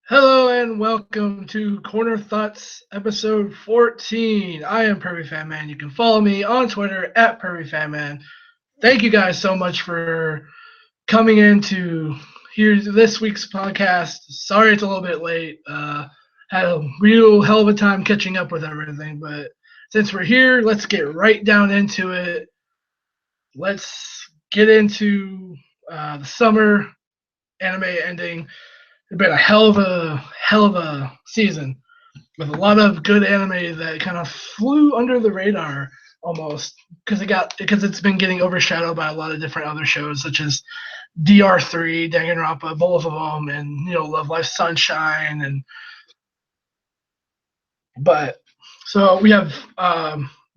Hello and welcome to Corner Thoughts episode 14. I am Pervy Fan Man. You can follow me on Twitter at Pervy Fan Man. Thank you guys so much for coming in to hear this week's podcast. Sorry it's a little bit late. Had a real hell of a time catching up with everything, but since we're here, let's get right down into it. Let's get into the summer anime ending. It's been a hell of a season with a lot of good anime that kind of flew under the radar almost because it's been getting overshadowed by a lot of different other shows such as DR3, Danganronpa, both of them, and Love Life Sunshine, and but so we have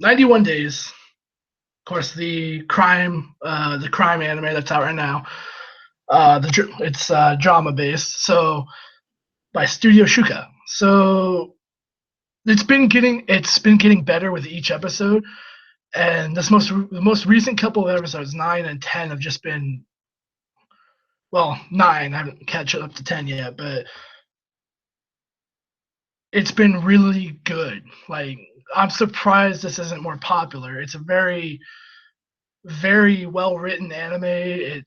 91 Days, of course, the crime anime that's out right now. It's drama based, so by Studio Shuka. So it's been getting better with each episode, and the most recent couple of episodes, 9 and 10, have just been, well, 9. I haven't catch up to 10 yet, but it's been really good. Like, I'm surprised this isn't more popular. It's a very very well written anime. It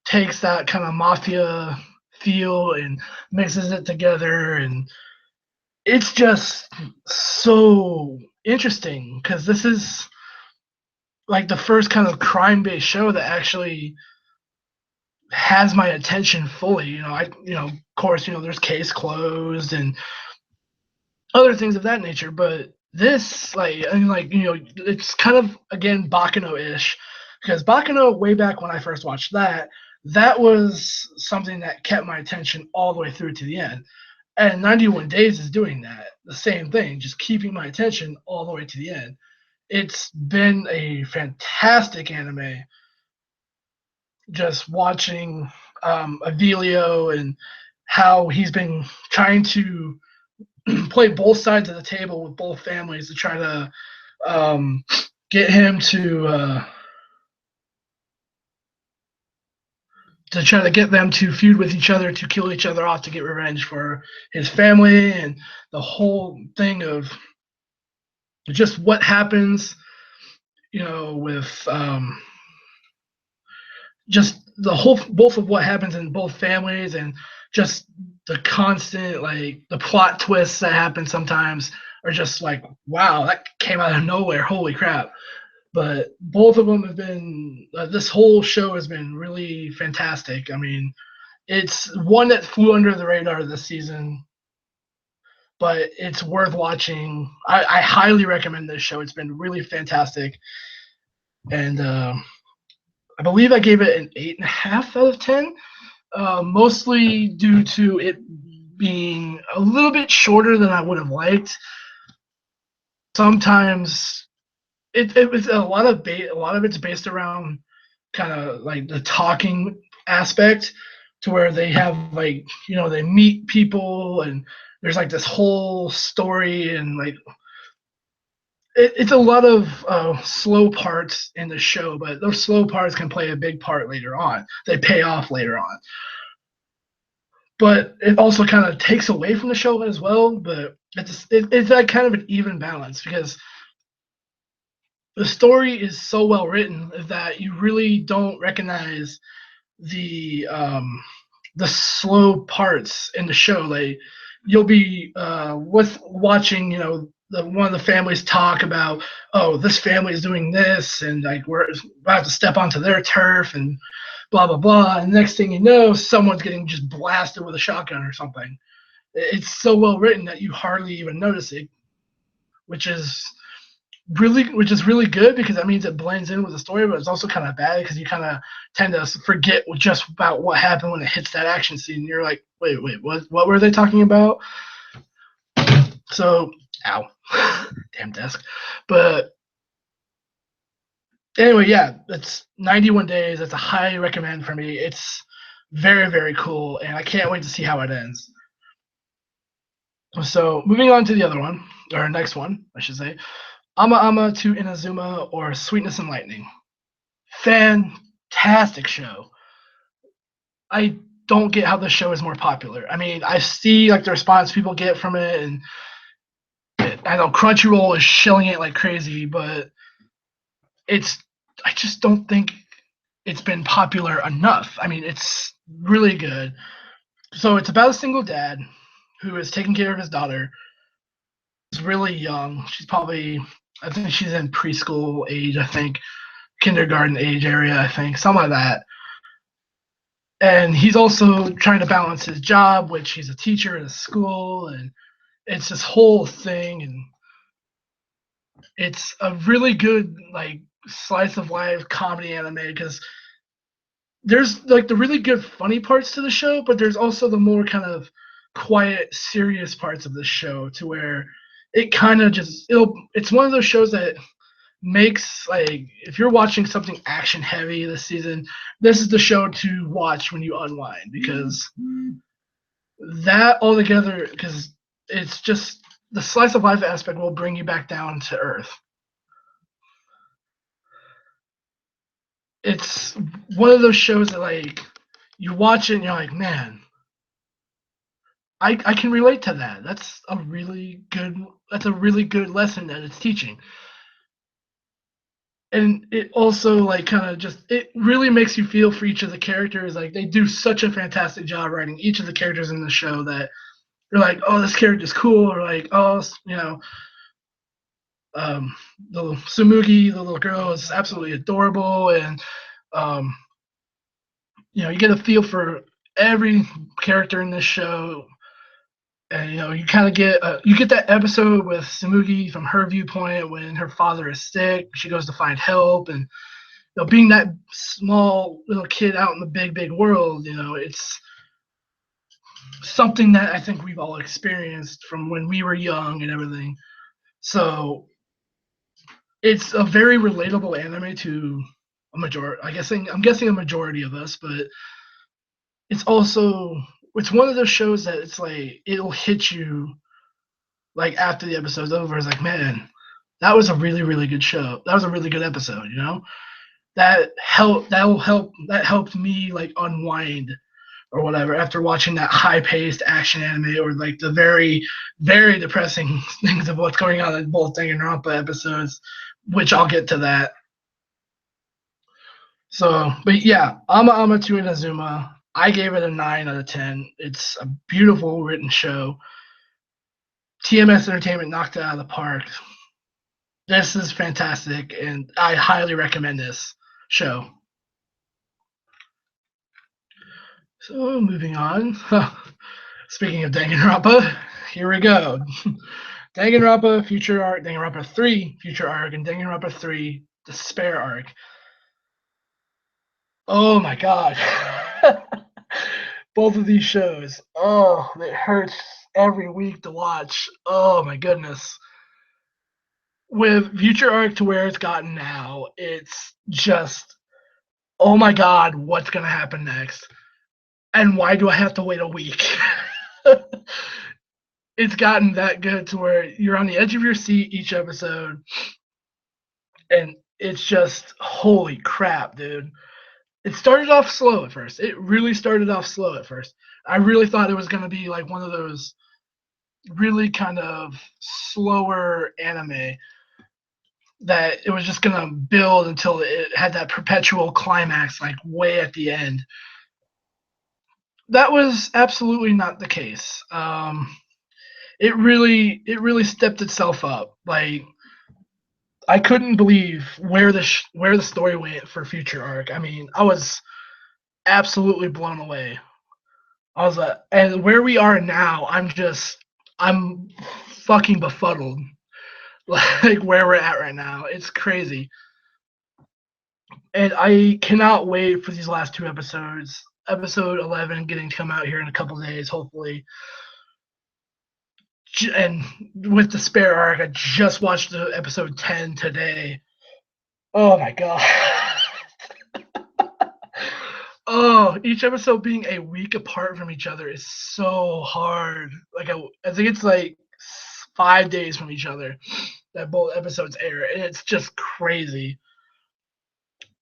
takes that kind of mafia feel and mixes it together, and it's just so interesting because this is like the first kind of crime based show that actually has my attention fully. Of course, there's Case Closed and other things of that nature, but this, it's kind of, again, Bakano-ish, because Bakano, way back when I first watched that was something that kept my attention all the way through to the end. And 91 Days is doing that, the same thing, just keeping my attention all the way to the end. It's been a fantastic anime. Just watching Avilio and how he's been trying to play both sides of the table with both families to try to um, get him to try to get them to feud with each other, to kill each other off, to get revenge for his family, and the whole thing of just what happens, with just the whole both of what happens in both families, and just the constant, like, the plot twists that happen sometimes are just like, wow, that came out of nowhere, holy crap. But both of them have been, this whole show has been really fantastic. I mean, it's one that flew under the radar this season, but it's worth watching. I highly recommend this show. It's been really fantastic, and I believe I gave it an 8.5 out of 10, mostly due to it being a little bit shorter than I would have liked. Sometimes it was a lot of it's based around kind of like the talking aspect, to where they have, like, they meet people, and there's like this whole story, and like it's a lot of slow parts in the show, but those slow parts can play a big part later on. They pay off later on, but it also kind of takes away from the show as well. But it's that kind of an even balance, because the story is so well written that you really don't recognize the um, the slow parts in the show. Like, you'll be with watching, one of the families talk about, oh, this family is doing this, and like, we're about to step onto their turf, and blah blah blah. And next thing you know, someone's getting just blasted with a shotgun or something. It's so well written that you hardly even notice it, which is which is really good, because that means it blends in with the story. But it's also kind of bad because you kind of tend to forget just about what happened when it hits that action scene. You're like, wait, what were they talking about? So, ow, damn desk. But anyway, yeah, it's 91 Days. It's a high recommend for me. It's very, very cool, and I can't wait to see how it ends. So, moving on to the other one, or next one, I should say, Ama Ama to Inazuma, or Sweetness and Lightning. Fantastic show. I don't get how the show is more popular. I mean, I see like the response people get from it, and I know Crunchyroll is shilling it like crazy, but I just don't think it's been popular enough. I mean, it's really good. So it's about a single dad who is taking care of his daughter. She's really young. She's probably, I think she's in preschool age, I think, kindergarten age area, I think, something like that. And he's also trying to balance his job, which he's a teacher at a school, and it's this whole thing. And it's a really good, like, slice of life comedy anime because there's like the really good funny parts to the show, but there's also the more kind of quiet, serious parts of the show to where it kind of it's one of those shows that makes, like, if you're watching something action heavy this season, this is the show to watch when you unwind because that all together, because it's just the slice of life aspect will bring you back down to earth. It's one of those shows that, like, you watch it and you're like, man, I can relate to that. That's a really good lesson that it's teaching. And it also, like, kind of just, it really makes you feel for each of the characters. Like, they do such a fantastic job writing each of the characters in the show that you're like, oh, this character's cool, or like, oh, um, the Sumugi, the little girl, is absolutely adorable, and um, you get a feel for every character in this show. And you kind of get you get that episode with Sumugi from her viewpoint when her father is sick. She goes to find help, and being that small little kid out in the big world, it's something that I think we've all experienced from when we were young and everything. So it's a very relatable anime to a majority. I'm guessing a majority of us, but it's one of those shows that it's like it'll hit you like after the episode's over. It's like, man, that was a really, really good show. That was a really good episode. That helped me, like, unwind or whatever after watching that high-paced action anime, or like the very, very depressing things of what's going on in both Danganronpa episodes, which I'll get to that. So, but yeah, Ama to Inazuma, I gave it a 9 out of 10. It's a beautiful written show. TMS Entertainment knocked it out of the park. This is fantastic, and I highly recommend this show. So, moving on. Speaking of Danganronpa, here we go. Danganronpa Future Arc, Danganronpa 3 Future Arc, and Danganronpa 3 Despair Arc. Oh my god. Both of these shows. Oh, it hurts every week to watch. Oh my goodness. With Future Arc to where it's gotten now, it's just, oh my god, what's gonna happen next? And why do I have to wait a week? It's gotten that good to where you're on the edge of your seat each episode, and it's just, holy crap, dude. It started off slow at first. It really started off slow at first. I really thought it was going to be like one of those really kind of slower anime that it was just going to build until it had that perpetual climax, like way at the end. That was absolutely not the case. It really stepped itself up. Like, I couldn't believe where the story went for Future Arc. I mean, I was absolutely blown away. I was like, and where we are now, I'm fucking befuddled. Like, where we're at right now, it's crazy, and I cannot wait for these last two episodes. Episode 11 getting to come out here in a couple days, hopefully. And with the spare arc, I just watched the episode 10 today. Oh my god. Oh, each episode being a week apart from each other is so hard. Like, I think it's like 5 days from each other that both episodes air, and it's just crazy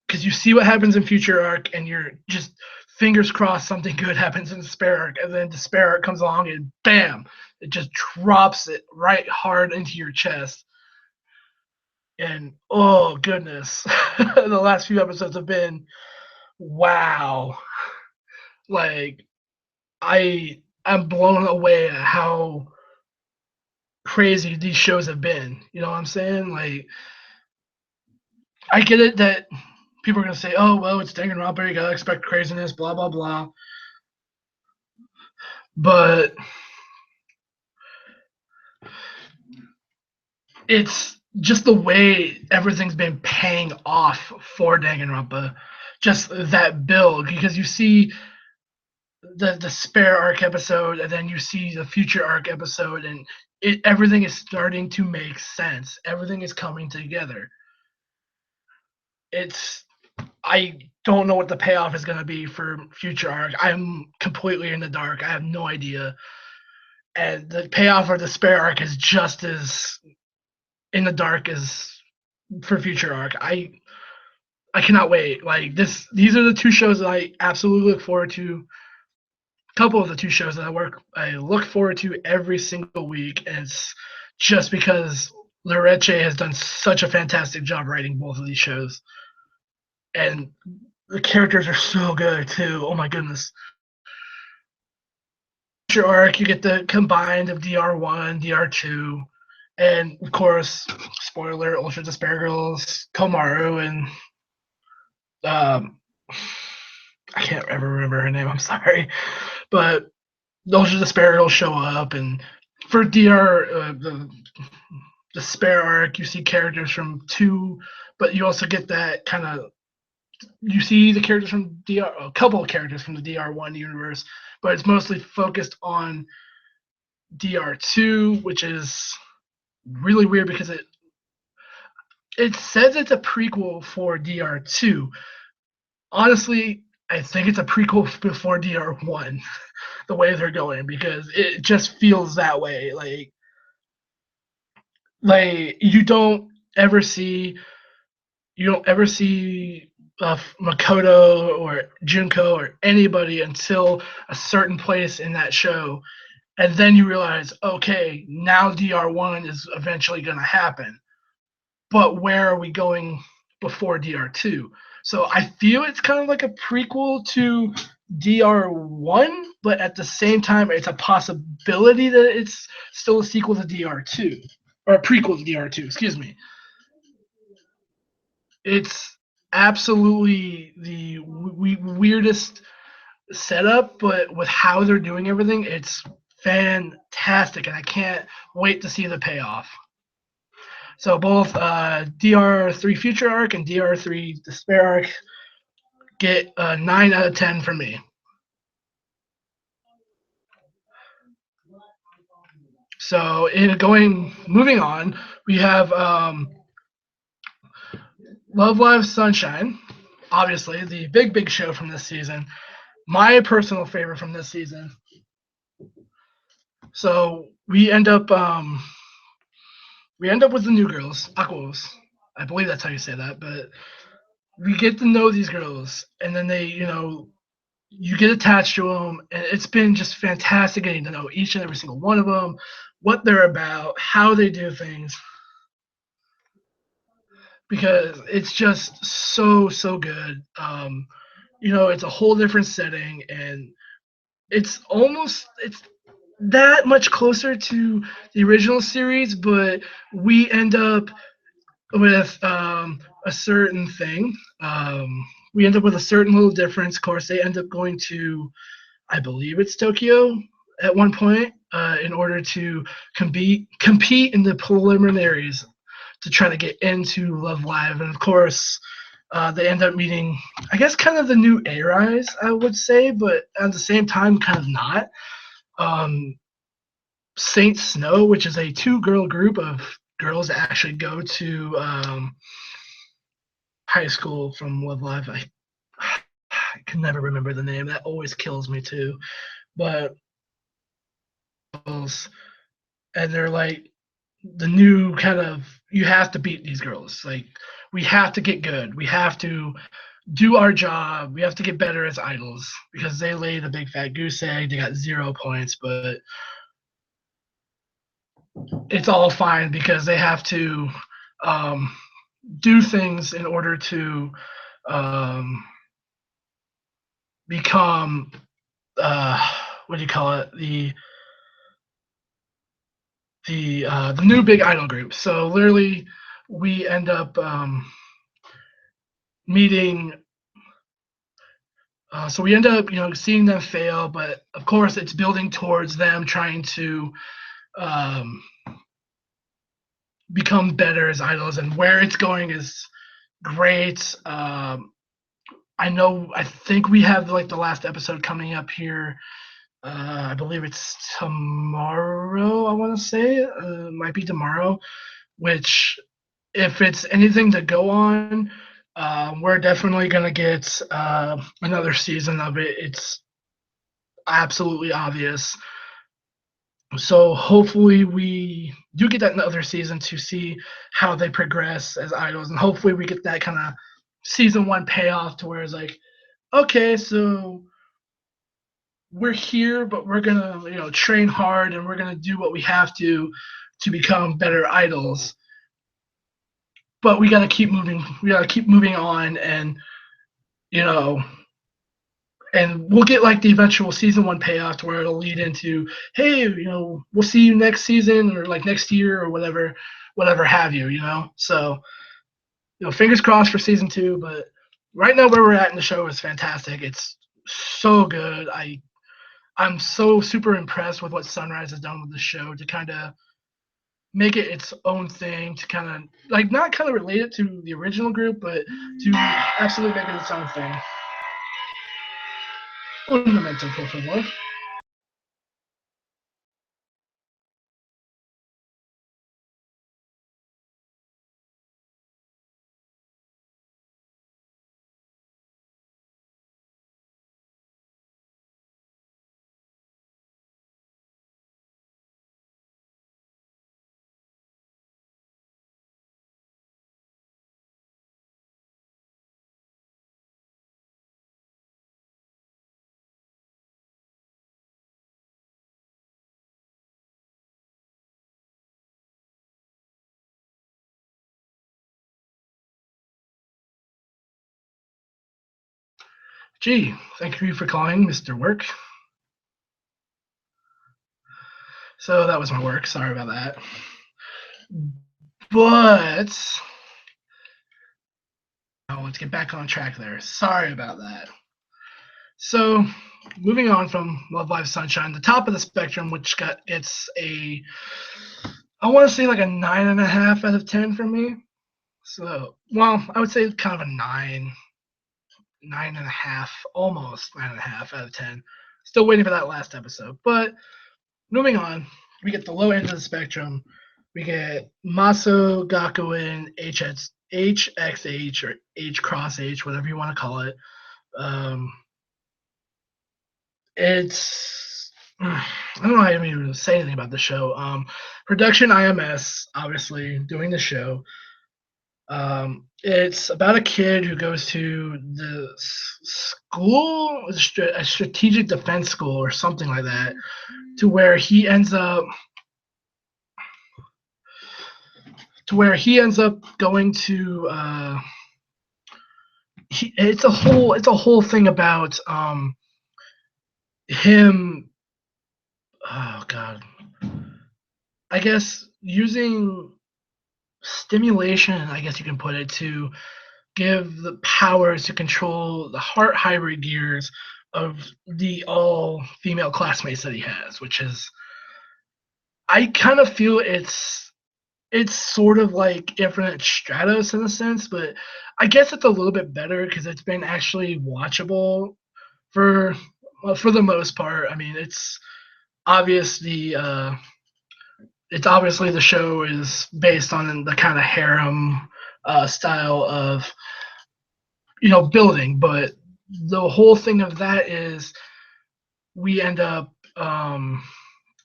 because you see what happens in Future Arc, and you're just fingers crossed something good happens in Despair Arc, and then Despair Arc comes along and bam, it just drops it right hard into your chest. And oh goodness, the last few episodes have been wow. Like I'm blown away at how crazy these shows have been. You know what I'm saying? Like I get it that people are gonna say, "Oh well, it's Danganronpa, you gotta expect craziness, blah blah blah." But it's just the way everything's been paying off for Danganronpa, just that build, because you see the spare arc episode, and then you see the future arc episode, and everything is starting to make sense. Everything is coming together. It's I don't know what the payoff is going to be for future arc. I'm completely in the dark. I have no idea. And the payoff for the spare arc is just as in the dark as for future arc. I cannot wait. Like these are the two shows that I absolutely look forward to. A couple of the two shows that I look forward to every single week, and it's just because Loreche has done such a fantastic job writing both of these shows. And the characters are so good too. Oh my goodness. Future arc, you get the combined of DR1, DR2, and of course, spoiler, Ultra Despair Girls, Komaru, and um, I can't ever remember her name. I'm sorry, but Ultra Despair Girls show up, and for DR the spare arc, you see characters from two, but you also get that kind of you see the characters from DR, a couple of characters from the DR1 universe, but it's mostly focused on DR2, which is really weird because it says it's a prequel for DR2. Honestly, I think it's a prequel before DR1, the way they're going, because it just feels that way. Like you don't ever see Makoto or Junko or anybody until a certain place in that show, and then you realize, okay, now DR1 is eventually going to happen, but where are we going before DR2? So I feel it's kind of like a prequel to DR1, but at the same time, it's a possibility that it's still a sequel to DR2 or a prequel to DR2. Excuse me. It's absolutely the weirdest setup, but with how they're doing everything, it's fantastic, and I can't wait to see the payoff. So both DR3 Future Arc and DR3 Despair Arc get a 9 out of 10 from me. So moving on, we have Love Live Sunshine, obviously the big show from this season. My personal favorite from this season. So we end up with the new girls, Aquos. I believe that's how you say that, but we get to know these girls, and then you get attached to them, and it's been just fantastic getting to know each and every single one of them, what they're about, how they do things, because it's just so good. It's a whole different setting, and it's that much closer to the original series, but we end up with a certain thing. We end up with a certain little difference. Of course, they end up going to, I believe it's Tokyo at one point, in order to compete in the preliminaries to try to get into Love Live. And of course, they end up meeting, I guess, kind of the new A-Rise, I would say, but at the same time, kind of not. Um, Saint Snow, which is a two-girl group of girls that actually go to high school from Love Live. I can never remember the name. That always kills me too. But and they're like the new kind of, you have to beat these girls. Like we have to get good. We have to do our job. We have to get better as idols because they laid a big fat goose egg. They got 0 points, but it's all fine because they have to um, do things in order to um, become what do you call it, the new big idol group. So literally, we end up meeting. So we end up, seeing them fail, but of course, it's building towards them trying to um, become better as idols, and where it's going is great. I think we have like the last episode coming up here. I believe it's tomorrow. I want to say might be tomorrow. Which, if it's anything to go on, we're definitely gonna get another season of it. It's absolutely obvious. So hopefully we do get that another season to see how they progress as idols, and hopefully we get that kind of season one payoff to where it's like, okay, so we're here, but we're gonna train hard and we're gonna do what we have to become better idols. But we gotta keep moving. We gotta keep moving on, and you know, and we'll get like the eventual season one payoff to where it'll lead into, hey, we'll see you next season or like next year or whatever have you. So fingers crossed for season two. But right now, where we're at in the show is fantastic. It's so good. I'm so super impressed with what Sunrise has done with the show to kind of make it its own thing, to kind of like not kind of relate it to the original group, but to absolutely make it its own thing. Un momento, por favor. Gee, thank you for calling, Mr. Work. So that was my work. Sorry about that. But let's get back on track there. Sorry about that. So, moving on from Love Live Sunshine, the top of the spectrum, which gets I want to say like a 9.5 out of 10 for me. So, well, I would say kind of a 9.5, almost 9.5 out of 10. Still waiting for that last episode. But moving on, we get the low end of the spectrum. We get Maso Gakuen HXH or H cross H, whatever you want to call it. It's I don't know how to even say anything about the show. Production IMS, obviously doing the show. It's about a kid who goes to the school, a strategic defense school or something like that, to where he ends up going to. It's a whole thing about him. Oh God, I guess using stimulation, I guess you can put it, to give the powers to control the heart hybrid gears of the all female classmates that he has, which is, I kind of feel it's sort of like Infinite Stratos in a sense, but I guess it's a little bit better because it's been actually watchable for for the most part. I mean, obvious the obviously the show is based on the kind of harem style of building, but the whole thing of that is we end up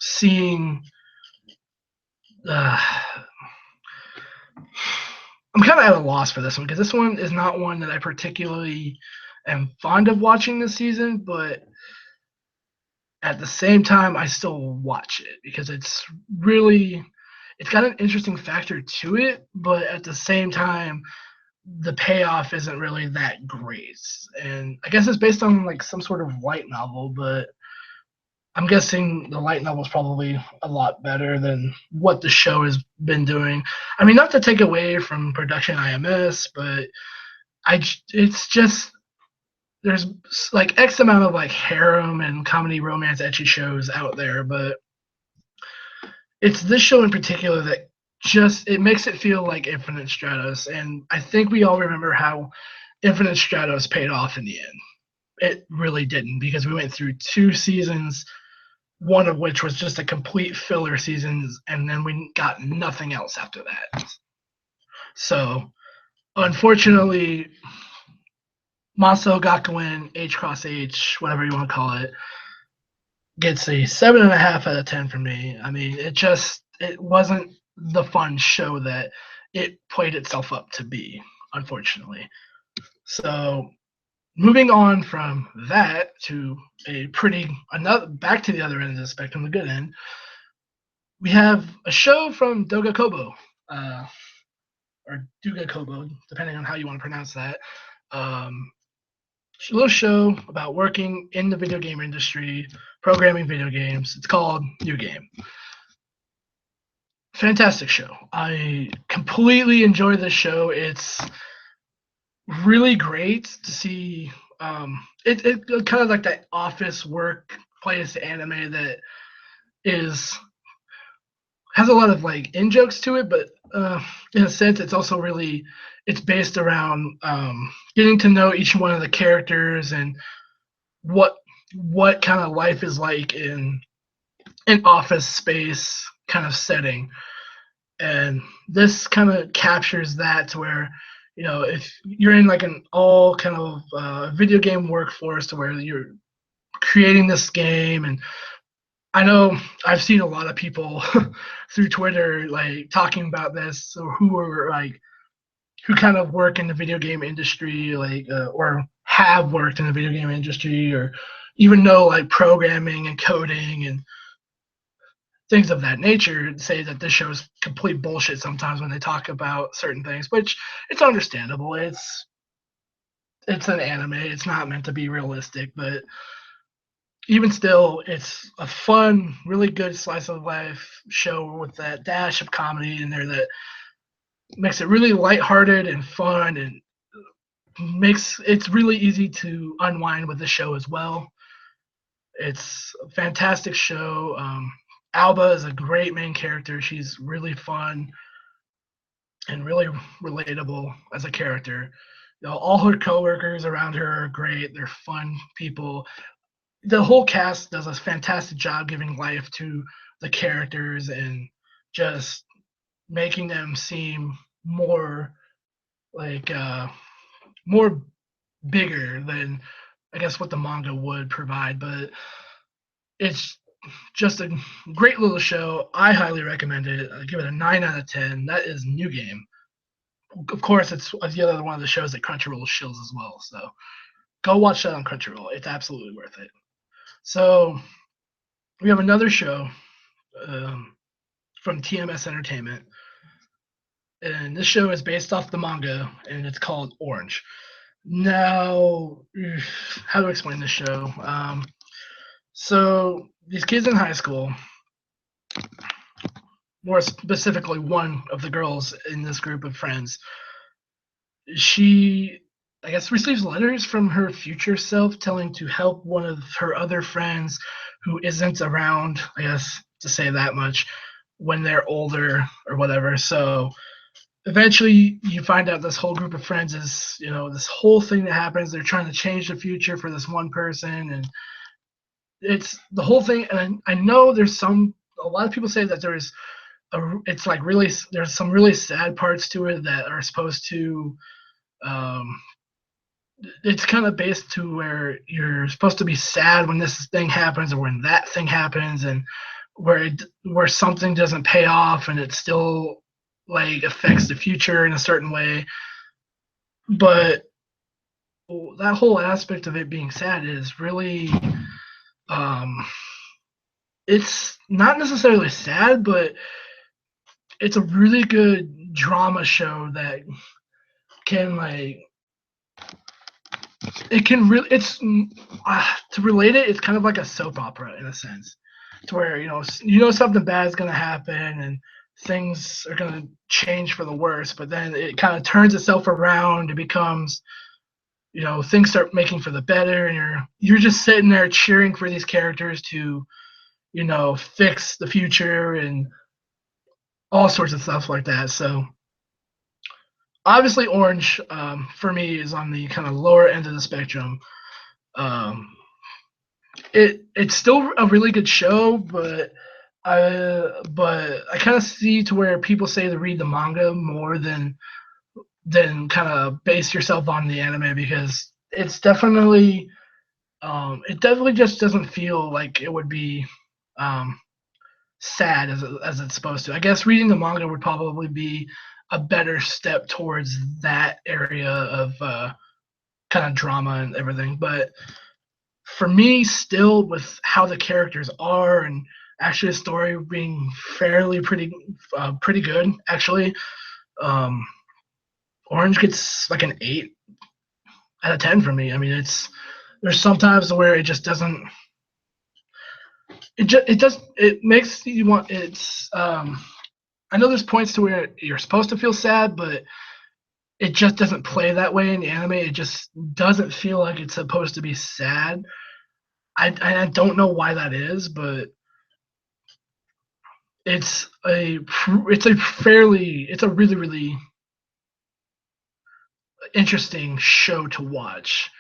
seeing uh, I'm kind of at a loss for this one because this one is not one that I particularly am fond of watching this season, but at the same time, I still watch it because it's got an interesting factor to it, but at the same time, the payoff isn't really that great. And I guess it's based on like some sort of light novel, but I'm guessing the light novel is probably a lot better than what the show has been doing. I mean, not to take away from production IMS, but it's just there's like X amount of like harem and comedy romance ecchi shows out there, but it's this show in particular that just it makes it feel like Infinite Stratos, and I think we all remember how Infinite Stratos paid off in the end. It really didn't because we went through 2 seasons, one of which was just a complete filler season, and then we got nothing else after that. So, unfortunately, Maso Gakuen H Cross H, whatever you want to call it, gets a 7.5 out of 10 from me. I mean, it wasn't the fun show that it played itself up to be, unfortunately. So moving on from that to another back to the other end of the spectrum, the good end, we have a show from Doga Kobo, or Duga Kobo, depending on how you want to pronounce that. Um, a little show about working in the video game industry, programming video games. It's called New Game. Fantastic show. I completely enjoy this show. It's really great to see. It kind of like that office workplace anime that is has a lot of like in jokes to it, but in a sense, it's based around getting to know each one of the characters and what kind of life is like in an office space kind of setting. And this kind of captures that to where, if you're in like an all kind of video game workforce to where you're creating this game. And I know I've seen a lot of people through Twitter like talking about this, or who kind of work in the video game industry, like or have worked in the video game industry, or even know like programming and coding and things of that nature, say that this show is complete bullshit sometimes when they talk about certain things, which it's understandable. It's an anime. It's not meant to be realistic, but even still, it's a fun, really good slice of life show with that dash of comedy in there that makes it really lighthearted and fun, and makes it's really easy to unwind with the show as well. It's a fantastic show. Alba is a great main character. She's really fun and really relatable as a character. All her coworkers around her are great. They're fun people. The whole cast does a fantastic job giving life to the characters and just making them seem more like more bigger than I guess what the manga would provide. But it's just a great little show. I highly recommend it. I give it a 9 out of 10. That is New Game. Of course, it's the other one of the shows that Crunchyroll shills as well. So go watch that on Crunchyroll. It's absolutely worth it. So we have another show from TMS Entertainment, and this show is based off the manga, and it's called Orange. Now, how to explain this show? So these kids in high school, more specifically one of the girls in this group of friends, she, I guess, receives letters from her future self telling to help one of her other friends who isn't around, I guess, to say that much, when they're older or whatever. So eventually you find out this whole group of friends is, this whole thing that happens. They're trying to change the future for this one person. And it's the whole thing. And I know a lot of people say that it's like really, there's some really sad parts to it that are supposed to, um, it's kind of based to where you're supposed to be sad when this thing happens or when that thing happens, and where something doesn't pay off and it's still like affects the future in a certain way. But that whole aspect of it being sad is really um it's not necessarily sad, but it's a really good drama show that can like it can really it's to relate it, it's kind of like a soap opera in a sense, to where something bad is going to happen and things are going to change for the worse, but then it kind of turns itself around. It becomes, things start making for the better, and you're just sitting there cheering for these characters to fix the future and all sorts of stuff like that. So obviously Orange, for me, is on the kind of lower end of the spectrum. um, it's still a really good show, but I kind of see to where people say to read the manga more than kind of base yourself on the anime, because it definitely just doesn't feel like it would be um, sad as it's supposed to. I guess reading the manga would probably be a better step towards that area of kind of drama and everything. But for me, still, with how the characters are and actually the story being fairly pretty good, actually, um, Orange gets like an 8 out of 10 for me. I mean, there's sometimes where it just doesn't. It makes you want it's. I know there's points to where you're supposed to feel sad, but it just doesn't play that way in the anime. It just doesn't feel like it's supposed to be sad. I don't know why that is, but it's a it's a really really interesting show to watch,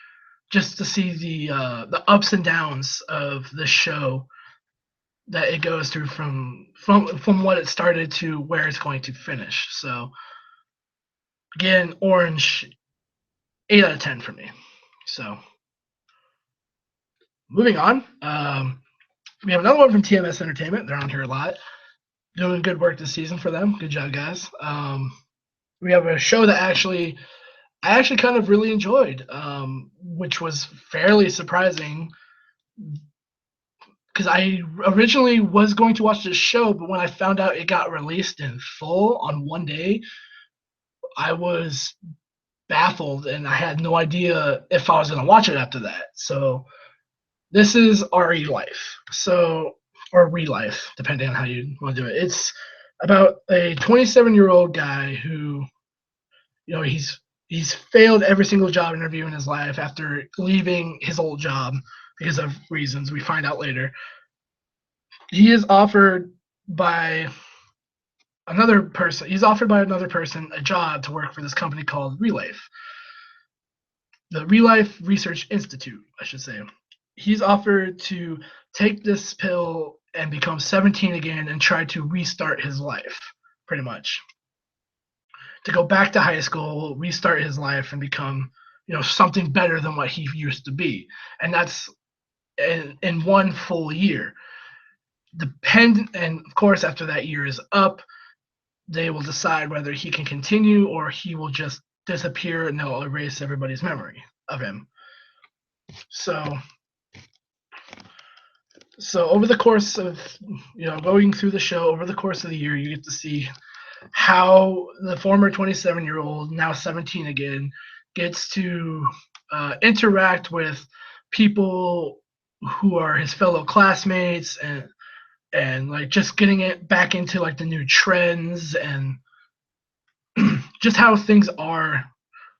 just to see the ups and downs of the show that it goes through from what it started to where it's going to finish. So again, Orange, 8 out of 10 for me. So moving on, we have another one from TMS Entertainment. They're on here a lot, doing good work this season for them. Good job, guys. We have a show that I actually kind of really enjoyed, which was fairly surprising because I originally was going to watch this show, but when I found out it got released in full on one day, I was baffled and I had no idea if I was going to watch it after that. So this is RE Life. So, or Re Life, depending on how you want to do it. It's about a 27-year-old guy who, he's failed every single job interview in his life after leaving his old job because of reasons we find out later. He is offered by He's offered by another person a job to work for this company called Relife, the Relife Research Institute, I should say. He's offered to take this pill and become 17 again and try to restart his life, pretty much. To go back to high school, restart his life, and become, something better than what he used to be. And that's in one full year. And of course, after that year is up, they will decide whether he can continue or he will just disappear and they'll erase everybody's memory of him. So over the course of going through the show, over the course of the year, you get to see how the former 27-year-old, now 17 again, gets to interact with people who are his fellow classmates, and like just getting it back into like the new trends and just how things are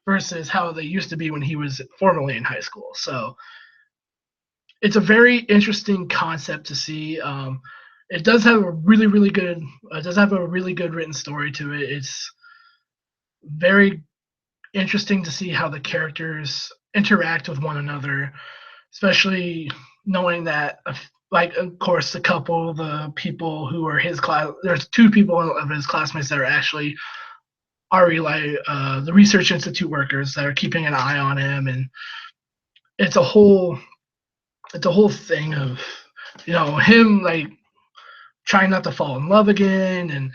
versus how they used to be when he was formerly in high school. So it's a very interesting concept to see. It does have a really, really good. It does have a really good written story to it. It's very interesting to see how the characters interact with one another, especially knowing that, like, of course, the people who are his class. There's 2 people of his classmates that are actually the Research Institute workers that are keeping an eye on him, and it's a whole thing of him like trying not to fall in love again, and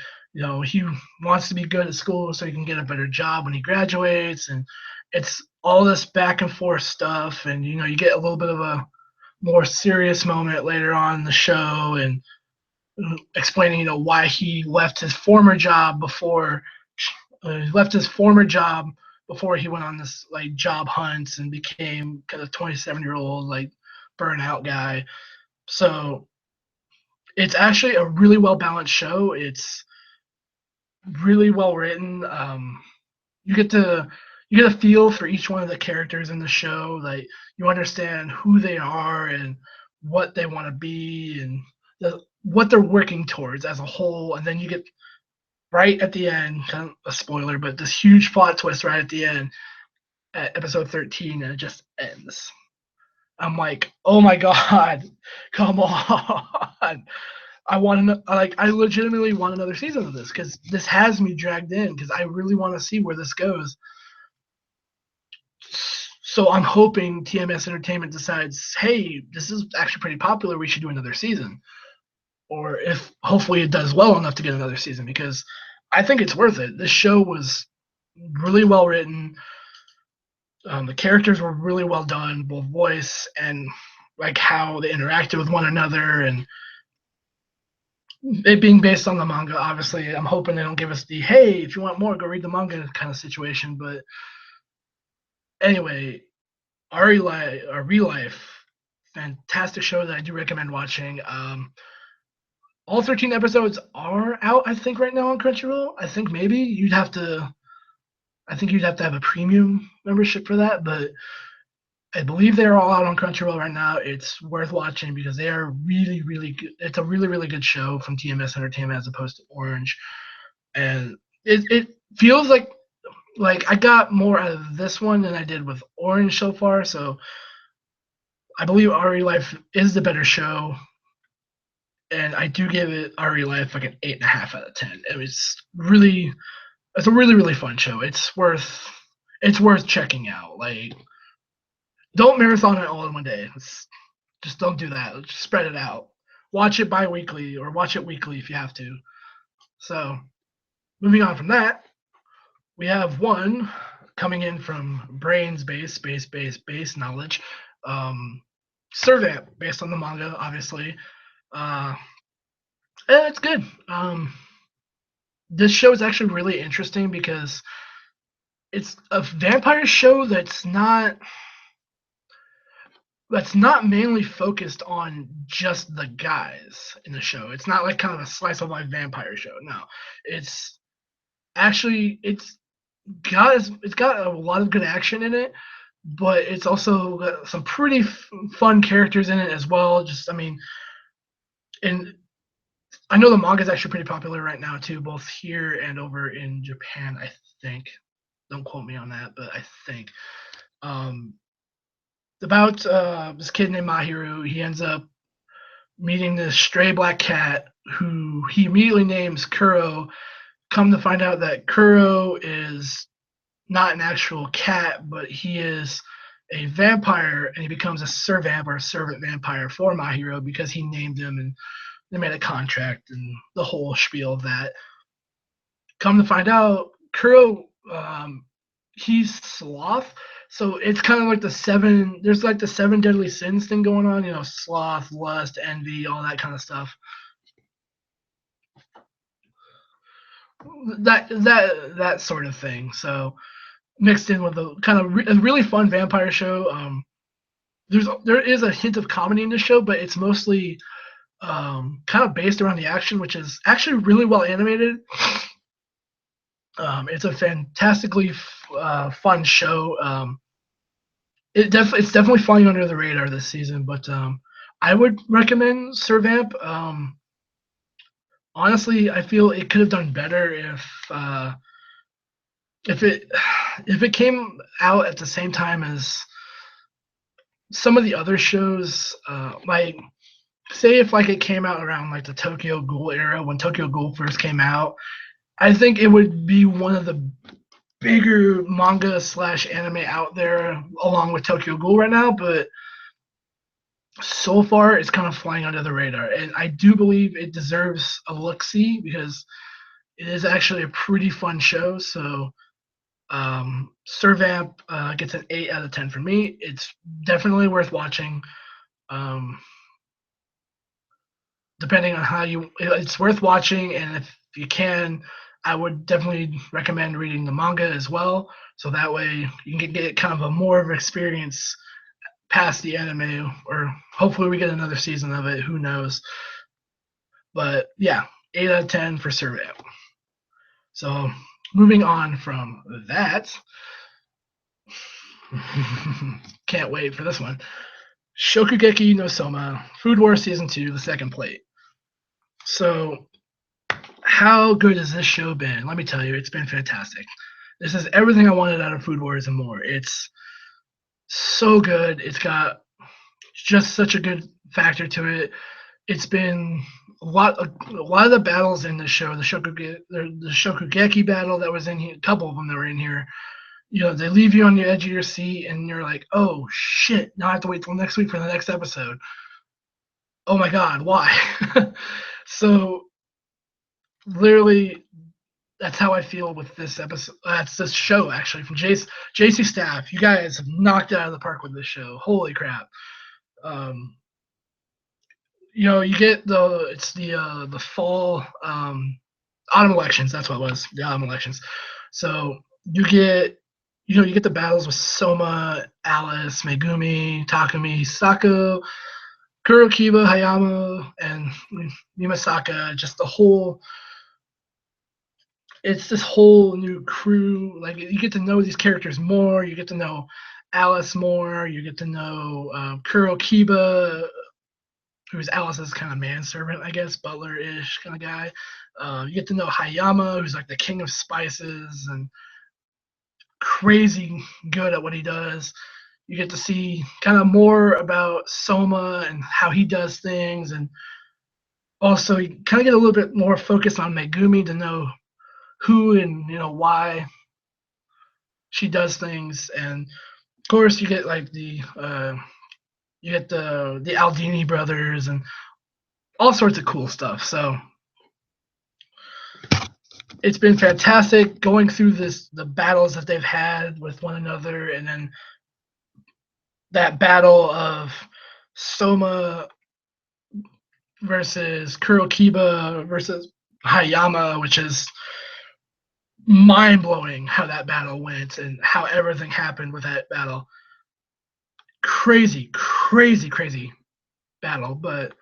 he wants to be good at school so he can get a better job when he graduates, and it's all this back and forth stuff, and you get a little bit of a more serious moment later on in the show, and explaining why he left his former job before he went on this like job hunts and became kind of 27-year-old like burnout guy. So it's actually a really well balanced show. It's really well written. You get to you get a feel for each one of the characters in the show. Like you understand who they are and what they want to be and what they're working towards as a whole. And then you get right at the end, kind of a spoiler, but this huge plot twist right at the end at episode 13, and it just ends. I'm like, oh my god, come on! I legitimately want another season of this because this has me dragged in because I really want to see where this goes. So I'm hoping TMS Entertainment decides, hey, this is actually pretty popular. We should do another season, or if hopefully it does well enough to get another season because I think it's worth it. This show was really well written. The characters were really well done, both voice and like how they interacted with one another, and it being based on the manga. Obviously, I'm hoping they don't give us the "hey, if you want more, go read the manga" kind of situation. But anyway, Real Life, fantastic show that I do recommend watching. All 13 episodes are out, I think, right now on Crunchyroll. I think maybe you'd have to. I think you'd have to have a premium membership for that, but I believe they're all out on Crunchyroll right now. It's worth watching because they are really, really good. It's a really, really good show from TMS Entertainment as opposed to Orange, and it feels like I got more out of this one than I did with Orange so far. So I believe RE Life is the better show, and I do give it RE Life like an 8.5 out of 10. It's a really, really fun show. It's worth checking out. Like, don't marathon it all in one day. Just don't do that. Just spread it out. Watch it bi-weekly or watch it weekly if you have to. So, moving on from that, we have one coming in from Brains Base Knowledge. Servant, based on the manga, obviously. It's good. This show is actually really interesting because it's a vampire show that's not mainly focused on just the guys in the show. It's not like kind of a slice of life vampire show. No, it's actually it's got a lot of good action in it, but it's also got some pretty fun characters in it as well. Just and I know the manga is actually pretty popular right now too, both here and over in Japan. I think. Don't quote me on that, but I think. Um, about this kid named Mahiru. He ends up meeting this stray black cat who he immediately names Kuro. Come to find out that Kuro is not an actual cat, but he is a vampire, and he becomes a servant or a servant vampire for Mahiru because he named him, and they made a contract and the whole spiel of that. Come to find out, Kuro, he's sloth. So it's kind of like there's like the seven deadly sins thing going on, sloth, lust, envy, all that kind of stuff. That sort of thing. So mixed in with a kind of a really fun vampire show. There is a hint of comedy in the show, but it's mostly kind of based around the action, which is actually really well animated. It's a fantastically fun show. It's definitely flying under the radar this season, but I would recommend Servamp. Honestly, I feel it could have done better if it came out at the same time as some of the other shows. Like, say if like it came out around like the Tokyo Ghoul era when Tokyo Ghoul first came out, I think it would be one of the bigger manga / anime out there along with Tokyo Ghoul right now, but so far it's kind of flying under the radar, and I do believe it deserves a look-see because It is actually a pretty fun show. So Servamp gets an 8 out of 10 for me. It's definitely worth watching. Um, Depending on how it's worth watching, and if you can, I would definitely recommend reading the manga as well. So that way you can get kind of a more of an experience past the anime, or hopefully we get another season of it. Who knows? But yeah, 8 out of 10 for Servamp. So moving on from that, can't wait for this one. Shokugeki no Soma, Food Wars Season 2, the second plate. So, how good has this show been? Let me tell you, it's been fantastic. This is everything I wanted out of Food Wars and more. It's so good. It's got just such a good factor to it. It's been a lot of the battles in the show, the Shokugeki battle that was in here, a couple of them that were in here, they leave you on the edge of your seat and you're like, oh shit, now I have to wait till next week for the next episode. Oh my god, why? So literally that's how I feel with this episode. That's this show actually from JC Staff. You guys have knocked it out of the park with this show. Holy crap. Um, you get the fall autumn elections. That's what it was. The autumn elections. So you get the battles with Soma, Alice, Megumi, Takumi, Sako, Kurokiba, Hayama, and Mimasaka. Just it's this whole new crew. Like you get to know these characters more. You get to know Alice more. You get to know Kurokiba, who's Alice's kind of manservant, I guess, butler-ish kind of guy. You get to know Hayama, who's like the king of spices and crazy good at what he does. You get to see kind of more about Soma and how he does things, and also you kind of get a little bit more focus on Megumi to know who and why she does things, and of course you get like the Aldini brothers and all sorts of cool stuff. So it's been fantastic going through the battles that they've had with one another, and then that battle of Soma versus Kurokiba versus Hayama, which is mind blowing how that battle went and how everything happened with that battle. Crazy, crazy, crazy battle, but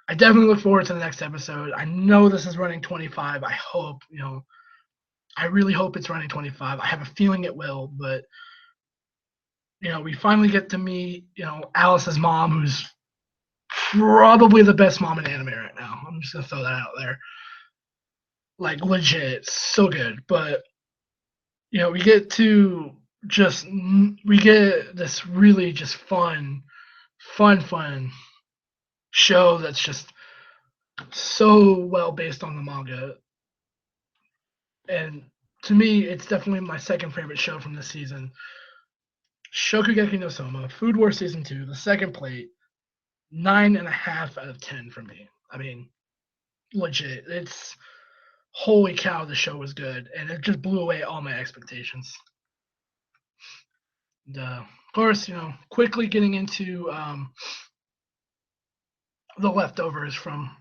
I definitely look forward to the next episode. I know this is running 25. I hope, I really hope it's running 25. I have a feeling it will, but we finally get to meet, Alice's mom, who's probably the best mom in anime right now. I'm just gonna throw that out there. Like legit, so good. But we get to we get this really just fun show that's just so well based on the manga. And to me, it's definitely my second favorite show from this season. Shokugeki no Soma, Food War Season 2, the second plate, 9.5 out of 10 for me. I mean, legit. It's holy cow, the show was good, and it just blew away all my expectations. And, of course, quickly getting into the leftovers from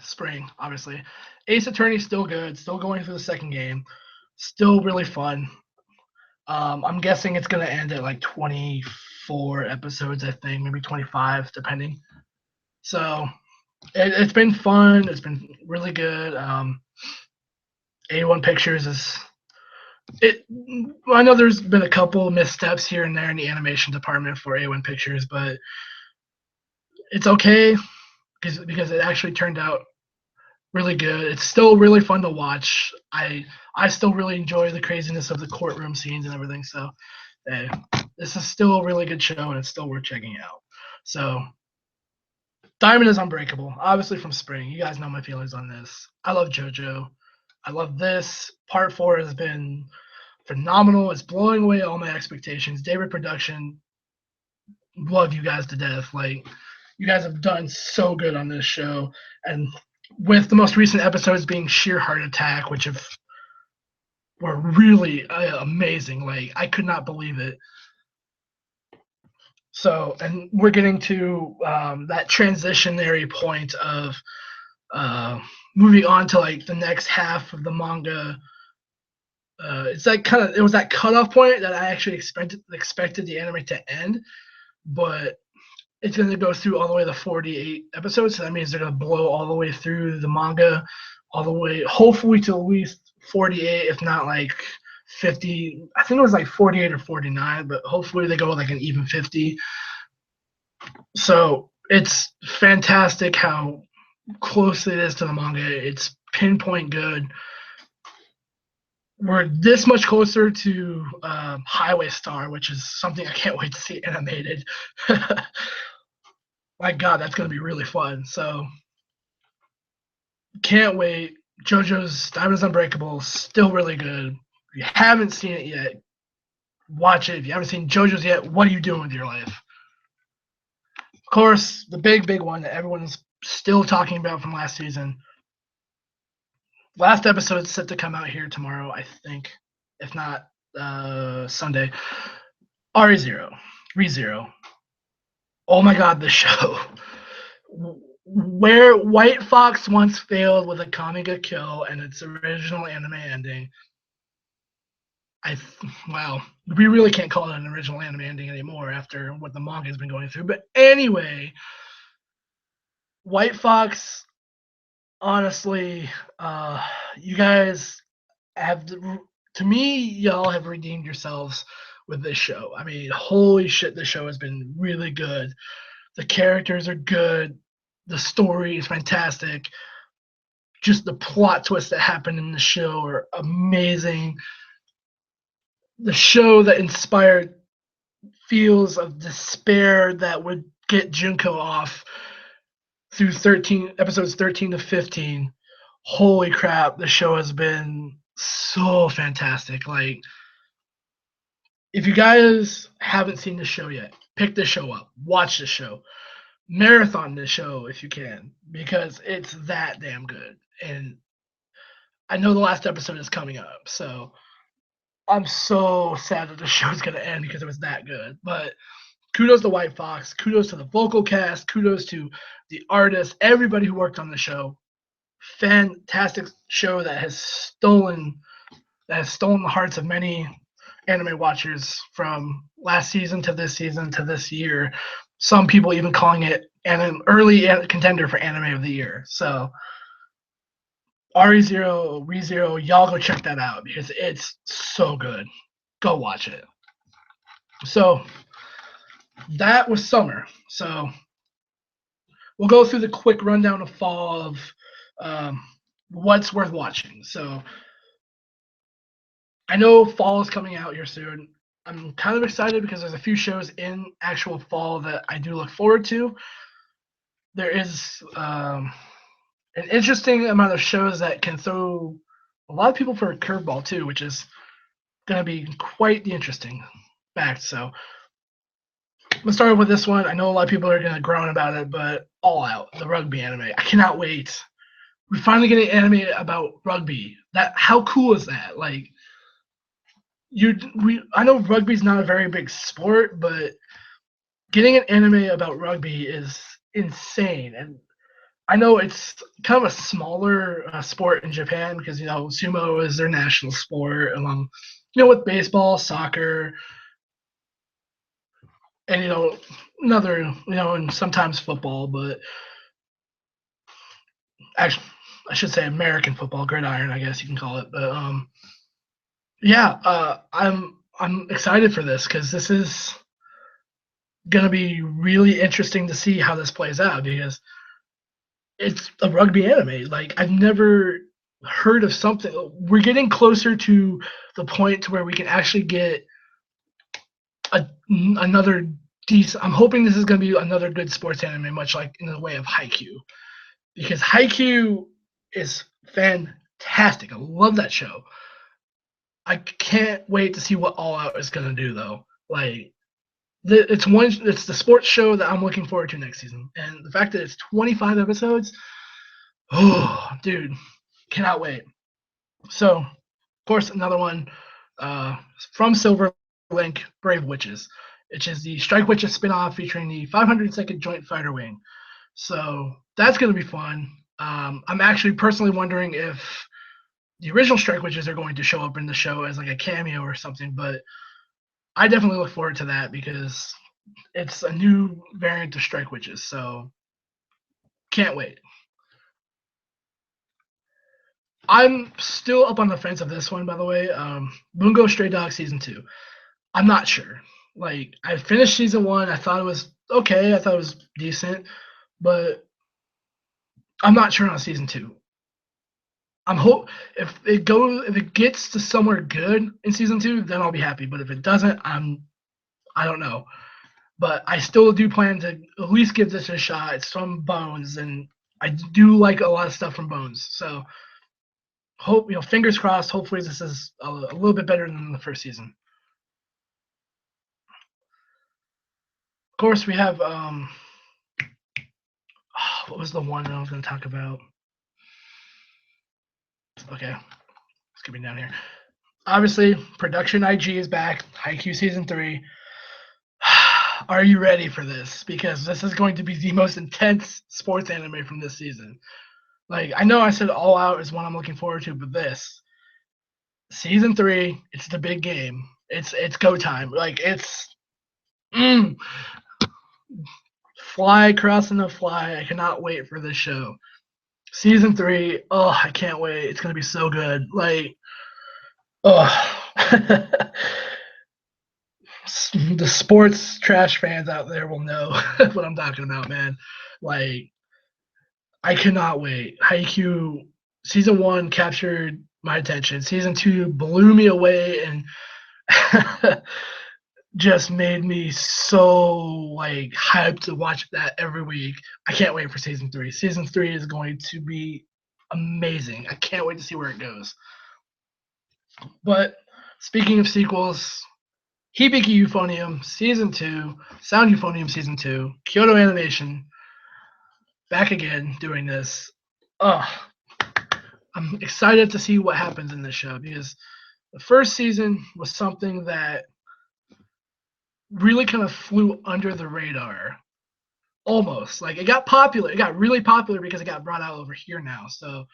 spring, obviously. Ace Attorney still good, still going through the second game, still really fun. I'm guessing it's going to end at like 24 episodes, I think, maybe 25, depending. So it's been fun. It's been really good. A1 Pictures is it. I know there's been a couple missteps here and there in the animation department for A1 Pictures, but it's okay because it actually turned out really good. It's still really fun to watch. I still really enjoy the craziness of the courtroom scenes and everything. So hey, this is still a really good show and it's still worth checking out. So Diamond is Unbreakable, obviously from Spring. You guys know my feelings on this. I love JoJo. I love this. Part 4 has been phenomenal. It's blowing away all my expectations. David Production, love you guys to death. Like, you guys have done so good on this show. And with the most recent episodes being Sheer Heart Attack, which were really amazing. Like, I could not believe it. So, and we're getting to that transitionary point of uh, moving on to like the next half of the manga. It's that kind of, it was that cutoff point that I actually expected the anime to end, but it's going to go through all the way to 48 episodes. So that means they're going to blow all the way through the manga, all the way, hopefully, to at least 48, if not like 50. I think it was like 48 or 49, but hopefully they go like an even 50. So it's fantastic how close it is to the manga. It's pinpoint good. We're this much closer to Highway Star, which is something I can't wait to see animated. My God, that's going to be really fun. So can't wait. JoJo's Diamonds Unbreakable, still really good. If you haven't seen it yet, watch it. If you haven't seen JoJo's yet, what are you doing with your life? Of course, the big one that everyone's still talking about from last season. Last episode is set to come out here tomorrow, I think. If not, Sunday. ReZero. ReZero. Oh my God, the show. Where White Fox once failed with a Kamiga kill and its original anime ending, wow, we really can't call it an original anime ending anymore after what the manga has been going through. But anyway, White Fox, honestly, you guys have, to me, y'all have redeemed yourselves with this show. I mean, holy shit, this show has been really good. The characters are good. The story is fantastic. Just the plot twists that happen in the show are amazing. The show that inspired feels of despair that would get Junko off through 13 episodes 13 to 15. Holy crap, the show has been so fantastic. Like, if you guys haven't seen the show yet, pick the show up, watch the show, marathon this show if you can, because it's that damn good. And I know the last episode is coming up, so I'm so sad that the show's gonna end because it was that good. But kudos to White Fox, kudos to the vocal cast, kudos to the artists, everybody who worked on the show. Fantastic show that has stolen the hearts of many anime watchers from last season to this year. Some people even calling it an early contender for anime of the year. So ReZero, y'all go check that out because it's so good. Go watch it. So that was summer. So we'll go through the quick rundown of fall of what's worth watching. So I know fall is coming out here soon. I'm kind of excited because there's a few shows in actual fall that I do look forward to. There is an interesting amount of shows that can throw a lot of people for a curveball too, which is going to be quite the interesting fact. So let's start with this one. I know a lot of people are going to groan about it, but All Out, the rugby anime. I cannot wait. We finally get an anime about rugby. How cool is that? Like, I know rugby's not a very big sport, but getting an anime about rugby is insane. And I know it's kind of a smaller sport in Japan because sumo is their national sport, along with baseball, soccer, and another and sometimes football, but actually I should say American football, gridiron, I guess you can call it. But yeah, I'm excited for this because this is gonna be really interesting to see how this plays out because it's a rugby anime. Like, I've never heard of something. We're getting closer to the point to where we can actually get another decent. I'm hoping this is going to be another good sports anime, much like in the way of Haikyuu, because Haikyuu is fantastic. I love that show. I can't wait to see what All Out is going to do, though. Like, it's the sports show that I'm looking forward to next season, and the fact that it's 25 episodes. Oh, dude, cannot wait. So, of course, another one from Silverlink, Brave Witches, which is the Strike Witches spinoff featuring the 502nd Joint Fighter Wing. So that's going to be fun. I'm actually personally wondering if the original Strike Witches are going to show up in the show as like a cameo or something, but I definitely look forward to that because it's a new variant of Strike Witches. So can't wait. I'm still up on the fence of this one, by the way. Bungo Stray Dog season 2. I'm not sure. Like I finished season 1, I thought it was okay. I thought it was decent, but I'm not sure on season 2. If it gets to somewhere good in season 2, then I'll be happy. But if it doesn't, I don't know. But I still do plan to at least give this a shot. It's from Bones, and I do like a lot of stuff from Bones. So fingers crossed. Hopefully, this is a little bit better than the first season. Of course, we have what was the one that I was going to talk about? Okay, skipping down here. Obviously, Production IG is back. Haikyuu season 3. Are you ready for this? Because this is going to be the most intense sports anime from this season. Like, I know I said All Out is one I'm looking forward to, but this season 3, it's the big game. It's go time. Like mm, fly crossing the fly. I cannot wait for this show. Season 3, oh, I can't wait. It's gonna be so good. Like, oh, the sports trash fans out there will know what I'm talking about, man. Like, I cannot wait. Haikyuu season 1 captured my attention. Season 2 blew me away and just made me so like hyped to watch that every week. I can't wait for season 3. Season 3 is going to be amazing. I can't wait to see where it goes. But speaking of sequels, Hibiki Euphonium season 2, Sound Euphonium season 2, Kyoto Animation back again doing this. Oh, I'm excited to see what happens in this show because the first season was something that really kind of flew under the radar. Almost. Like it got popular. It got really popular because it got brought out over here now. So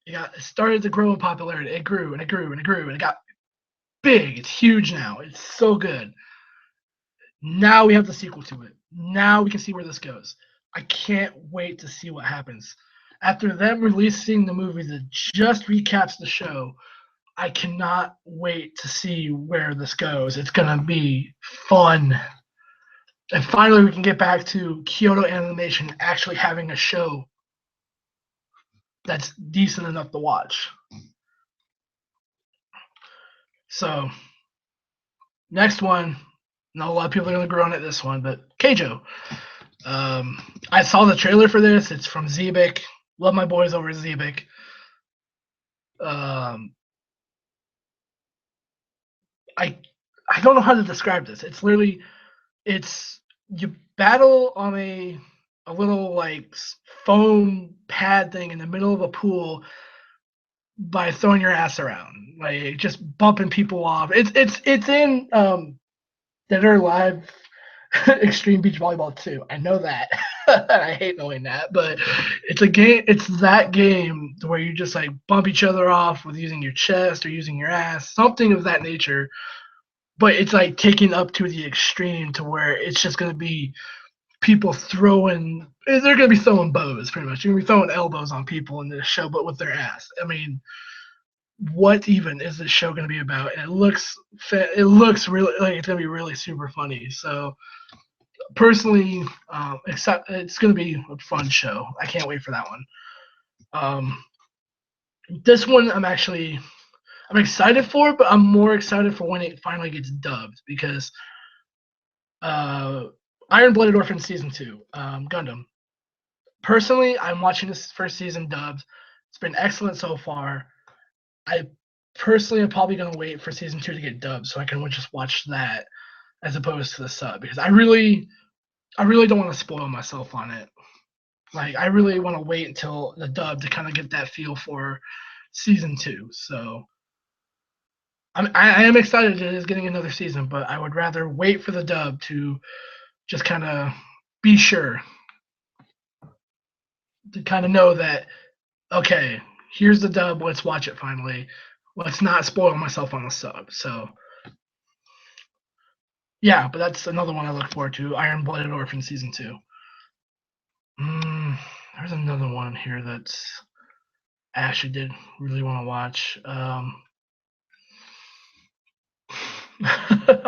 it started to grow in popularity. It grew and it grew and it grew and it got big. It's huge now. It's so good. Now we have the sequel to it. Now we can see where this goes. I can't wait to see what happens. After them releasing the movie that just recaps the show, I cannot wait to see where this goes. It's going to be fun. And finally, we can get back to Kyoto Animation actually having a show that's decent enough to watch. So, next one, not a lot of people are going to groan at this one, but Keijo. I saw the trailer for this. It's from Zebic. Love my boys over at Zebic. I don't know how to describe this. It's literally you battle on a little like foam pad thing in the middle of a pool by throwing your ass around, like just bumping people off. It's in Dead or Alive Extreme Beach Volleyball 2. I know that. I hate knowing that, but it's a game. It's that game where you just like bump each other off with using your chest or using your ass, something of that nature. But it's like taken up to the extreme to where it's just going to be people throwing. They're going to be throwing bows, pretty much. You're going to be throwing elbows on people in this show, but with their ass. I mean, what even is this show going to be about? And it looks really like it's going to be really super funny. So personally, it's going to be a fun show. I can't wait for that one. This one I'm excited for, but I'm more excited for when it finally gets dubbed because Iron Blooded Orphan season 2, Gundam. Personally, I'm watching this first season dubbed. It's been excellent so far. I personally am probably going to wait for season 2 to get dubbed so I can just watch that as opposed to the sub because I really don't want to spoil myself on it. Like, I really want to wait until the dub to kind of get that feel for season 2. So I am excited it is getting another season, but I would rather wait for the dub to just kind of be sure to kind of know that, okay, here's the dub. Let's watch it finally. Let's not spoil myself on the sub. So yeah, but that's another one I look forward to. Iron Blooded Orphan season 2. There's another one here that's I actually did really want to watch. I'm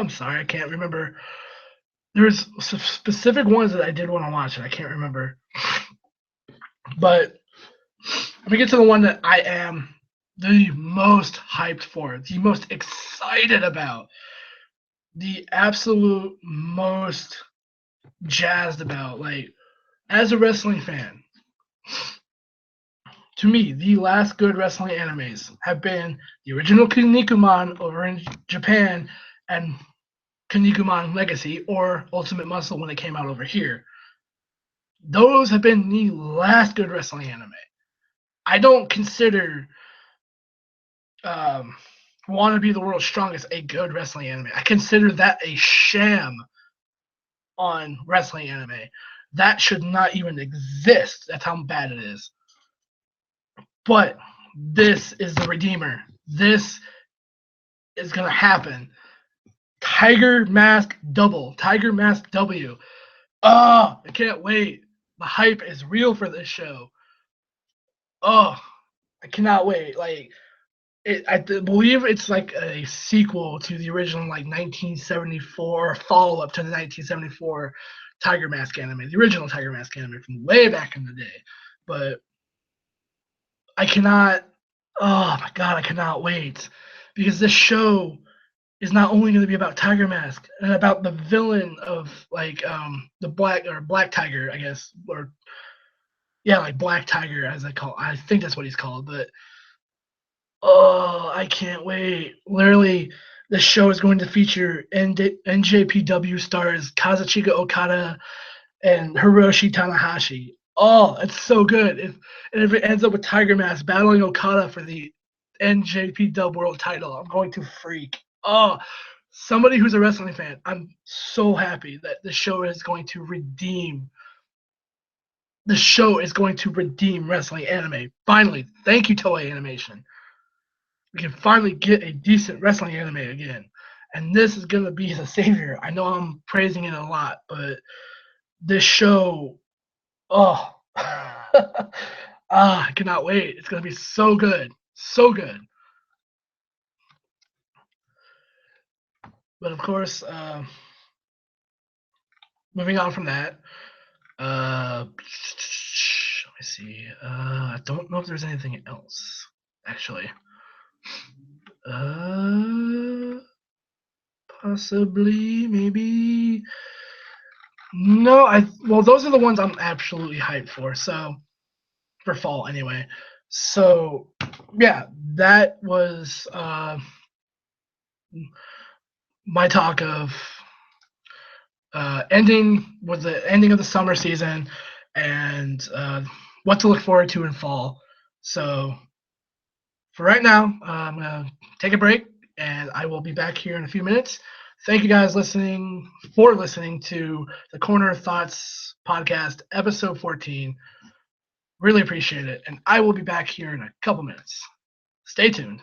sorry, I can't remember. There's specific ones that I did want to watch, and I can't remember. But let me get to the one that I am the most hyped for, the most excited about, the absolute most jazzed about. Like, as a wrestling fan, to me, the last good wrestling animes have been the original Kinnikuman over in Japan and Kinnikuman Legacy, or Ultimate Muscle when it came out over here. Those have been the last good wrestling anime. I don't consider Wanna Be the World's Strongest a good wrestling anime. I consider that a sham on wrestling anime. That should not even exist. That's how bad it is. But this is the Redeemer. This is going to happen. Tiger Mask Double. Tiger Mask W. Oh, I can't wait. The hype is real for this show. Oh, I cannot wait. Like, I believe it's like a sequel to the original, like 1974, follow up to the 1974 Tiger Mask anime, the original Tiger Mask anime from way back in the day. But I cannot. Oh my god, I cannot wait because this show is not only going to be about Tiger Mask and about the villain of like the Black Tiger, I guess, or yeah, like Black Tiger as I think that's what he's called. But oh, I can't wait! Literally, the show is going to feature NJPW stars Kazuchika Okada and Hiroshi Tanahashi. Oh, it's so good. If it ends up with Tiger Mask battling Okada for the NJPW World Title, I'm going to freak. Oh, somebody who's a wrestling fan, I'm so happy that the show is going to redeem. The show is going to redeem wrestling anime. Finally, thank you, Toei Animation. We can finally get a decent wrestling anime again. And this is going to be the savior. I know I'm praising it a lot, but this show, oh, I cannot wait. It's going to be so good. So good. But of course, moving on from that, let me see. I don't know if there's anything else, actually. Possibly, maybe. No, well, those are the ones I'm absolutely hyped for. So for fall, anyway. So yeah, that was my talk of ending with the ending of the summer season and what to look forward to in fall. So for right now, I'm gonna take a break, and I will be back here in a few minutes. Thank you guys for listening to the Corner of Thoughts podcast, episode 14. Really appreciate it, and I will be back here in a couple minutes. Stay tuned.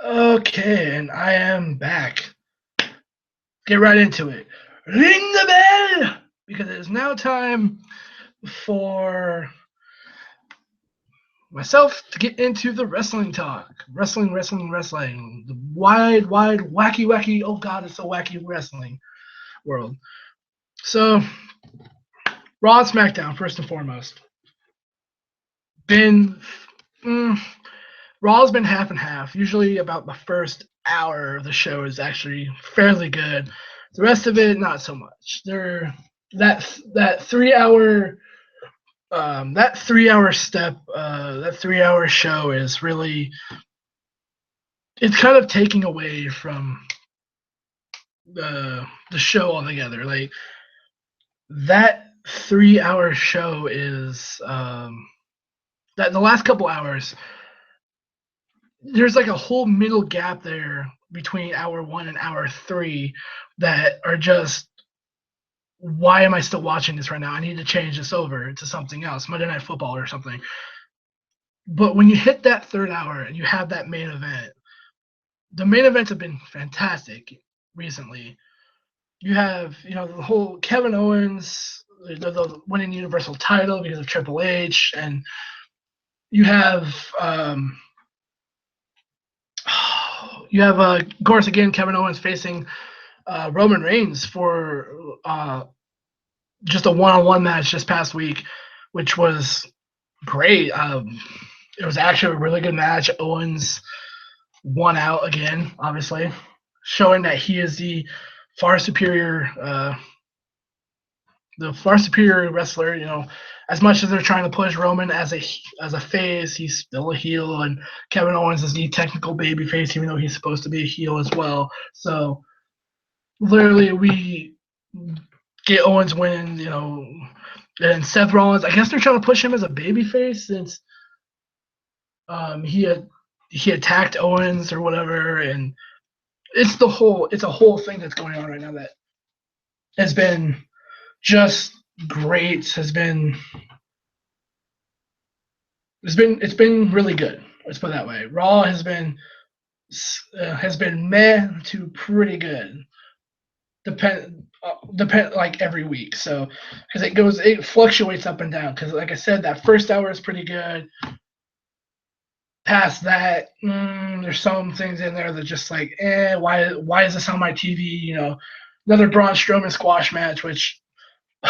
Okay, and I am back. Get right into it. Ring the bell! Because it is now time for myself to get into the wrestling talk. Wrestling. The wide, wacky, oh god, it's a wacky wrestling world. So, Raw and Smackdown, first and foremost. Been. Raw's been half and half. Usually, about the first hour of the show is actually fairly good. The rest of it, not so much. That 3 hour that 3 hour show is really, it's kind of taking away from the show altogether. Like that 3 hour show is that the last couple hours, there's like a whole middle gap there between hour 1 and hour 3 that are just, why am I still watching this right now? I need to change this over to something else, Monday Night Football or something. But when you hit that third hour and you have that main event, the main events have been fantastic recently. You have, the whole Kevin Owens, the winning Universal title because of Triple H, and you have, of course, again, Kevin Owens facing Roman Reigns for just a one-on-one match this past week, which was great. It was actually a really good match. Owens won out again, obviously, showing that he is the far superior wrestler. As much as they're trying to push Roman as a face, he's still a heel, and Kevin Owens is the technical baby face, even though he's supposed to be a heel as well. So literally, we get Owens winning, and Seth Rollins. I guess they're trying to push him as a babyface since he attacked Owens or whatever, and it's a whole thing that's going on right now that has been just great. It's been really good. Let's put it that way. Raw has been meh to pretty good. Depend like every week. So because it fluctuates up and down. Because like I said, that first hour is pretty good. Past that, there's some things in there that just like, why is this on my TV? Another Braun Strowman squash match, which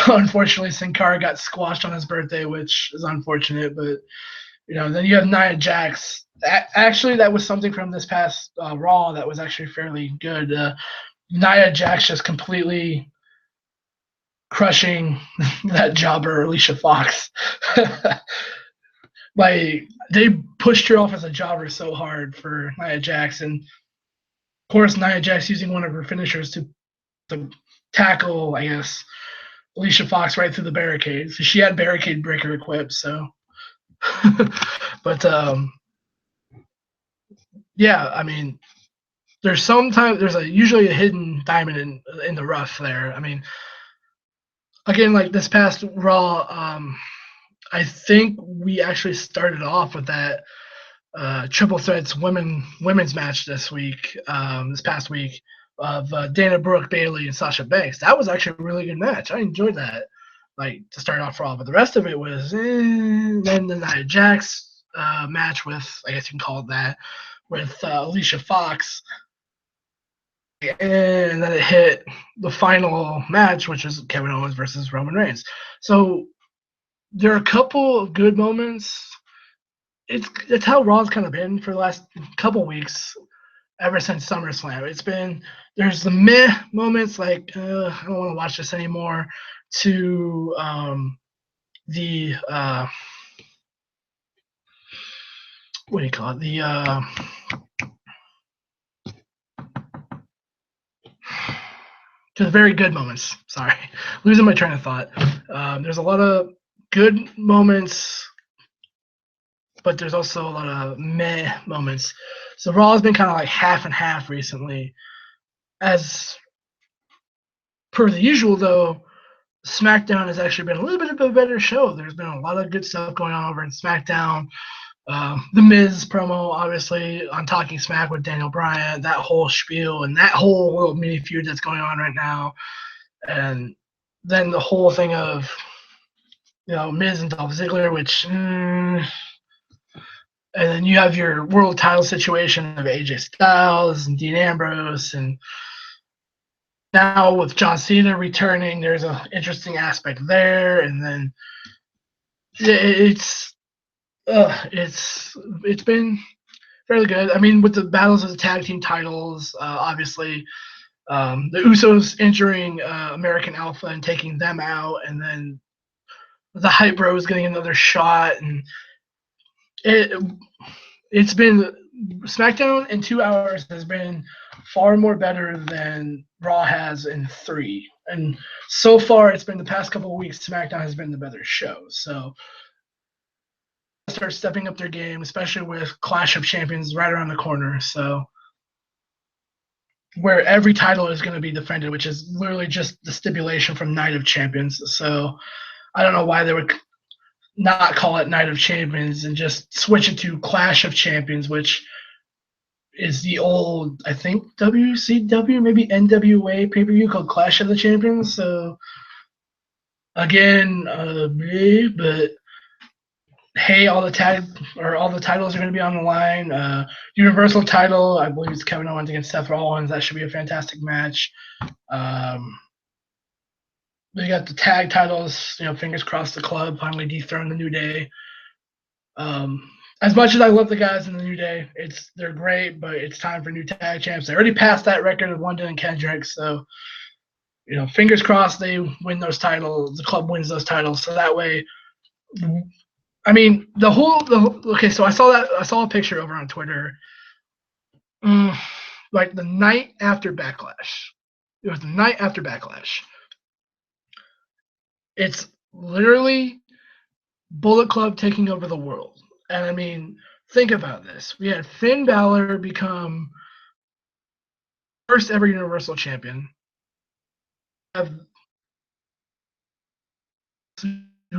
unfortunately Sin Cara got squashed on his birthday, which is unfortunate. But then you have Nia Jax. Actually, that was something from this past Raw that was actually fairly good. Nia Jax just completely crushing that jobber Alicia Fox. Like, they pushed her off as a jobber so hard for Nia Jax, and of course Nia Jax using one of her finishers to tackle, I guess, Alicia Fox right through the barricades. She had barricade breaker equipped, so. But yeah, I mean, there's usually a hidden diamond in the rough there. I mean, again, like this past Raw, I think we actually started off with that triple threats women's match this past week, of Dana Brooke, Bayley, and Sasha Banks. That was actually a really good match. I enjoyed that, like, to start off Raw. But the rest of it was, then the Nia Jax match with, I guess you can call it that, with Alicia Fox. And then it hit the final match, which is Kevin Owens versus Roman Reigns. So there are a couple of good moments. It's how Raw's kind of been for the last couple weeks, ever since SummerSlam. There's the meh moments, like, I don't want to watch this anymore, to the what do you call it? To the very good moments. Sorry, losing my train of thought. There's a lot of good moments, but there's also a lot of meh moments. So Raw has been kind of like half and half recently. As per the usual, though, SmackDown has actually been a little bit of a better show. There's been a lot of good stuff going on over in SmackDown. The Miz promo, obviously, on Talking Smack with Daniel Bryan, that whole spiel and that whole little mini feud that's going on right now. And then the whole thing of, Miz and Dolph Ziggler, which, and then you have your world title situation of AJ Styles and Dean Ambrose, and now with John Cena returning, there's an interesting aspect there, and then it's it's been fairly good. I mean, with the battles of the tag team titles, obviously, the Usos entering American Alpha and taking them out, and then the Hype Bros getting another shot, and it's been SmackDown in 2 hours has been far more better than Raw has in 3. And so far, it's been the past couple of weeks, SmackDown has been the better show. So start stepping up their game, especially with Clash of Champions right around the corner. So where every title is going to be defended, which is literally just the stipulation from Night of Champions. So I don't know why they would not call it Night of Champions and just switch it to Clash of Champions, which is the old, I think, WCW, maybe NWA pay-per-view called Clash of the Champions. So again, but hey, all the titles are going to be on the line. Universal title, I believe it's Kevin Owens against Seth Rollins. That should be a fantastic match. We got the tag titles. Fingers crossed, the club finally dethroned the New Day. As much as I love the guys in the New Day, they're great, but it's time for new tag champs. They already passed that record of London and Kendrick, so fingers crossed they win those titles. The club wins those titles, so that way. I mean, okay. So I saw a picture over on Twitter, like the night after Backlash. It was the night after Backlash. It's literally Bullet Club taking over the world. And I mean, think about this. We had Finn Balor become first ever Universal Champion, who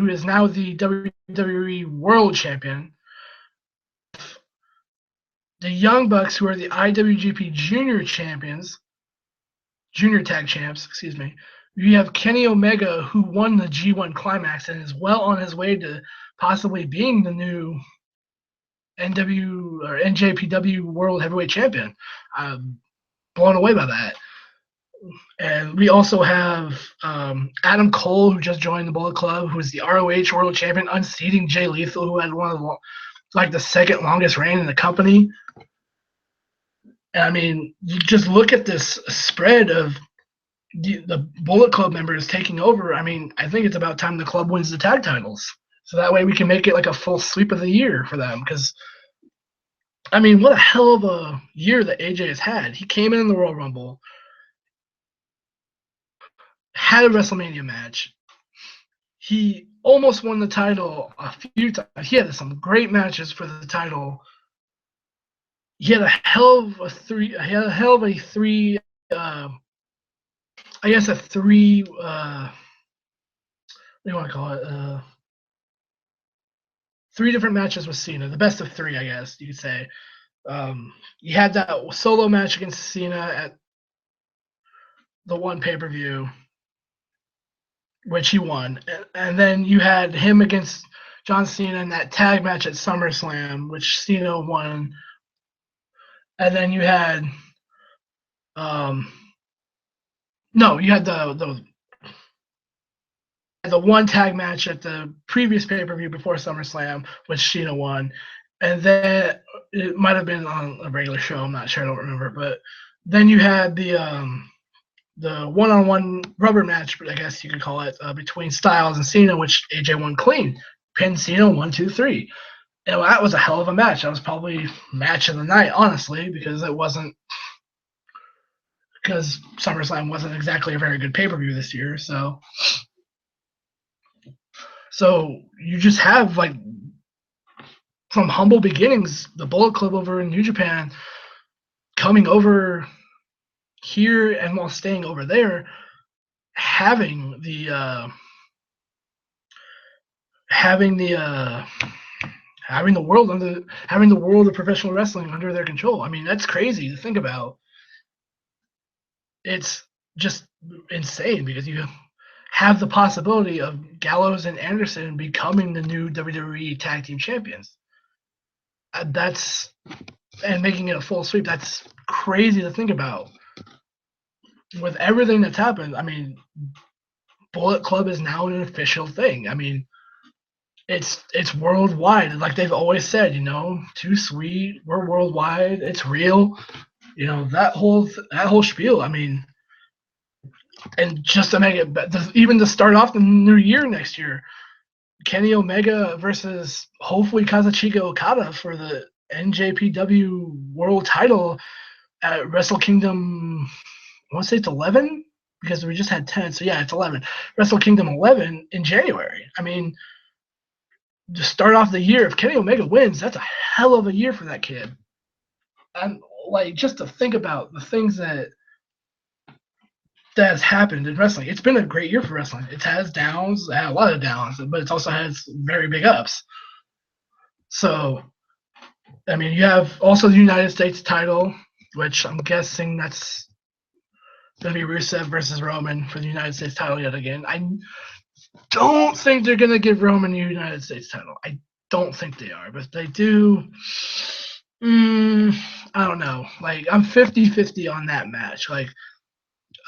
is now the WWE World Champion. The Young Bucks, who are the IWGP Junior Champions, Junior Tag Champs, excuse me. You have Kenny Omega, who won the G1 Climax and is well on his way to possibly being the new NW or NJPW World Heavyweight Champion. I'm blown away by that. And we also have Adam Cole, who just joined the Bullet Club, who is the ROH World Champion, unseating Jay Lethal, who had one of the second longest reign in the company. And I mean, you just look at this spread of the Bullet Club members taking over. I mean, I think it's about time the club wins the tag titles, so that way we can make it like a full sweep of the year for them. Because I mean, what a hell of a year that AJ has had. He came in the Royal Rumble, had a WrestleMania match. He almost won the title a few times. He had some great matches for the title. He had a hell of a three. I guess a three. What do you want to call it? 3 different matches with Cena. The best of 3, I guess you could say. He had that solo match against Cena at the one pay-per-view, which he won. And then you had him against John Cena in that tag match at SummerSlam, which Cena won. And then you had you had the one tag match at the previous pay-per-view before SummerSlam, which Cena won. And then it might have been on a regular show. I'm not sure. I don't remember. But then you had the one-on-one rubber match, I guess you could call it, between Styles and Cena, which AJ won clean. Pinned Cena 1, 2, 3. And that was a hell of a match. That was probably match of the night, honestly, because SummerSlam wasn't exactly a very good pay-per-view this year. So you just have, like, from humble beginnings, the Bullet Club over in New Japan coming over here and while staying over there, having the having the world of professional wrestling under their control. I mean, that's crazy to think about. It's just insane because you have the possibility of Gallows and Anderson becoming the new WWE Tag Team Champions. And making it a full sweep. That's crazy to think about. With everything that's happened, I mean, Bullet Club is now an official thing. I mean, it's worldwide. Like they've always said, Too Sweet, we're worldwide. It's real. That whole spiel. I mean, and just to make it, even to start off the new year next year, Kenny Omega versus hopefully Kazuchika Okada for the NJPW World Title at Wrestle Kingdom. I want to say it's 11 because we just had 10. So yeah, it's 11. Wrestle Kingdom 11 in January. I mean, to start off the year, if Kenny Omega wins, that's a hell of a year for that kid. And like just to think about the things that has happened in wrestling, it's been a great year for wrestling. It has downs, a lot of downs, but it also has very big ups. So, I mean, you have also the United States title, which I'm guessing that's going to be Rusev versus Roman for the United States title yet again. I don't think they're going to give Roman the United States title. I don't think they are, but if they do, I don't know. Like, I'm 50-50 on that match. Like,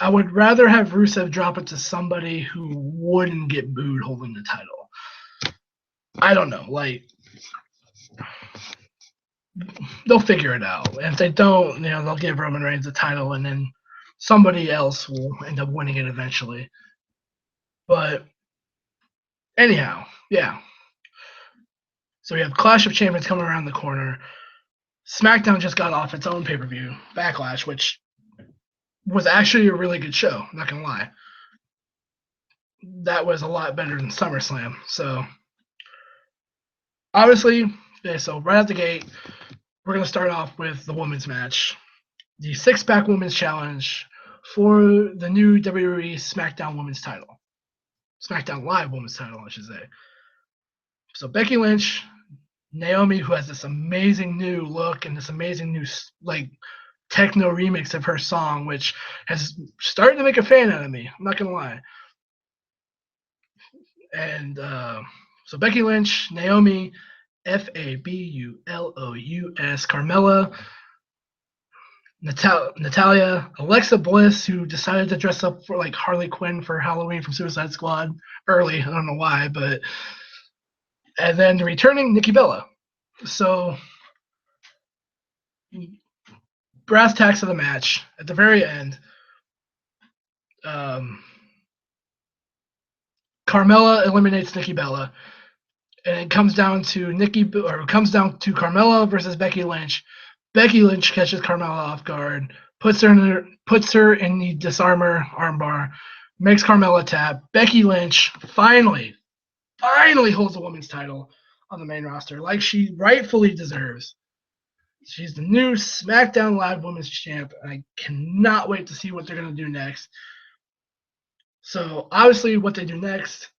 I would rather have Rusev drop it to somebody who wouldn't get booed holding the title. I don't know. Like, they'll figure it out. And if they don't, they'll give Roman Reigns the title, and then somebody else will end up winning it eventually. But anyhow, yeah. So we have Clash of Champions coming around the corner. SmackDown just got off its own pay-per-view, Backlash, which was actually a really good show, not going to lie. That was a lot better than SummerSlam. So, obviously, so right out the gate, we're going to start off with the women's match. The six-pack women's challenge for the new WWE SmackDown women's title. SmackDown Live women's title, I should say. So Becky Lynch, Naomi, who has this amazing new look and this amazing new techno remix of her song, which has started to make a fan out of me. I'm not gonna lie. And so Becky Lynch, Naomi, Fabulous, Carmella, Natalia, Alexa Bliss, who decided to dress up for like Harley Quinn for Halloween from Suicide Squad early. I don't know why, and then returning Nikki Bella. So brass tacks of the match at the very end. Carmella eliminates Nikki Bella, and it comes down to Carmella versus Becky Lynch. Becky Lynch catches Carmella off guard, puts her in the disarmer armbar, makes Carmella tap. Becky Lynch finally holds the women's title on the main roster, like she rightfully deserves. She's the new SmackDown Live Women's Champ, and I cannot wait to see what they're going to do next. So, obviously, what they do next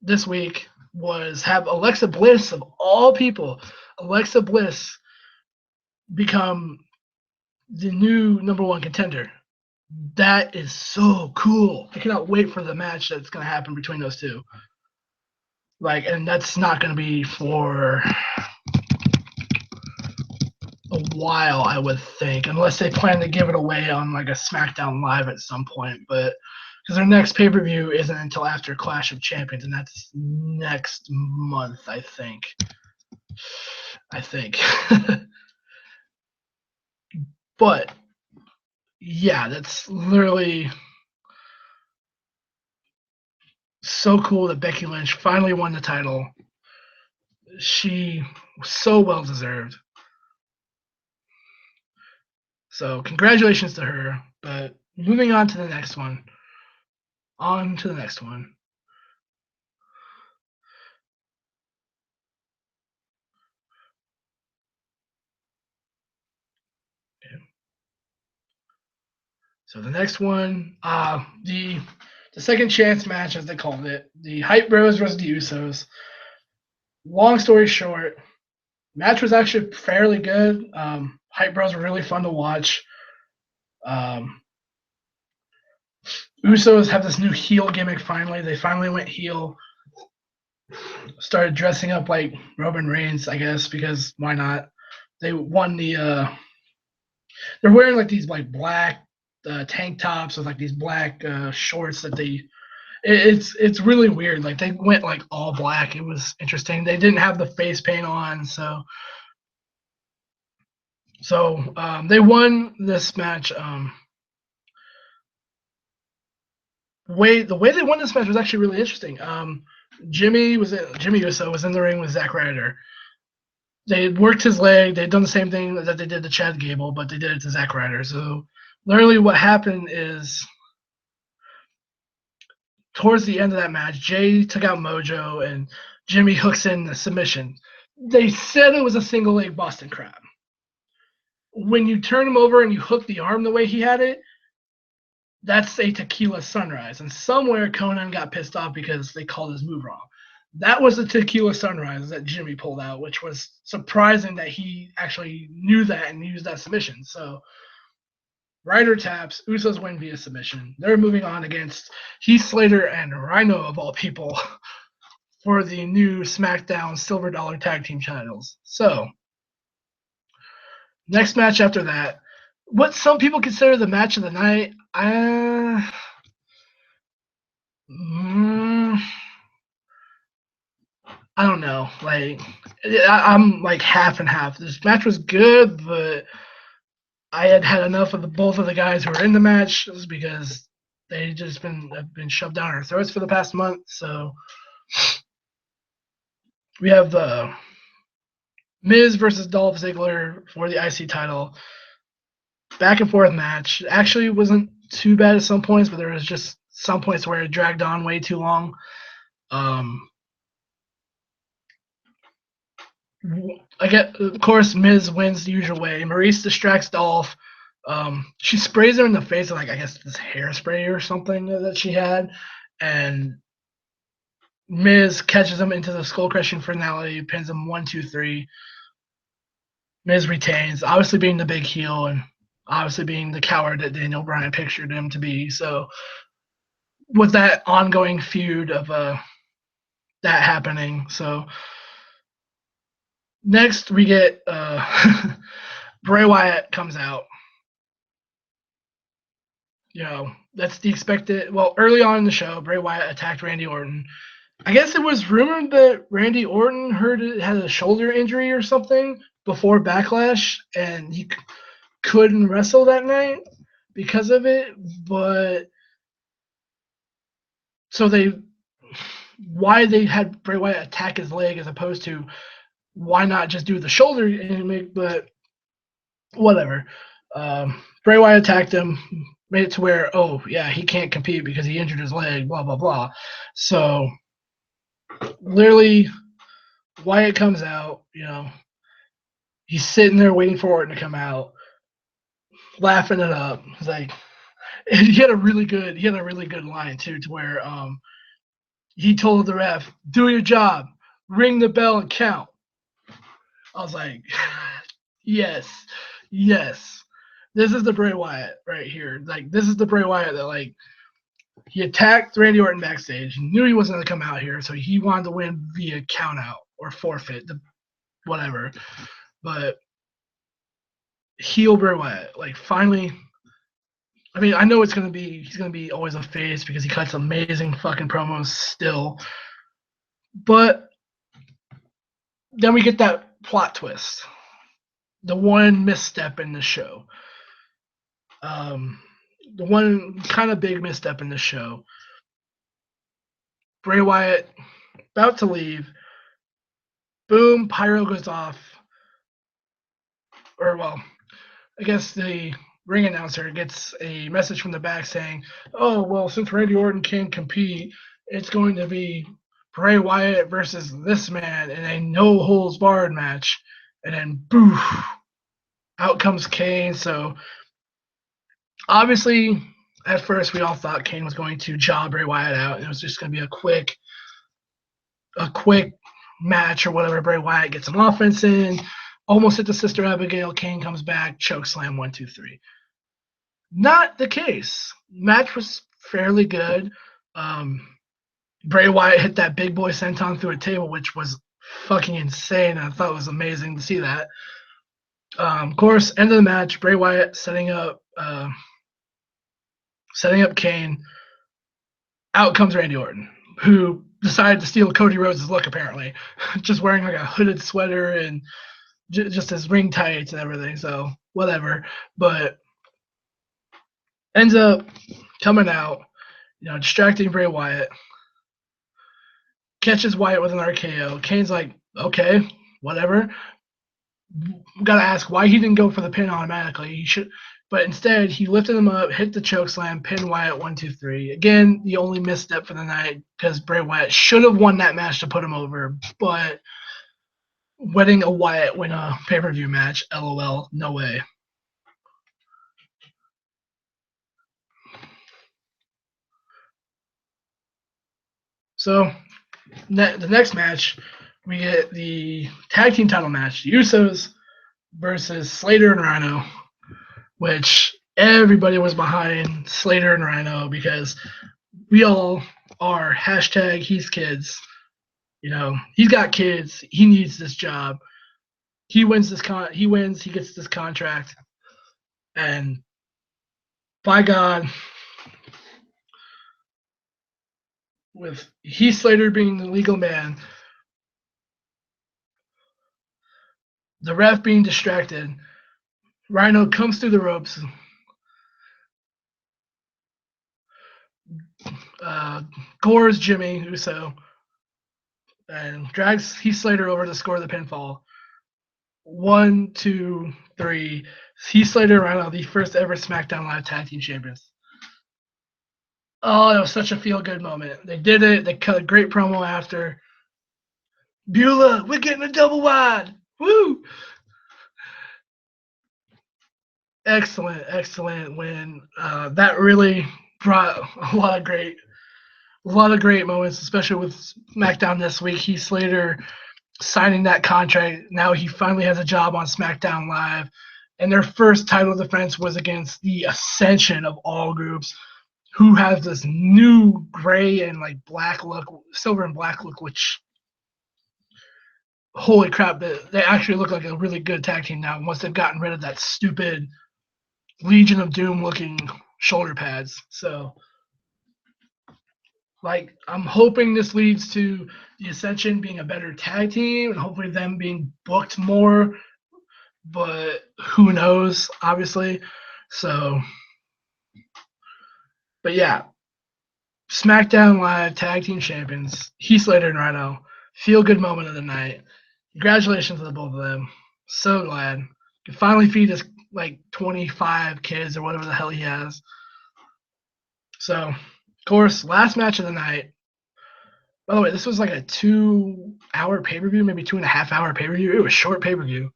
this week was have Alexa Bliss, of all people, Alexa Bliss become the new number one contender. That is so cool. I cannot wait for the match that's going to happen between those two. And that's not going to be for a while, I would think, unless they plan to give it away on like a SmackDown Live at some point. But because their next pay-per-view isn't until after Clash of Champions, and that's next month, I think. But yeah, that's literally so cool that Becky Lynch finally won the title. She was so well deserved. So congratulations to her. But moving on to the next one. So the next one, the second chance match, as they called it, the Hype Bros versus the Usos. long story short, match was actually fairly good. Hype Bros were really fun to watch. Um, Usos have this new heel gimmick finally. They finally went heel. Started dressing up like Roman Reigns, I guess, because why not? They won the. They're wearing like these like black tank tops with like these black shorts that they. It's really weird. Like they went like all black. It was interesting. They didn't have the face paint on, so they won this match. The way they won this match was actually really interesting. Jimmy Uso was in the ring with Zack Ryder. They had worked his leg. They'd done the same thing that they did to Chad Gable, but they did it to Zack Ryder. So literally, what happened is towards the end of that match, Jay took out Mojo and Jimmy hooks in the submission. They said it was a single leg Boston Crab. When you turn him over and you hook the arm the way he had it, that's a tequila sunrise. And somewhere Conan got pissed off because they called his move wrong. That was the tequila sunrise that Jimmy pulled out, which was surprising that he actually knew that and used that submission. So Ryder taps, Usos win via submission. They're moving on against Heath Slater and Rhino of all people for the new SmackDown Silver Dollar Tag Team titles. So next match after that, what some people consider the match of the night, I don't know. Like, I'm like half and half. This match was good, but I had enough of both of the guys who were in the match just because they just have been shoved down our throats for the past month. So we have the Miz versus Dolph Ziggler for the IC title. Back and forth match. Actually, wasn't too bad at some points, but there was just some points where it dragged on way too long. I get, of course, Miz wins the usual way. Maurice distracts Dolph. She sprays her in the face with, like, I guess this hairspray or something that she had, and Miz catches him into the skull crushing finale, pins him 1, 2, 3. Miz retains, obviously being the big heel and obviously being the coward that Daniel Bryan pictured him to be. So with that ongoing feud of that happening, so next we get Bray Wyatt comes out. You know, that's the expected. Well, early on in the show, Bray Wyatt attacked Randy Orton. I guess it was rumored that Randy Orton had a shoulder injury or something before Backlash, and he couldn't wrestle that night because of it. But so why they had Bray Wyatt attack his leg as opposed to why not just do the shoulder? But whatever. Bray Wyatt attacked him, made it to where, oh yeah, he can't compete because he injured his leg, blah blah blah. So literally, Wyatt comes out, you know, he's sitting there waiting for Orton to come out, laughing it up. He's like, he had a really good line too, to where he told the ref, "Do your job, ring the bell and count." I was like, yes, yes. This is the Bray Wyatt right here. Like, this is the Bray Wyatt that, like, he attacked Randy Orton backstage. He knew he wasn't going to come out here, so he wanted to win via count out or forfeit, whatever. But heel Bray Wyatt, like, finally. I mean, I know he's gonna be always a face because he cuts amazing fucking promos still. But then we get that plot twist, the one misstep in the show. The one kind of big misstep in the show. Bray Wyatt about to leave. Boom, pyro goes off. Or, well, I guess the ring announcer gets a message from the back saying, "Oh, well, since Randy Orton can't compete, it's going to be Bray Wyatt versus this man in a no holds barred match." And then, boof, out comes Kane. So obviously, at first, we all thought Kane was going to job Bray Wyatt out, and it was just going to be a quick match or whatever. Bray Wyatt gets some offense in, almost hit the Sister Abigail. Kane comes back, choke slam, 1, 2, 3. Not the case. Match was fairly good. Bray Wyatt hit that big boy senton through a table, which was fucking insane. I thought it was amazing to see that. Of course, end of the match, Bray Wyatt setting up Kane. Out comes Randy Orton, who decided to steal Cody Rhodes' look, apparently. Just wearing like a hooded sweater and just his ring tights and everything, so whatever. But ends up coming out, distracting Bray Wyatt. Catches Wyatt with an RKO. Kane's like, okay, whatever. Gotta ask why he didn't go for the pin automatically. He should, but instead he lifted him up, hit the choke slam, pin Wyatt 1, 2, 3. Again, the only misstep for the night because Bray Wyatt should have won that match to put him over, but letting a Wyatt win a pay-per-view match, LOL, no way. So the next match, we get the tag team title match, the Usos versus Slater and Rhino, which everybody was behind Slater and Rhino because we all are hashtag he's kids. He's got kids. He needs this job. He wins this he wins, he gets this contract. And by God, with Heath Slater being the legal man, the ref being distracted, Rhino comes through the ropes, gores Jimmy Uso, and drags Heath Slater over to score the pinfall. 1, 2, 3. Heath Slater and Rhino, the first ever SmackDown Live Tag Team Champions. Oh, it was such a feel-good moment. They did it. They cut a great promo after. Beulah, we're getting a double wide. Woo! Excellent win. That really brought a lot of great moments, especially with SmackDown this week. Heath Slater signing that contract. Now he finally has a job on SmackDown Live, and their first title defense was against the Ascension of all groups, who has this new gray and like black look, silver and black look, which holy crap, they actually look like a really good tag team now once they've gotten rid of that stupid Legion of Doom looking shoulder pads. So I'm hoping this leads to the Ascension being a better tag team and hopefully them being booked more, but who knows, obviously. So, but yeah, SmackDown Live Tag Team Champions, Heath Slater and Rhino, feel good moment of the night. Congratulations to the both of them. So glad. Can finally feed his 25 kids or whatever the hell he has. So, of course, last match of the night. By the way, this was like a 2-hour pay-per-view, maybe 2.5-hour pay-per-view. It was short pay-per-view.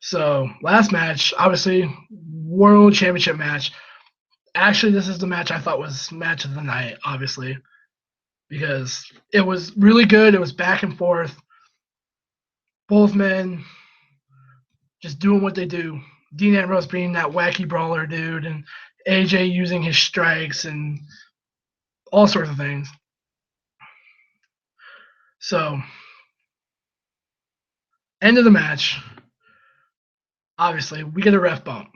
So, last match, obviously, World Championship match. Actually, this is the match I thought was match of the night, obviously, because it was really good. It was back and forth. Both men just doing what they do. Dean Ambrose being that wacky brawler dude, and AJ using his strikes and all sorts of things. So, end of the match. Obviously, we get a ref bump.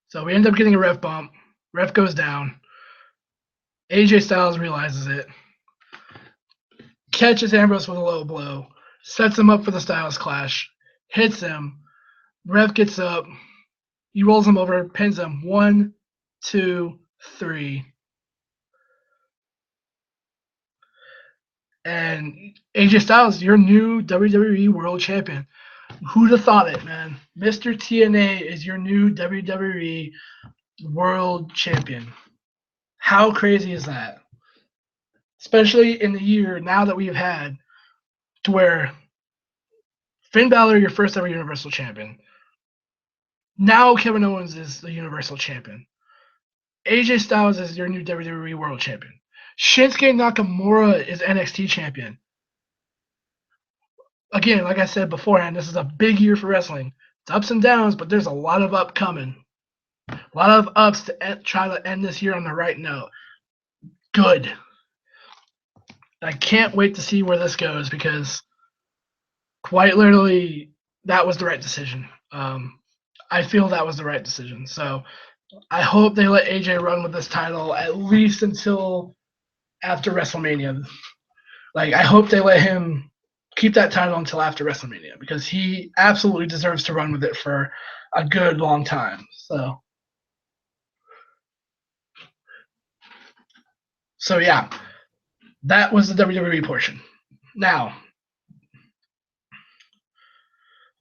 So we end up getting a ref bump. Ref goes down. AJ Styles realizes it. Catches Ambrose with a low blow. Sets him up for the Styles Clash. Hits him. Ref gets up. He rolls him over. Pins him. 1, 2, 3. And AJ Styles, your new WWE World Champion. Who'd have thought it, man? Mr. TNA is your new WWE World Champion. How crazy is that? Especially in the year now that we've had to where Finn Balor, your first ever Universal Champion. Now Kevin Owens is the Universal Champion. AJ Styles is your new WWE World Champion. Shinsuke Nakamura is NXT Champion. Again, like I said beforehand, this is a big year for wrestling. It's ups and downs, but there's a lot of up coming. A lot of ups to try to end this year on the right note. Good. I can't wait to see where this goes because quite literally, that was the right decision. I feel that was the right decision. So I hope they let AJ run with this title at least until after WrestleMania. Like, I hope they let him keep that title until after WrestleMania because he absolutely deserves to run with it for a good long time. So yeah, that was the WWE portion. Now,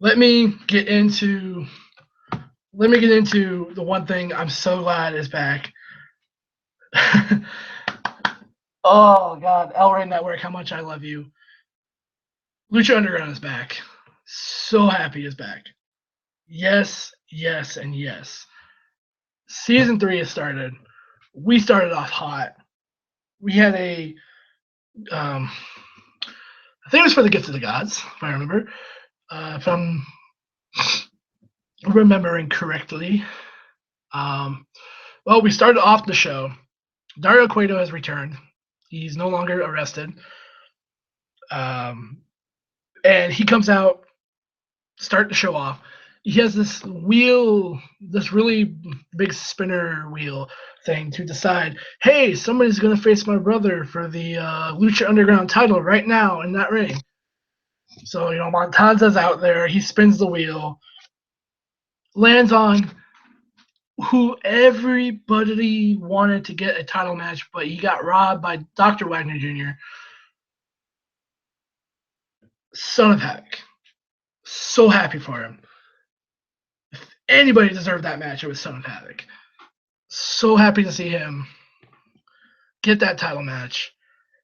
let me get into the one thing I'm so glad is back. Oh God, El Rey Network, how much I love you. Lucha Underground is back. So happy it's back. Yes, yes, and yes. Season 3 has started. We started off hot. We had I think it was for the Gift of the Gods, if I remember. If I'm remembering correctly. Well, we started off the show. Dario Cueto has returned. He's no longer arrested. And he comes out, start the show off. He has this wheel, this really big spinner wheel thing to decide, hey, somebody's going to face my brother for the Lucha Underground title right now in that ring. So, Montanza's out there. He spins the wheel, lands on who everybody wanted to get a title match, but he got robbed by Dr. Wagner Jr. Son of Havoc. So happy for him. If anybody deserved that match, it was Son of Havoc. So happy to see him get that title match.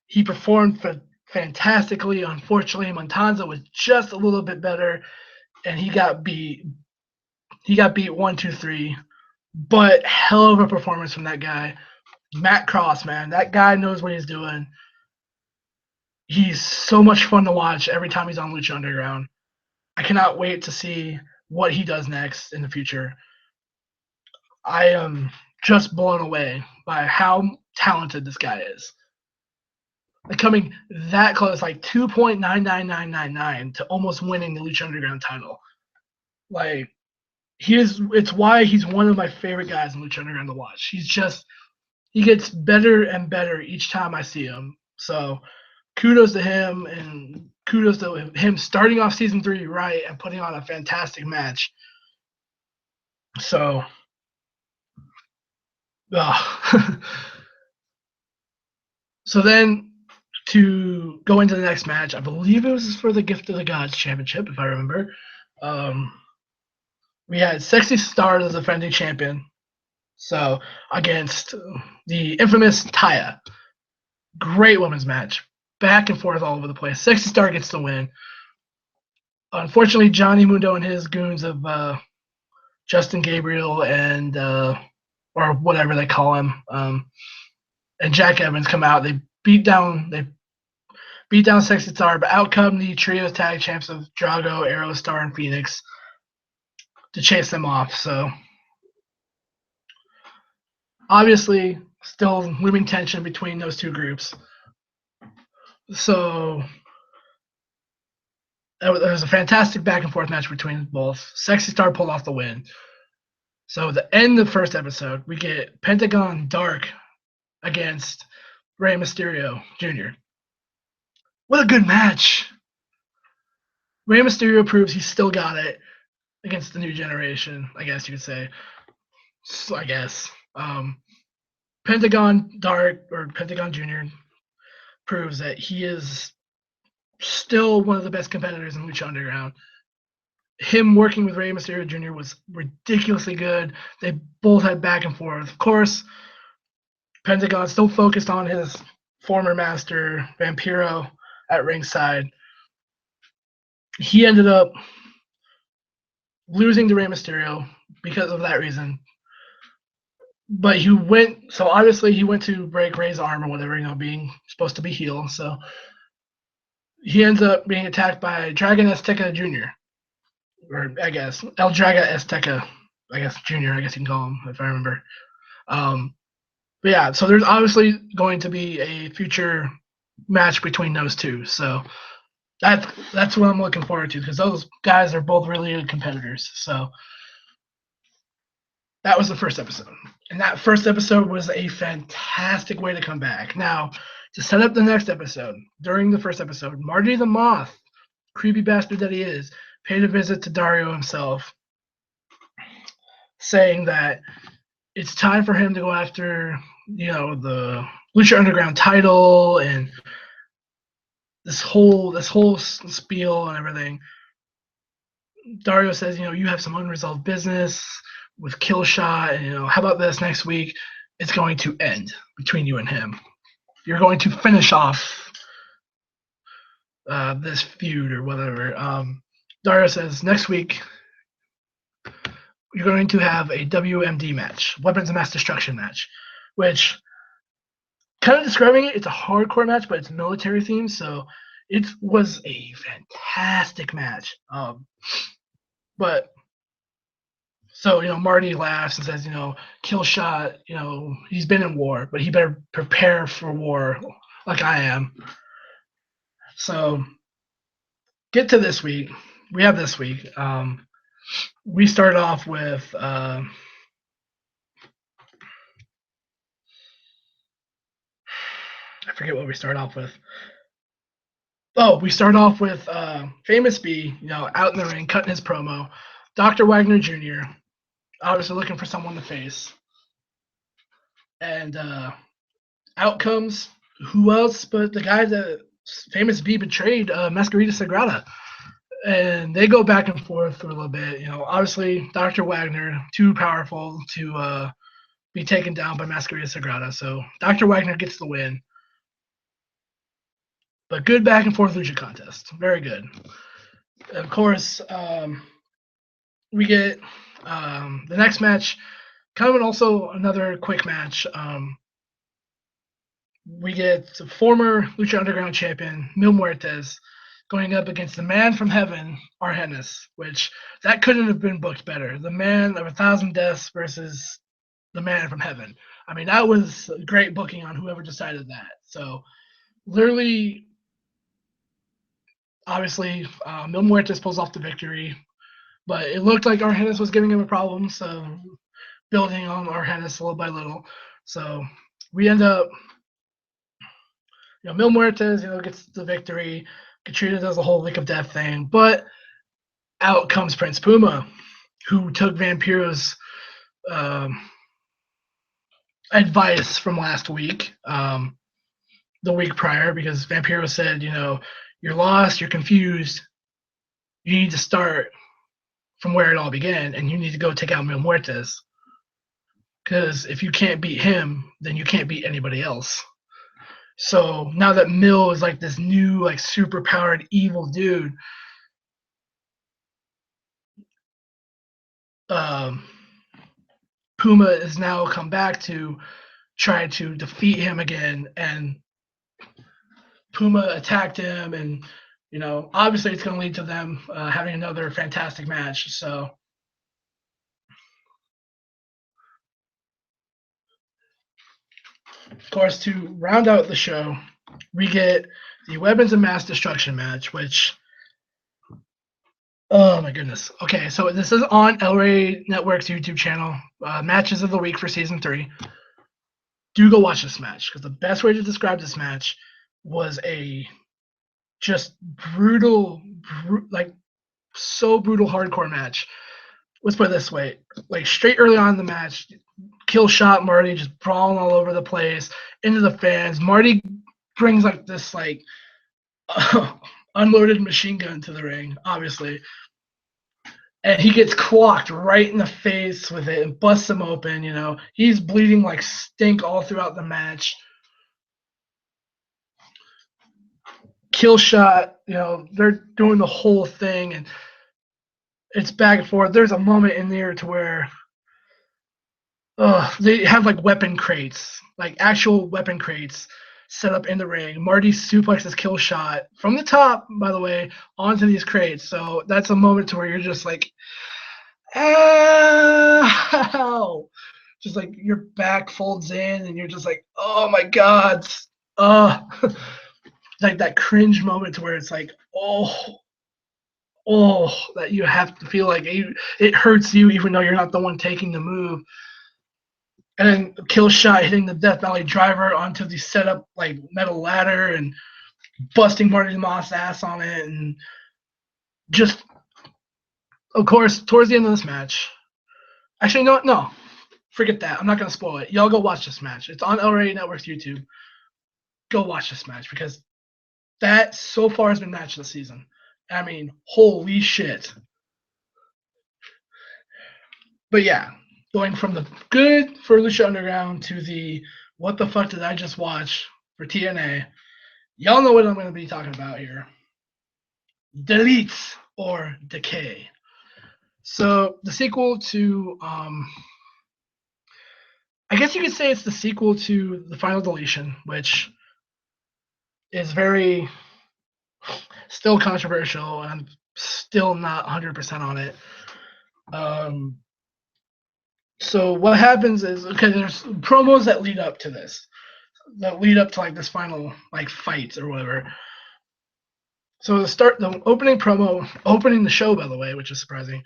He performed fantastically. Unfortunately, Montanza was just a little bit better, and he got beat. He got beat 1-2-3, but hell of a performance from that guy. Matt Cross, man, that guy knows what he's doing. He's so much fun to watch every time he's on Lucha Underground. I cannot wait to see what he does next in the future. I am just blown away by how talented this guy is. Like, coming that close, like 2.99999 to almost winning the Lucha Underground title. Like, it's why he's one of my favorite guys in Lucha Underground to watch. He gets better and better each time I see him. So kudos to him, and kudos to him starting off season 3 right and putting on a fantastic match. So, so then to go into the next match, I believe it was for the Gift of the Gods Championship, if I remember. We had Sexy Star as the defending champion, so against the infamous Taya. Great women's match, back and forth all over the place. Sexy Star gets the win. Unfortunately, Johnny Mundo and his goons of Justin Gabriel and or whatever they call him, and Jack Evans come out. They beat down Sexy Star, but out come the trio tag champs of Drago, Aerostar, and Phoenix to chase them off. So obviously, still looming tension between those two groups. So there was a fantastic back and forth match between both. Sexy Star pulled off the win. So at the end of the first episode, we get Pentagon Dark against Rey Mysterio Jr. What a good match! Rey Mysterio proves he's still got it against the new generation, I guess you could say. So I guess. Pentagon Dark, or Pentagon Jr., proves that he is still one of the best competitors in Lucha Underground. Him working with Rey Mysterio Jr. was ridiculously good. They both had back and forth. Of course, Pentagon still focused on his former master, Vampiro, at ringside. He ended up losing to Rey Mysterio because of that reason. but he went. So obviously he went to break Ray's arm or whatever, being supposed to be heel. So he ends up being attacked by Dragon Azteca Jr. Or I guess El Draga Azteca, I guess Jr. I guess you can call him if I remember. Um, but yeah, so there's obviously going to be a future match between those two. So that's what I'm looking forward to because those guys are both really good competitors. So that was the first episode. And that first episode was a fantastic way to come back. Now, to set up the next episode, during the first episode, Marty the Moth, creepy bastard that he is, paid a visit to Dario himself, saying that it's time for him to go after, the Lucha Underground title and this whole spiel and everything. Dario says, you have some unresolved business with Killshot, and how about this next week? It's going to end between you and him. You're going to finish off this feud or whatever. Dario says next week you're going to have a WMD match, Weapons of Mass Destruction match, which kind of describing it, it's a hardcore match, but it's military themed, so it was a fantastic match. But so, Marty laughs and says, Killshot, he's been in war, but he better prepare for war like I am. So, get to this week. We have this week. We start off with I forget what we start off with. Oh, we start off with Famous B, out in the ring, cutting his promo. Dr. Wagner Jr., obviously looking for someone to face. And out comes who else but the guy that Famous B betrayed, Masquerita Sagrada. And they go back and forth for a little bit. Obviously, Dr. Wagner, too powerful to be taken down by Masquerita Sagrada. So Dr. Wagner gets the win. But good back and forth lucha contest. Very good. Of course, we get the next match, kind of also another quick match. We get the former Lucha Underground champion, Mil Muertes, going up against the man from heaven, Argenis, which that couldn't have been booked better. The man of 1,000 deaths versus the man from heaven. I mean, that was great booking on whoever decided that. So, literally, obviously, Mil Muertes pulls off the victory, but it looked like Argenis was giving him a problem, so building on Argenis little by little. So, we end up, Mil Muertes, gets the victory. Katrina does the whole lick of death thing, but out comes Prince Puma, who took Vampiro's advice from last week, the week prior, because Vampiro said, you're lost, you're confused, you need to start from where it all began, and you need to go take out Mil Muertes. Because if you can't beat him, then you can't beat anybody else. So now that Mil is like this new, like super powered evil dude, Puma has now come back to try to defeat him again, and Puma attacked him, and obviously it's going to lead to them having another fantastic match. So, of course, to round out the show, we get the Weapons of Mass Destruction match, which, oh my goodness. Okay, so this is on El Rey Network's YouTube channel, matches of the week for season 3. Do go watch this match, because the best way to describe this match was a just brutal, like so brutal hardcore match. Let's put it this way: like straight early on in the match, Killshot Marty just brawling all over the place into the fans. Marty brings like this unloaded machine gun to the ring, obviously, and he gets clocked right in the face with it and busts him open. He's bleeding like stink all throughout the match. Killshot, they're doing the whole thing, and it's back and forth. There's a moment in there to where They have like weapon crates, like actual weapon crates set up in the ring. Marty suplexes Kill Shot from the top, by the way, onto these crates. So that's a moment to where you're just like, ow! Just like your back folds in and you're just like, oh my god. Uh like that cringe moment to where it's like, oh, that you have to feel like it hurts you even though you're not the one taking the move. And then Kill Shot hitting the Death Valley driver onto the setup like metal ladder and busting Marty Moss' ass on it, and just of course towards the end of this match. Actually, no, forget that. I'm not gonna spoil it. Y'all go watch this match. It's on LRA Network's YouTube. Go watch this match because that so far has been match of the season. I mean, holy shit. But yeah, going from the good for Lucha Underground to the what the fuck did I just watch for TNA? Y'all know what I'm going to be talking about here. Deletes or Decay. So the sequel to, I guess you could say it's the sequel to the Final Deletion, which is very still controversial, and I'm still not 100% on it. So what happens is, okay, there's promos that lead up to this, that lead up to like this final like fight or whatever. So the opening promo, opening the show, by the way, which is surprising,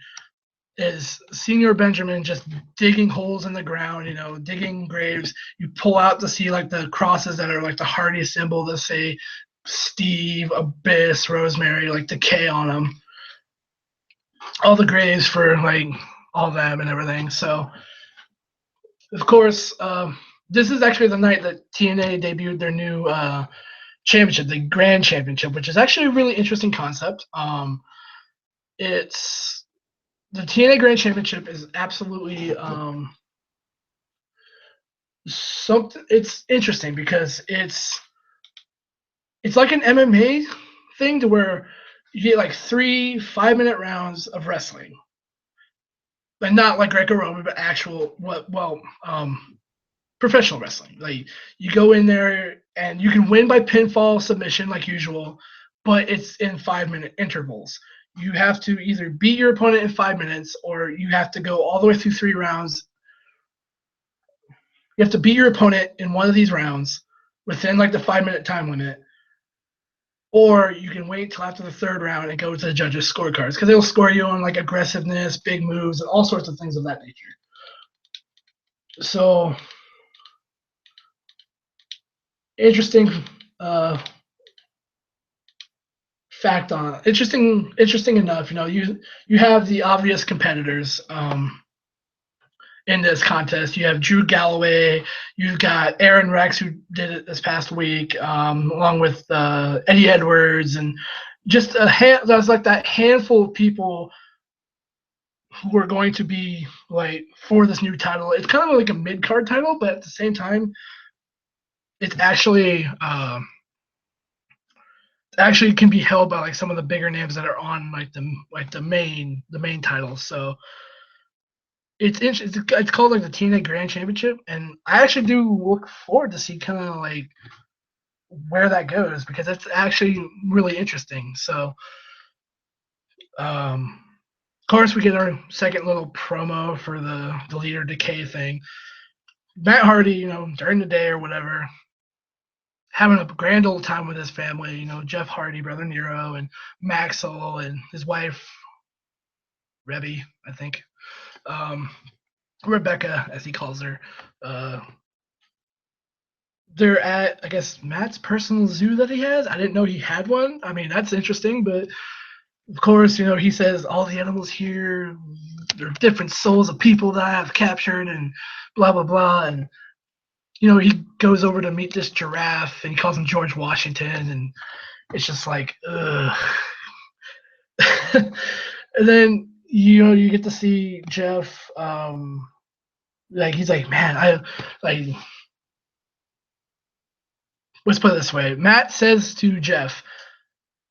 is Senior Benjamin just digging holes in the ground, digging graves. You pull out to see like the crosses that are like the Hardy symbol that say Steve, Abyss, Rosemary, like Decay on them. All the graves for like all them and everything. So, of course, this is actually the night that TNA debuted their new championship, the Grand Championship, which is actually a really interesting concept. It's the TNA Grand Championship is absolutely something. It's interesting because it's like an MMA thing to where you get like 3 5-minute rounds of wrestling, but not like Greco-Roman, but actual professional wrestling. Like you go in there and you can win by pinfall submission like usual, but it's in 5-minute intervals. You have to either beat your opponent in 5 minutes or you have to go all the way through 3 rounds. You have to beat your opponent in one of these rounds within like the 5-minute time limit, or you can wait till after the 3rd round and go to the judges' scorecards because they'll score you on like aggressiveness, big moves, and all sorts of things of that nature. So interesting fact on it. Interesting enough. You have the obvious competitors in this contest. You have Drew Galloway. You've got Aaron Rex, who did it this past week, along with Eddie Edwards, and just there's like that handful of people who are going to be like for this new title. It's kind of like a mid card title, but at the same time, it's actually can be held by like some of the bigger names that are on like the main titles. So it's called like the TNA Grand Championship, and I actually do look forward to see kind of like where that goes because it's actually really interesting. So, of course, we get our second little promo for the leader Decay thing. Matt Hardy, during the day or whatever, having a grand old time with his family. Jeff Hardy, brother Nero, and Maxwell and his wife Rebby, I think. Rebecca, as he calls her. They're at, I guess, Matt's personal zoo that he has. I didn't know he had one. I mean, that's interesting, but of course, he says all the animals here, they're different souls of people that I have captured and blah, blah, blah. And, he goes over to meet this giraffe and he calls him George Washington. And it's just like, ugh. And then, you get to see Jeff, like, he's like, man, let's put it this way. Matt says to Jeff,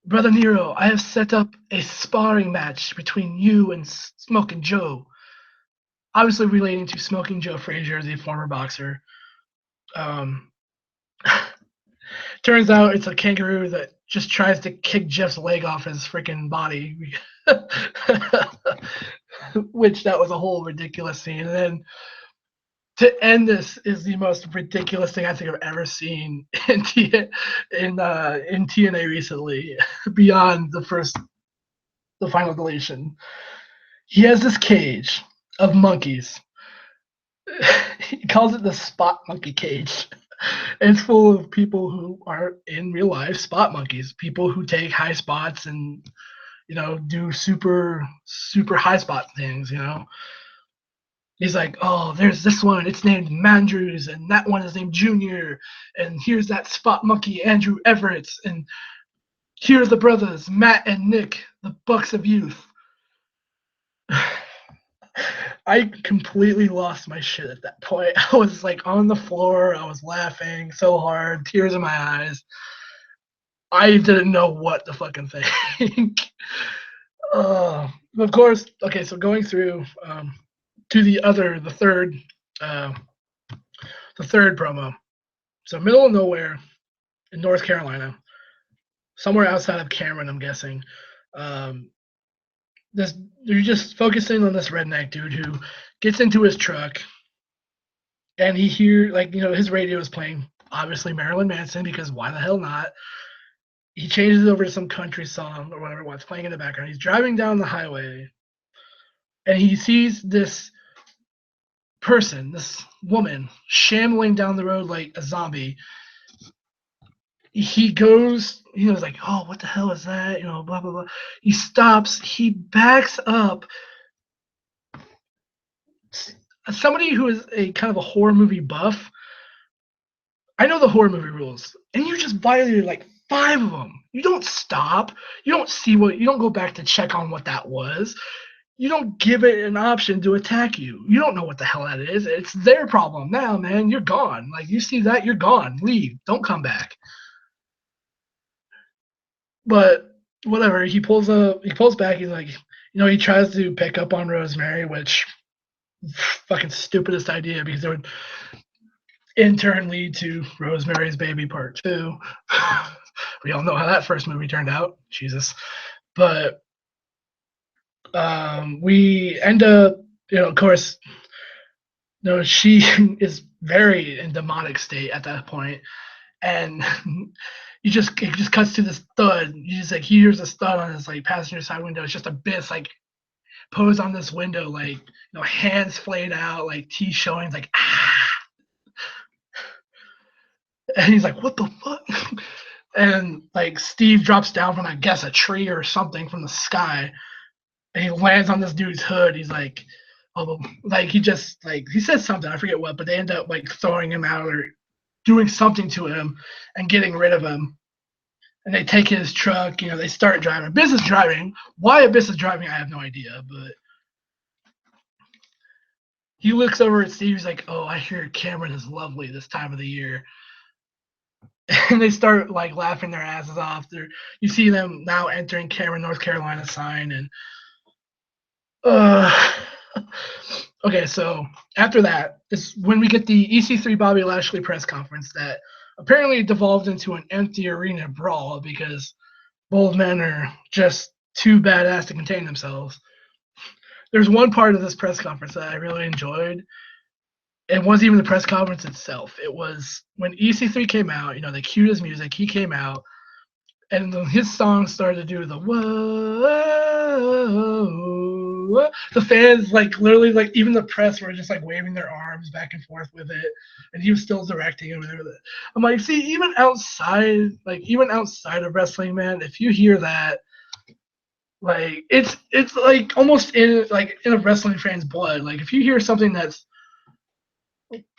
Brother Nero, I have set up a sparring match between you and Smoking Joe. obviously relating to Smoking Joe Frazier, the former boxer. Um, turns out it's a kangaroo that just tries to kick Jeff's leg off his freaking body, which that was a whole ridiculous scene. And then to end this is the most ridiculous thing I think I've ever seen in in TNA recently, beyond the final deletion. He has this cage of monkeys. He calls it the spot monkey cage. And it's full of people who are in real life spot monkeys, people who take high spots and do super high spot things. He's like, oh, there's this one. It's named Mandrews, and that one is named Junior. And here's that spot monkey, Andrew Everett. And here are the brothers, Matt and Nick, the Bucks of Youth. I completely lost my shit at that point. I was like on the floor. I was laughing so hard, tears in my eyes. I didn't know what to fucking think. Of course, okay, so going through to uh, the third promo. So middle of nowhere in North Carolina, somewhere outside of Cameron, I'm guessing. Um, this You're just focusing on this redneck dude who gets into his truck and he his radio is playing obviously Marilyn Manson, because why the hell not? He changes it over to some country song or whatever, what's playing in the background. He's driving down the highway and he sees this person, this woman, shambling down the road like a zombie. He goes, like, oh, what the hell is that? Blah, blah, blah. He stops, he backs up. Somebody who is a kind of a horror movie buff, I know the horror movie rules, and you just violated like 5 of them. You don't stop. You don't go back to check on what that was. You don't give it an option to attack you. You don't know what the hell that is. It's their problem now, man. You're gone. Like, you see that, you're gone. Leave. Don't come back. But whatever. He pulls back. He's like, he tries to pick up on Rosemary, which fucking stupidest idea, because it would in turn lead to Rosemary's Baby Part 2. We all know how that first movie turned out. Jesus. But we end up, of course, she is very in demonic state at that point, and it just cuts to this thud. You just like he hears a thud on his like passenger side window. It's just a bit like posed on this window, like hands flayed out, like teeth showing, like ah. And he's like, what the fuck? And like Steve drops down from, I guess, a tree or something from the sky, and he lands on this dude's hood. He's like, oh, like he says something, I forget what, but they end up like throwing him out or doing something to him and getting rid of him. And they take his truck. They start driving. Business driving. Why a business driving? I have no idea, but he looks over at Steve. He's like, oh, I hear Cameron is lovely this time of the year. And they start like laughing their asses off. You see them now entering Cameron, North Carolina sign, and okay, so after that is when we get the EC3 Bobby Lashley press conference that apparently devolved into an empty arena brawl because both men are just too badass to contain themselves. There's one part of this press conference that I really enjoyed. It wasn't even the press conference itself. It was when EC3 came out, they cued his music, he came out, and his song started to do the whoa. The fans, like, literally, like, even the press were just like waving their arms back and forth with it, and he was still directing it with it. I'm like, see, even outside of wrestling, man, if you hear that, like, it's like almost in a wrestling fan's blood. Like, if you hear something that's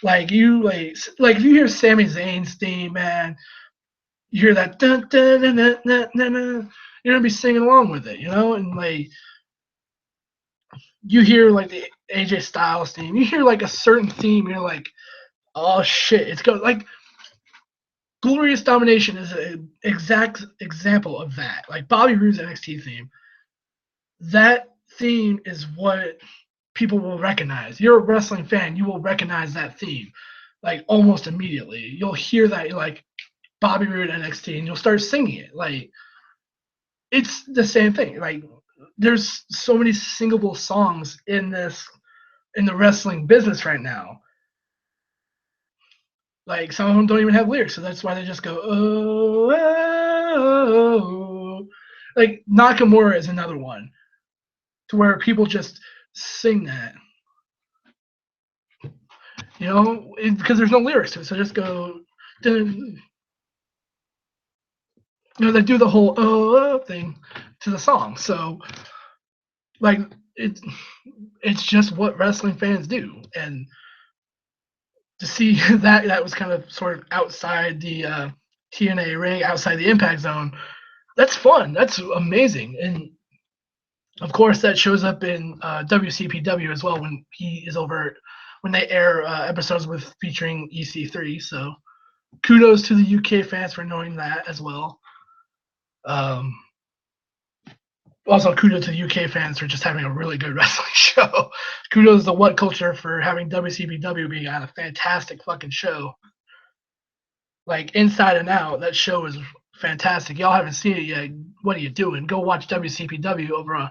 like if you hear Sami Zayn's theme, man, you hear that dun, dun, dun, dun, dun, dun, dun, you're gonna be singing along with it, and like you hear like the AJ Styles theme, you hear like a certain theme, you're like, oh shit, it's going like Glorious Domination is an exact example of that. Like Bobby Roode's NXT theme. That theme is what people will recognize. You're a wrestling fan, you will recognize that theme, like almost immediately. You'll hear that like Bobby Roode NXT, and you'll start singing it. Like it's the same thing. Like there's so many singable songs in the wrestling business right now. Like some of them don't even have lyrics, so that's why they just go oh, oh, oh. Like Nakamura is another one to where people just sing that. You know, because there's no lyrics to it, so just go. You know, they do the whole thing to the song. So, like, it's just what wrestling fans do, and to see that was kind of sort of outside the TNA ring, outside the Impact Zone. That's fun. That's amazing, and of course that shows up in WCPW as well when he is over when they air episodes with featuring EC3. So kudos to the UK fans for knowing that as well. Um, Also, kudos to the UK fans for just having a really good wrestling show. Kudos to What Culture for having WCPW being on a fantastic fucking show. Like inside and out, that show is fantastic. Y'all haven't seen it yet. What are you doing? Go watch WCPW over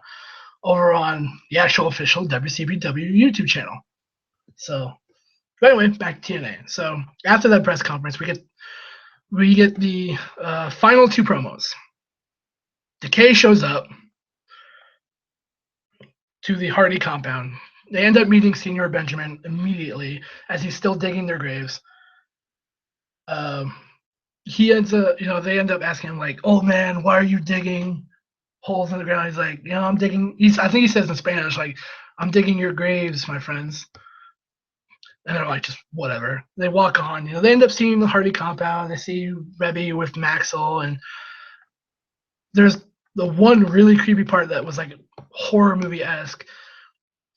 on the actual official WCPW YouTube channel. So, but anyway, back to TNA. So after that press conference, we get the final two promos. Decay shows up to the Hardy compound. They end up meeting Senior Benjamin immediately as he's still digging their graves. He ends up, they end up asking him like, "Oh man, why are you digging holes in the ground?" He's like, "I'm digging." I think he says in Spanish like, "I'm digging your graves, my friends." And they're like, just whatever. They walk on. They end up seeing the Hardy compound. They see Rebby with Maxwell, and there's the one really creepy part that was like horror movie esque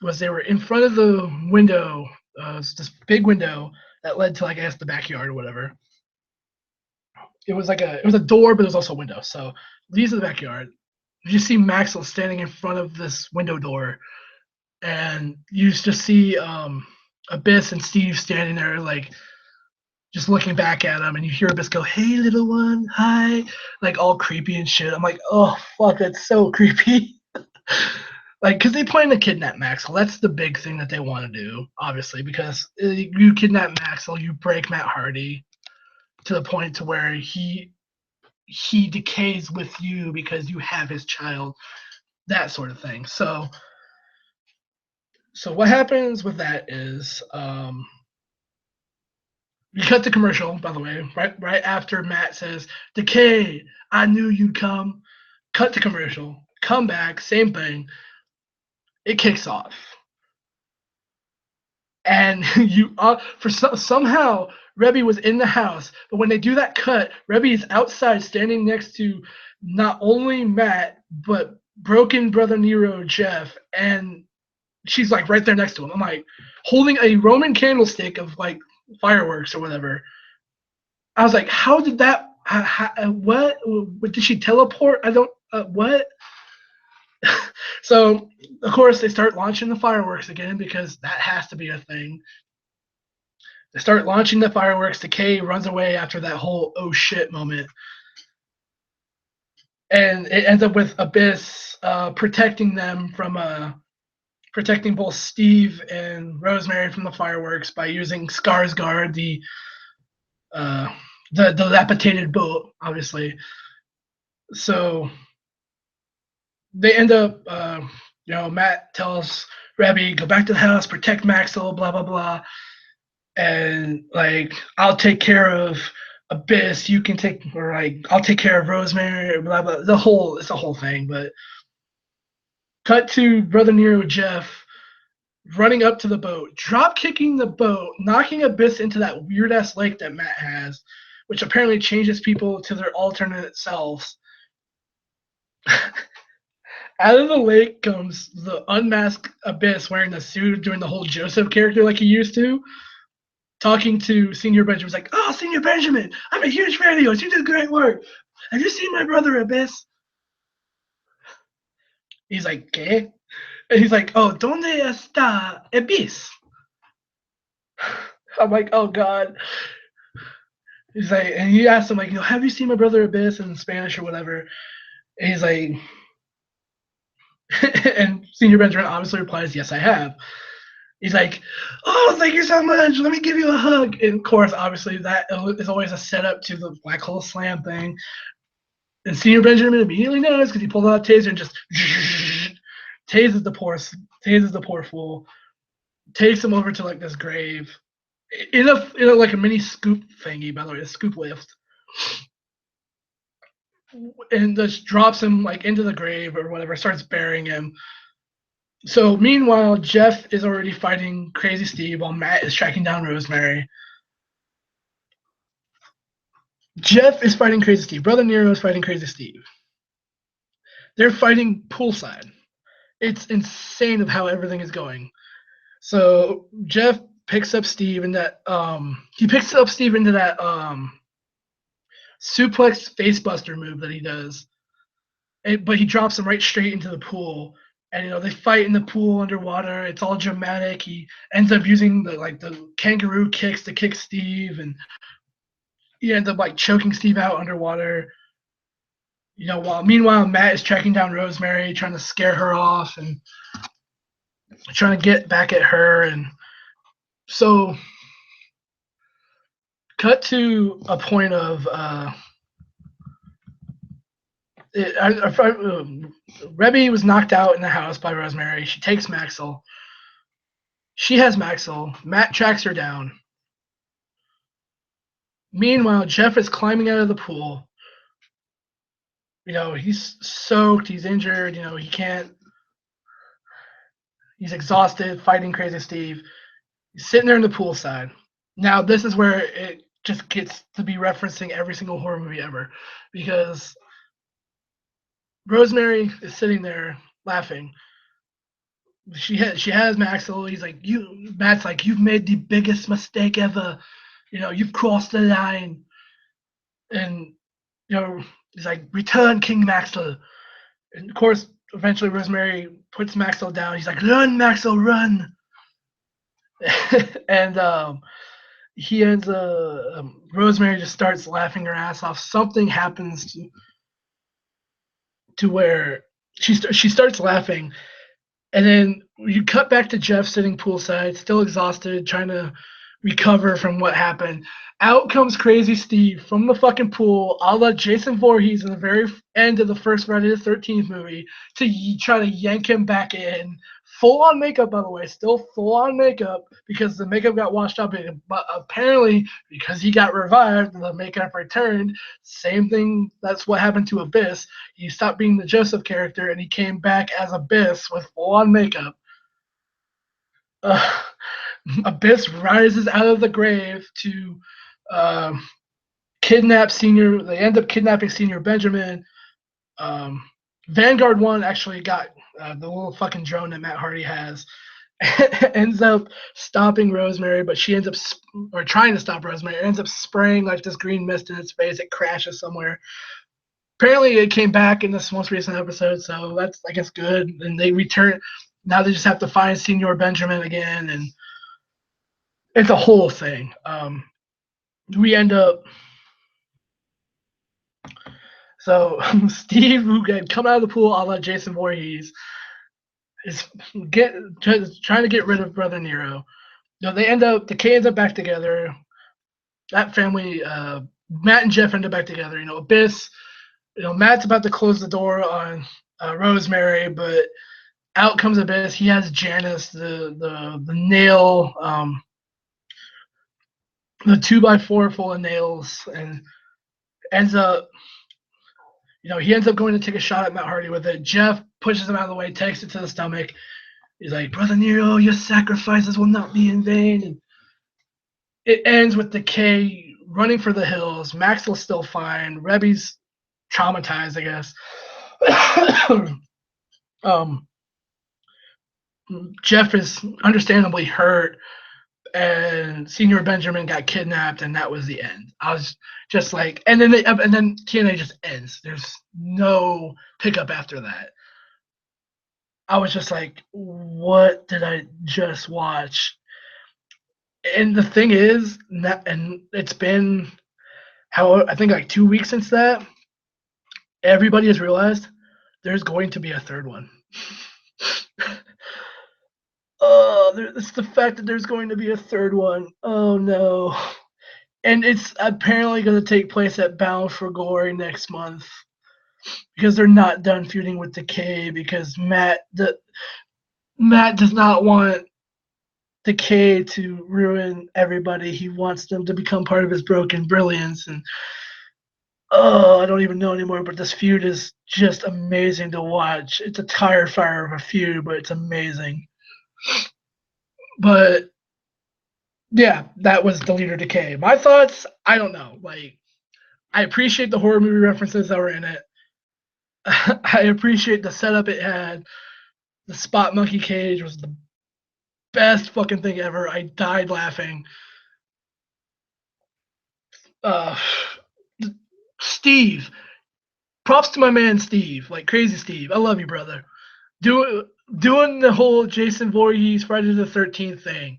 was they were in front of the window, this big window that led to like I guess the backyard or whatever. It was a door, but it was also a window. So leads to the backyard. You see Maxwell standing in front of this window door, and you just see Abyss and Steve standing there like just looking back at him, and you hear Abyss go, "Hey, little one, hi," like all creepy and shit. I'm like, oh fuck, that's so creepy. Like, because they plan to kidnap Maxwell. That's the big thing that they want to do, obviously, because you kidnap Maxwell, you break Matt Hardy to the point to where he decays with you because you have his child, that sort of thing. So what happens with that is we cut the commercial, by the way, right after Matt says, "Decay, I knew you'd come." Cut the commercial, come back, same thing. It kicks off. And somehow Rebby was in the house, but when they do that cut, Rebby is outside standing next to not only Matt, but Broken Brother Nero, Jeff, and she's like right there next to him. I'm like, holding a Roman candlestick of like fireworks or whatever. I was like, how did that? What? Did she teleport? I don't. What? So of course they start launching the fireworks again because that has to be a thing. They start launching the fireworks. Decay runs away after that whole oh shit moment. And it ends up with Abyss protecting them from protecting both Steve and Rosemary from the fireworks by using Skarsgård, the dilapidated boat, obviously. So they end up, Matt tells Rebby, "Go back to the house, protect Maxwell, blah blah blah," and like, "I'll take care of Abyss. You can take, or like, I'll take care of Rosemary, blah blah." It's a whole thing, but cut to Brother Nero Jeff running up to the boat, drop kicking the boat, knocking Abyss into that weird ass lake that Matt has, which apparently changes people to their alternate selves. Out of the lake comes the unmasked Abyss wearing the suit, doing the whole Joseph character like he used to, talking to Senior Benjamin's like, "Oh, Senior Benjamin, I'm a huge fan of yours. You did great work. Have you seen my brother Abyss?" He's like, "Okay." And he's like, "Oh, ¿dónde está Ibis?" I'm like, "Oh God." He's like, and he asked him like, "Have you seen my brother Abyss in Spanish or whatever?" And he's like, and Senior Benjamin obviously replies, "Yes, I have." He's like, "Oh, thank you so much. Let me give you a hug." And of course, obviously, that is always a setup to the Black Hole Slam thing. And Senior Benjamin immediately knows because he pulled out a taser and just tases the poor fool, takes him over to like this grave in a like a mini scoop thingy, by the way, a scoop lift, and just drops him like into the grave or whatever, starts burying him. So meanwhile, Jeff is already fighting Crazy Steve while Matt is tracking down Rosemary. Jeff is fighting Crazy Steve. Brother Nero is fighting Crazy Steve. They're fighting poolside. It's insane of how everything is going. So Jeff picks up Steve in that he picks up Steve into that suplex facebuster move that he does. But he drops him right straight into the pool. And they fight in the pool underwater. It's all dramatic. He ends up using the kangaroo kicks to kick Steve, and he ends up like choking Steve out underwater. While meanwhile Matt is tracking down Rosemary, trying to scare her off and trying to get back at her. And so cut to a point of Rebby was knocked out in the house by Rosemary. She takes Maxwell. She has Maxwell. Matt tracks her down. Meanwhile, Jeff is climbing out of the pool. He's soaked. He's injured. He can't. He's exhausted fighting Crazy Steve. He's sitting there in the poolside. Now, this is where it just gets to be referencing every single horror movie ever, because Rosemary is sitting there laughing. She has Maxwell. He's like, Matt's like, "You've made the biggest mistake ever. You've crossed the line." And he's like, "Return, King Maxwell." And of course, eventually Rosemary puts Maxwell down. He's like, "Run, Maxwell, run!" And he ends. Rosemary just starts laughing her ass off. Something happens to where she starts laughing, and then you cut back to Jeff sitting poolside, still exhausted, trying to recover from what happened. Out comes Crazy Steve from the fucking pool, a la Jason Voorhees in the very end of the first Friday the 13th movie, to try to yank him back in. Full on makeup, by the way, still full on makeup, because the makeup got washed up. But apparently, because he got revived, the makeup returned. Same thing, that's what happened to Abyss. He stopped being the Joseph character and he came back as Abyss with full on makeup. Abyss rises out of the grave to kidnap Senior. They end up kidnapping Senior Benjamin. Vanguard 1 actually got the little fucking drone that Matt Hardy has. Ends up stopping Rosemary, but she ends up, or trying to stop Rosemary, ends up spraying like this green mist in its face. It crashes somewhere. Apparently, it came back in this most recent episode, so that's, I guess, good. And they return. Now they just have to find Senior Benjamin again, and it's a whole thing. We end up. So Steve, who had come out of the pool a la Jason Voorhees, is trying to get rid of Brother Nero. They end up, Decay ends up back together. That family, Matt and Jeff end up back together. Abyss, Matt's about to close the door on Rosemary, but out comes Abyss. He has Janice, the nail, the 2x4 full of nails, and ends up, he ends up going to take a shot at Matt Hardy with it. Jeff pushes him out of the way, takes it to the stomach. He's like, "Brother Nero, your sacrifices will not be in vain." And it ends with Decay running for the hills. Maxwell's still fine. Rebby's traumatized, I guess. Jeff is understandably hurt, and Senior Benjamin got kidnapped, and that was the end. I was just like, and then TNA just ends. There's no pickup after that. I was just like, what did I just watch? And the thing is, and it's been how I think like 2 weeks since that. Everybody has realized there's going to be a third one. Oh, it's the fact that there's going to be a third one. Oh no. And it's apparently going to take place at Bound for Glory next month because they're not done feuding with Decay because Matt does not want Decay to ruin everybody. He wants them to become part of his broken brilliance. And oh, I don't even know anymore. But this feud is just amazing to watch. It's a tire fire of a feud, but it's amazing. But yeah, that was the leader Decay. My thoughts, I don't know. Like, I appreciate the horror movie references that were in it. I appreciate the setup it had. The spot monkey cage was the best fucking thing ever. I died laughing. Uh, Steve, props to my man Steve, like crazy Steve. I love you, brother. Do, doing the whole Jason Voorhees Friday the 13th thing.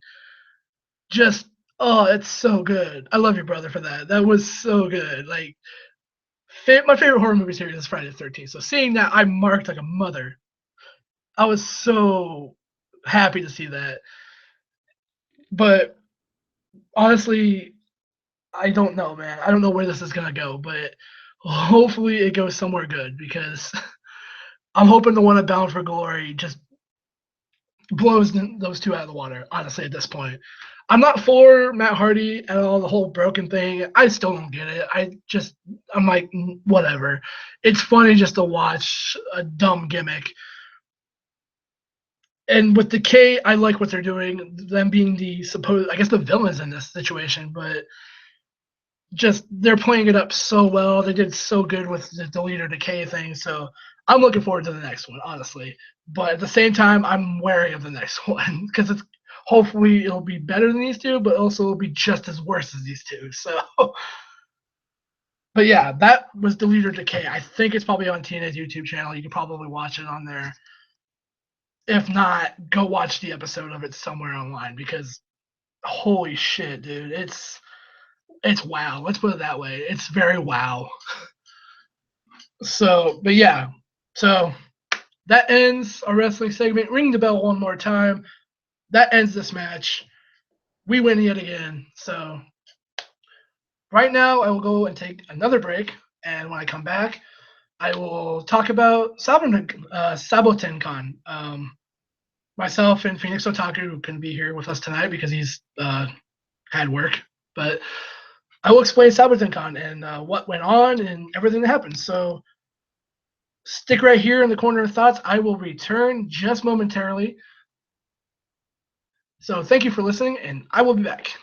Just oh, it's so good. I love you, brother, for that. That was so good. Like my favorite horror movie series is Friday the 13th. So seeing that, I marked like a mother. I was so happy to see that. But honestly, I don't know, man. I don't know where this is gonna go, but hopefully it goes somewhere good because I'm hoping the one at Bound for Glory just blows those two out of the water. Honestly, at this point, I'm not for Matt Hardy at all. The whole broken thing, I still don't get it. I'm like, whatever. It's funny just to watch a dumb gimmick. And with Decay, I like what they're doing. Them being I guess, the villains in this situation, but just they're playing it up so well. They did so good with the leader Decay thing. So I'm looking forward to the next one, honestly. But at the same time, I'm wary of the next one because it's hopefully it'll be better than these two, but also it'll be just as worse as these two. So, but yeah, that was the leader Decay. I think it's probably on TNA's YouTube channel. You can probably watch it on there. If not, go watch the episode of it somewhere online because holy shit, dude, it's wow. Let's put it that way. It's very wow. So, but yeah, so that ends our wrestling segment. Ring the bell one more time. That ends this match. We win yet again. So right now, I will go and take another break, and when I come back, I will talk about Saboten Con. Myself and Phoenix Otaku can be here with us tonight because he's had work, but I will explain Saboten Con and what went on and everything that happened. So stick right here in the corner of thoughts. I will return just momentarily. So thank you for listening, and I will be back.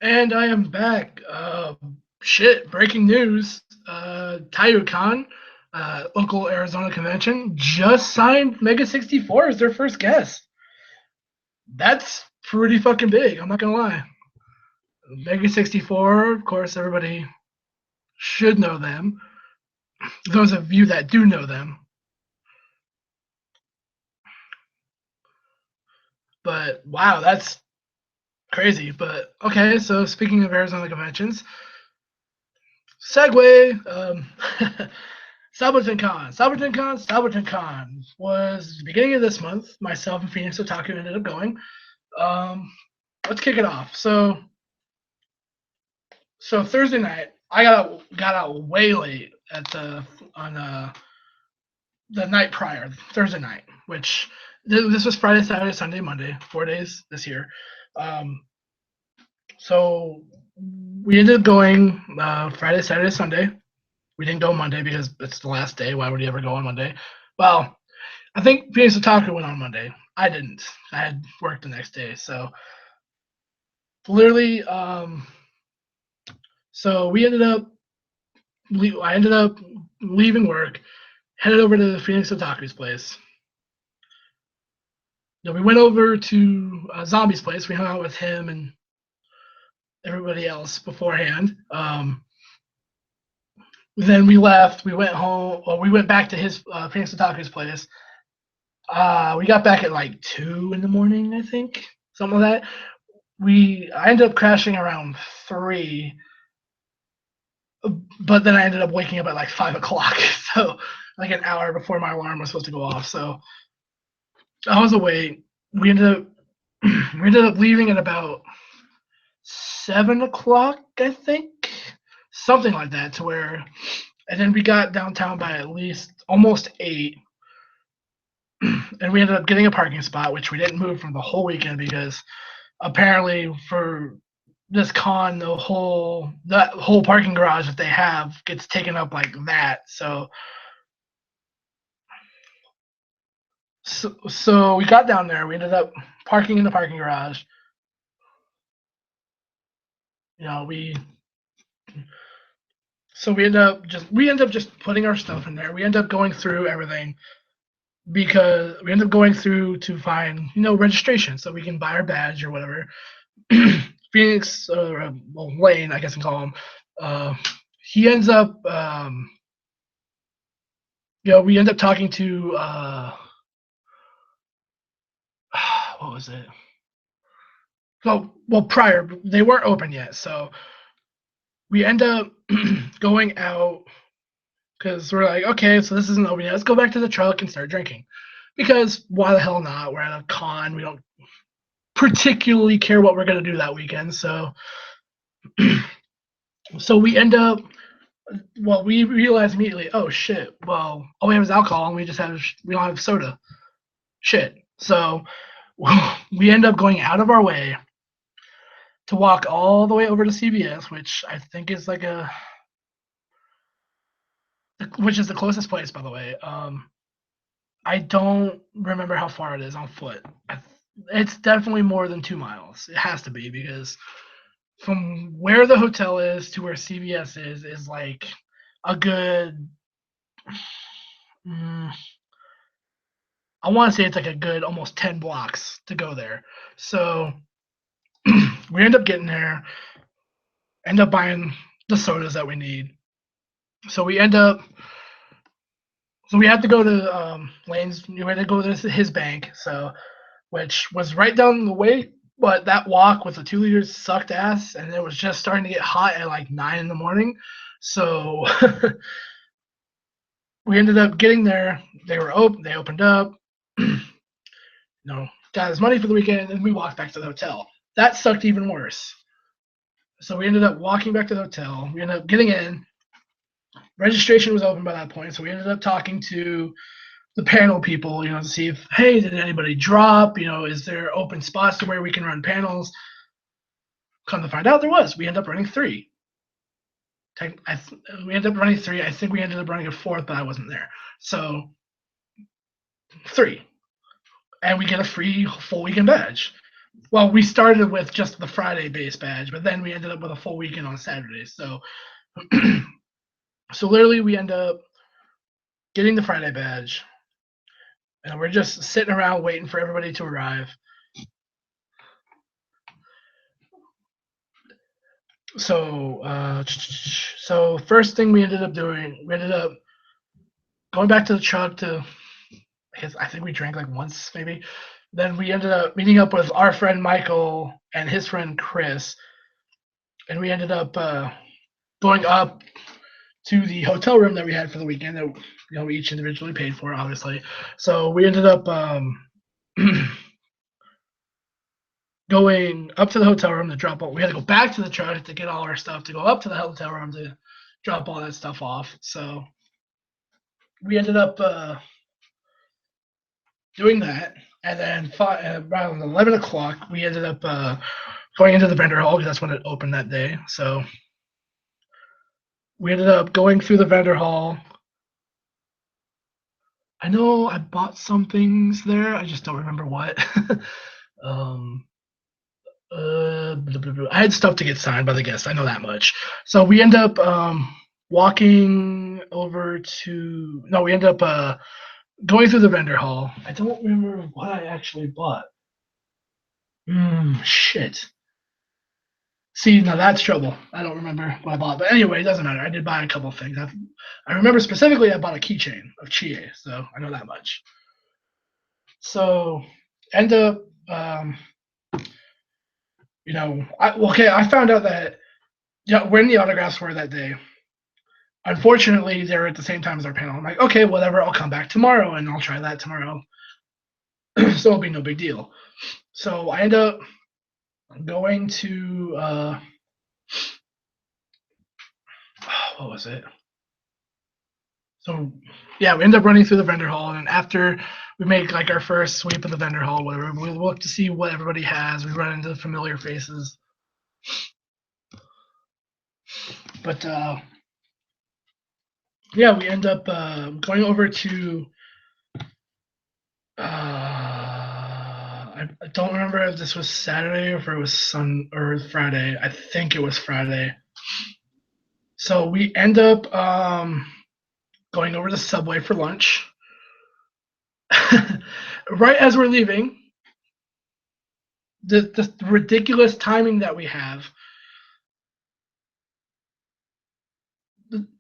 And I am back. Shit, breaking news. Tayukan, local Arizona convention, just signed Mega 64 as their first guest. That's pretty fucking big, I'm not gonna lie. Mega 64, of course, everybody should know them. Those of you that do know them. But wow, that's crazy. But okay, so speaking of Arizona conventions, segue. Saboten Con. Saboten Con was the beginning of this month. Myself and Phoenix Otaku ended up going. Um, let's kick it off. So Thursday night, I got out way late at on the night prior, Thursday night, which this was Friday, Saturday, Sunday, Monday, 4 days this year. Um, so we ended up going Friday, Saturday, Sunday. We didn't go Monday because it's the last day. Why would you ever go on Monday? Well, I think Phoenix Otaku went on Monday. I didn't. I had work the next day. So literally, so we ended up. I ended up leaving work, headed over to Phoenix Otaku's place. We went over to Zombie's place. We hung out with him and everybody else beforehand. Then we left. We went home. Well, we went back to his Phoenix Otaku's place. We got back at like 2 in the morning, I think, something like that. I ended up crashing around 3, but then I ended up waking up at like 5 o'clock, so like an hour before my alarm was supposed to go off. So I was awake. We ended up we ended up leaving at about 7 o'clock, I think, something like that. To where, and then we got downtown by at least almost 8, and we ended up getting a parking spot, which we didn't move from the whole weekend because apparently for this con, that whole parking garage that they have gets taken up like that. So we got down there. We ended up parking in the parking garage. You know, we end up just putting our stuff in there. We end up going through everything because we end up going through to find registration so we can buy our badge or whatever. Phoenix, well, Lane, I guess I call him. He ends up, we end up talking to what was it? Well, prior they weren't open yet, so we end up going out because we're like, okay, so this isn't open yet. Let's go back to the truck and start drinking. Because why the hell not? We're at a con. We don't particularly care what we're gonna do that weekend. So, so we end up. Well, we realized immediately. Oh shit! Well, all we have is alcohol, and we don't have soda. Shit. So we end up going out of our way to walk all the way over to CVS, which I think is which is the closest place, by the way. I don't remember how far it is on foot. It's definitely more than 2 miles. It has to be because from where the hotel is to where CVS is like a good. Mm, I want to say it's like a good almost 10 blocks to go there. So we end up getting there, end up buying the sodas that we need. So we end up so we had to go to Lane's. We had to go to his bank, so which was right down the way. But that walk with the 2 liters sucked ass, and it was just starting to get hot at like 9 in the morning. So we ended up getting there. They were open. They opened up. Got his money for the weekend, and we walked back to the hotel. That sucked even worse. So we ended up walking back to the hotel. We ended up getting in. Registration was open by that point, so we ended up talking to the panel people, to see if, hey, did anybody drop? Is there open spots to where we can run panels? Come to find out, there was. We ended up running 3. We ended up running 3. I think we ended up running a 4th, but I wasn't there. So 3, and we get a free full weekend badge. Well, we started with just the Friday base badge, but then we ended up with a full weekend on Saturdays. So, so literally, we end up getting the Friday badge, and we're just sitting around waiting for everybody to arrive. So first thing we ended up doing, we ended up going back to the truck to. I think we drank like once, maybe. Then we ended up meeting up with our friend Michael and his friend Chris, and we ended up going up to the hotel room that we had for the weekend that we each individually paid for, obviously. So we ended up going up to the hotel room to drop off. We had to go back to the truck to get all our stuff to go up to the hotel room to drop all that stuff off. So we ended up doing that, and then around 11 o'clock, we ended up going into the vendor hall because that's when it opened that day. So we ended up going through the vendor hall. I know I bought some things there. I just don't remember what. um, I had stuff to get signed by the guests. I know that much. So we end up walking over to. No, we end up going through the vendor hall. I don't remember what I actually bought. Shit. See, now that's trouble. I don't remember what I bought. But anyway, it doesn't matter. I did buy a couple things. I remember specifically I bought a keychain of Chie, so I know that much. So end up, I found out that when the autographs were that day, unfortunately, they were at the same time as our panel. I'm like, okay, whatever, I'll come back tomorrow and I'll try that tomorrow. So it'll be no big deal. So I end up going to, what was it? So yeah, we end up running through the vendor hall, and after we make like our first sweep of the vendor hall, whatever, we look to see what everybody has. We run into familiar faces, but yeah, we end up going over to. I don't remember if this was Saturday or if it was Friday. I think it was Friday. So we end up going over to Subway for lunch. Right as we're leaving, the ridiculous timing that we have.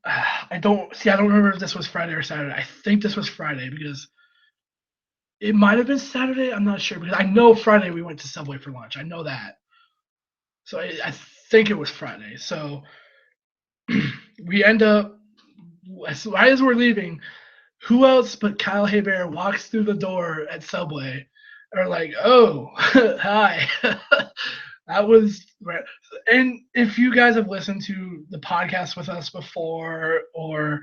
I don't remember if this was Friday or Saturday. I think this was Friday because it might have been Saturday. I'm not sure because I know Friday we went to Subway for lunch. I know that. So I think it was Friday. So we end up right as we're leaving. Who else but Kyle Hebert walks through the door at Subway? Or like, oh, hi. That was right. And if you guys have listened to the podcast with us before, or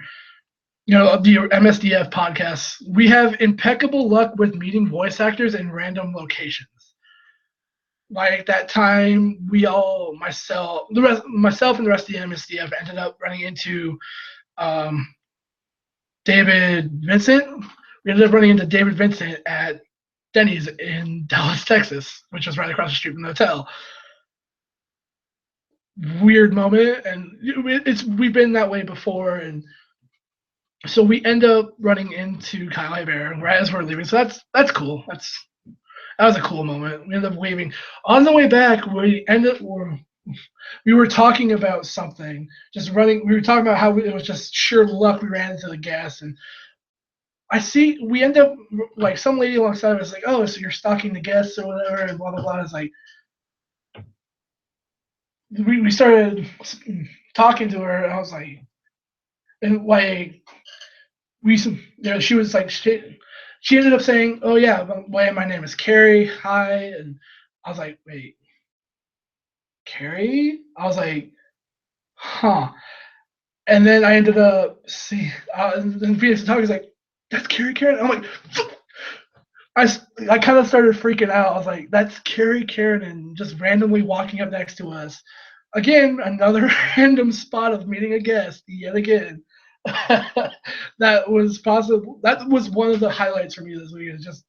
the MSDF podcasts, we have impeccable luck with meeting voice actors in random locations. Like that time, myself and the rest of the MSDF ended up running into David Vincent. We ended up running into David Vincent at Denny's in Dallas, Texas, which was right across the street from the hotel. Weird moment, and we've been that way before, and so we end up running into Kyle Hebert right as we're leaving. So that's cool. That was a cool moment. We ended up waving on the way back. We were talking about something, just running. We were talking about how it was just sheer luck we ran into the gas, and we end up like some lady alongside of us like, oh, so you're stalking the guests or whatever, and blah blah blah. It's like we started talking to her, and I was like, and like she was like she ended up saying, oh yeah, my name is Carrie. Hi, and I was like, wait, Carrie? I was like, huh. And then I ended up and Phoenix talking was like, that's Carrie Karen. I'm like, I kind of started freaking out. I was like, that's Carrie Karen, and just randomly walking up next to us. Again, another random spot of meeting a guest yet again. That was possible. That was one of the highlights for me this week. Is just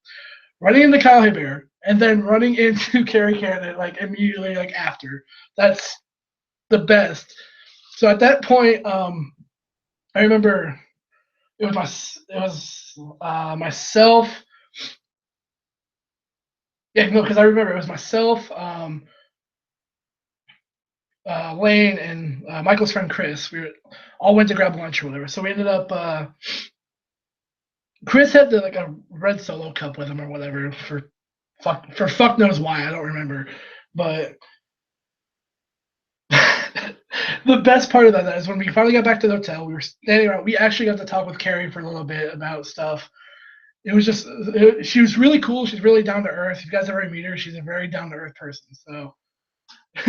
running into Kyle Hebert, and then running into Kerry Cannon like immediately like after. That's the best. So at that point, I remember myself. Yeah, no, because I remember it was myself, Lane, and Michael's friend Chris. We all went to grab lunch or whatever. So we ended up. Chris had like a red Solo cup with him or whatever for fuck knows why, I don't remember, but the best part of that is when we finally got back to the hotel. We were standing around. We actually got to talk with Carrie for a little bit about stuff. It was just she was really cool. She's really down to earth. If you guys ever meet her, she's a very down to earth person. So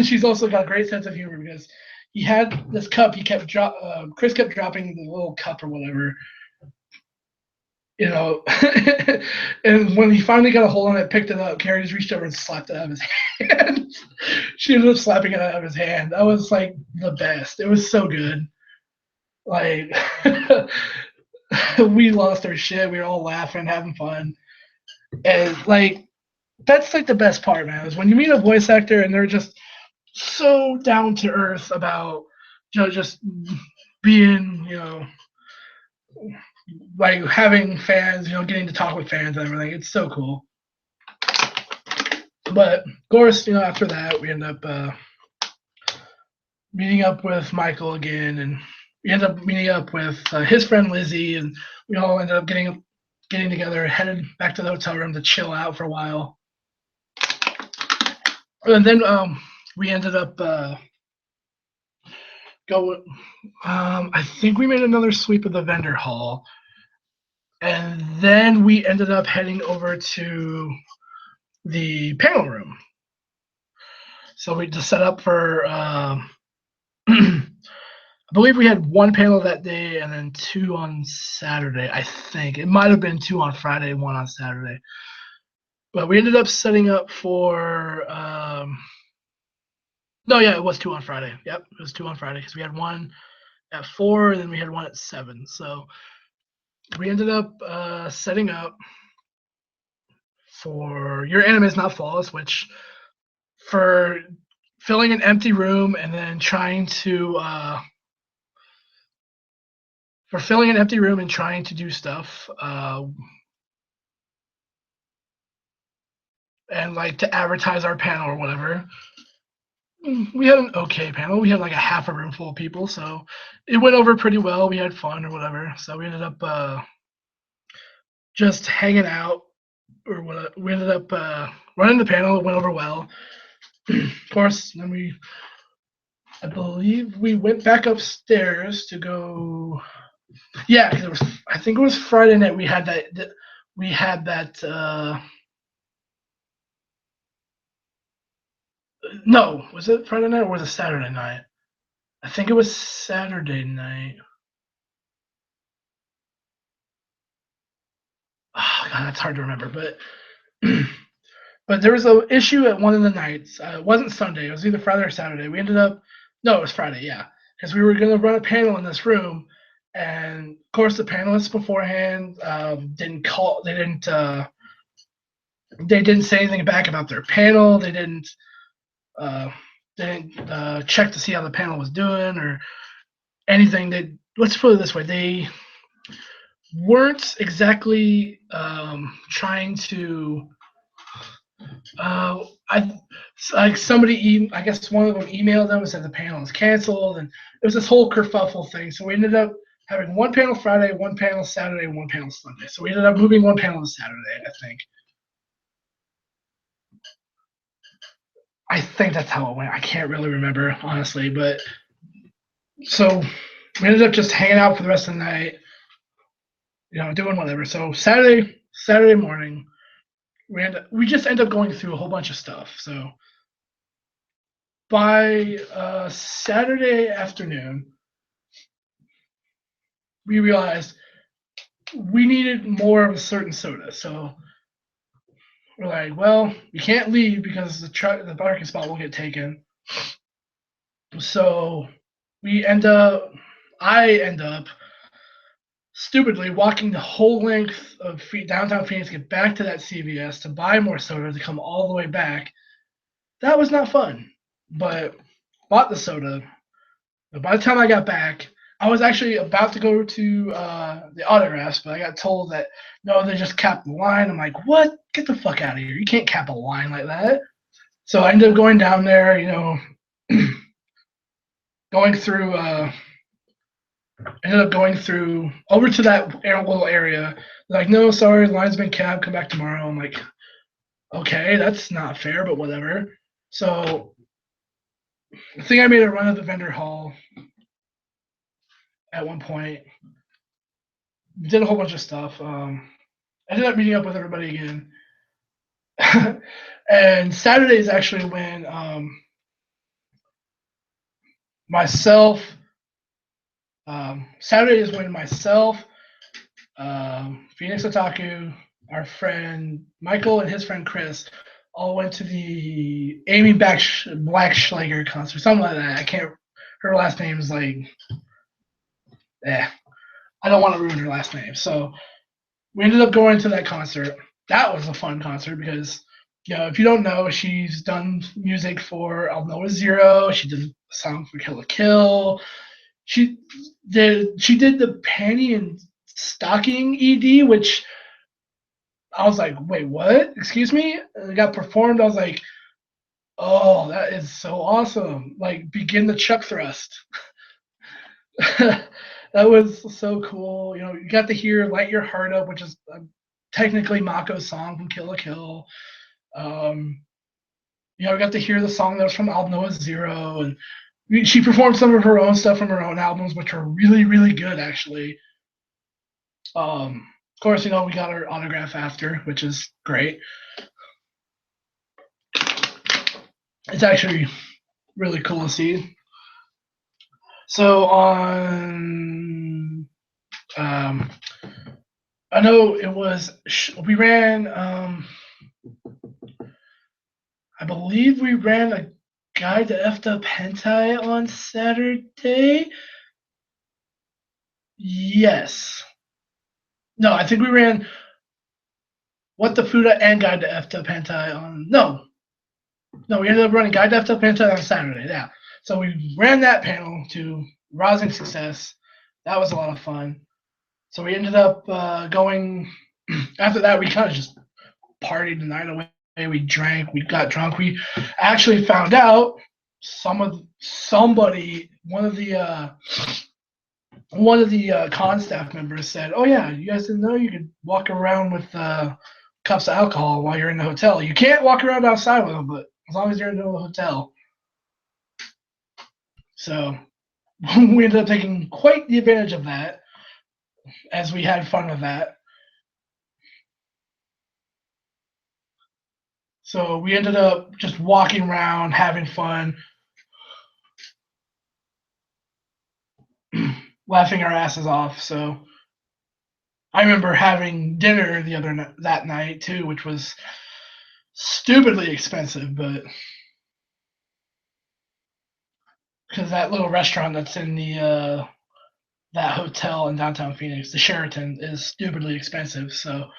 she's also got a great sense of humor because he had this cup. Chris kept dropping the little cup or whatever, you know. And when he finally got a hold on it, picked it up, Carrie just reached over and slapped it out of his hand. She ended up slapping it out of his hand. That was like the best. It was so good. Like we lost our shit. We were all laughing, having fun, and like that's like the best part, man. Is when you meet a voice actor and they're just so down to earth about just being like having fans, getting to talk with fans and everything. It's so cool. But of course, after that we end up meeting up with Michael again, and we ended up meeting up with his friend Lizzie, and we all ended up getting together, headed back to the hotel room to chill out for a while. And then we ended up going. I think we made another sweep of the vendor hall, and then we ended up heading over to the panel room. So we just set up for. I believe we had one panel that day and then two on Saturday. I think it might have been two on Friday, one on Saturday. But we ended up setting up for. No, yeah, it was two on Friday. Yep, it was two on Friday because we had one at 4, and then we had one at 7. So we ended up setting up for Your Anime Is Not Flawless, which for filling an empty room and then trying to for filling an empty room and trying to do stuff and like to advertise our panel or whatever. We had an okay panel. We had like a half a room full of people, so it went over pretty well. We had fun or whatever. So we ended up just hanging out, or what? We ended up running the panel. It went over well. Of course, then I believe we went back upstairs to go. Yeah, because I think it was Friday night. We had that. No, was it Friday night or was it Saturday night? I think it was Saturday night. Oh, God, that's hard to remember, but but there was an issue at one of the nights. It wasn't Sunday. It was either Friday or Saturday. We ended up. No, it was Friday. Yeah, because we were going to run a panel in this room, and of course the panelists beforehand didn't call. They didn't. They didn't say anything back about their panel. They didn't. Check to see how the panel was doing or anything. Let's put it this way: they weren't exactly trying to. I like somebody. I guess one of them emailed them and said the panel is canceled, and it was this whole kerfuffle thing. So we ended up having one panel Friday, one panel Saturday, one panel Sunday. So we ended up moving one panel to Saturday. I think that's how it went. I can't really remember honestly, but so we ended up just hanging out for the rest of the night, doing whatever. So Saturday morning, we just end up going through a whole bunch of stuff. So by Saturday afternoon, we realized we needed more of a certain soda. So we're like, well, we can't leave because the parking spot will get taken. So I end up stupidly walking the whole length of downtown Phoenix to get back to that CVS to buy more soda to come all the way back. That was not fun, but bought the soda. But by the time I got back, I was actually about to go to the autographs, but I got told that no, they just capped the line. I'm like, what? Get the fuck out of here! You can't cap a line like that. So I ended up going down there, going through. Ended up going through over to that little area. They're like, no, sorry, the line's been capped. Come back tomorrow. I'm like, okay, that's not fair, but whatever. So I think I made a run at the vendor hall at one point. Did a whole bunch of stuff. Ended up meeting up with everybody again. And Saturday is actually when myself. Saturday is when myself, Phoenix Otaku, our friend Michael, and his friend Chris all went to the Amy Blackschlager concert, something like that. I can't. Her last name is like, I don't want to ruin her last name. So we ended up going to that concert. That was a fun concert because, if you don't know, she's done music for I'll Know Zero. She did a song for Kill la Kill. She did the Panty and Stocking ED, which I was like, wait, what? Excuse me? It got performed. I was like, oh, that is so awesome. Like, begin the Chuck thrust. That was so cool. You got to hear Light Your Heart Up, which is technically Mako's song from Kill la Kill. I got to hear the song that was from I'll Know Zero, and she performed some of her own stuff from her own albums, which are really, really good, actually. Of course, we got her autograph after, which is great. It's actually really cool to see. So on, I know it was, we ran, I believe we ran a Guide to Effed Up Hentai on Saturday. Yes. No, I think we ran What the Fuda and Guide to Effed Up Hentai on. No, we ended up running Guide to Effed Up Hentai on Saturday. Yeah. So we ran that panel to rousing success. That was a lot of fun. So we ended up going. After that, we kind of just partied the night away. We drank. We got drunk. We actually found out somebody, one of the con staff members said, "Oh yeah, you guys didn't know you could walk around with cups of alcohol while you're in the hotel. You can't walk around outside with them, but as long as you're in the hotel." So we ended up taking quite the advantage of that, as we had fun with that. So we ended up just walking around, having fun, laughing our asses off. So I remember having dinner that night too, which was stupidly expensive, but because that little restaurant that's in the that hotel in downtown Phoenix, the Sheraton, is stupidly expensive. So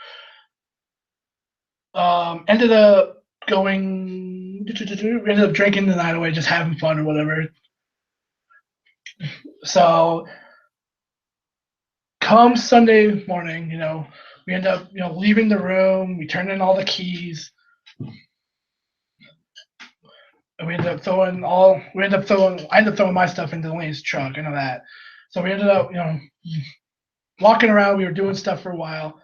ended up going. We ended up drinking the night away, just having fun or whatever. So come Sunday morning, we end up, leaving the room. We turn in all the keys. And I ended up throwing my stuff into Lane's truck. I know that. So we ended up, walking around. We were doing stuff for a while.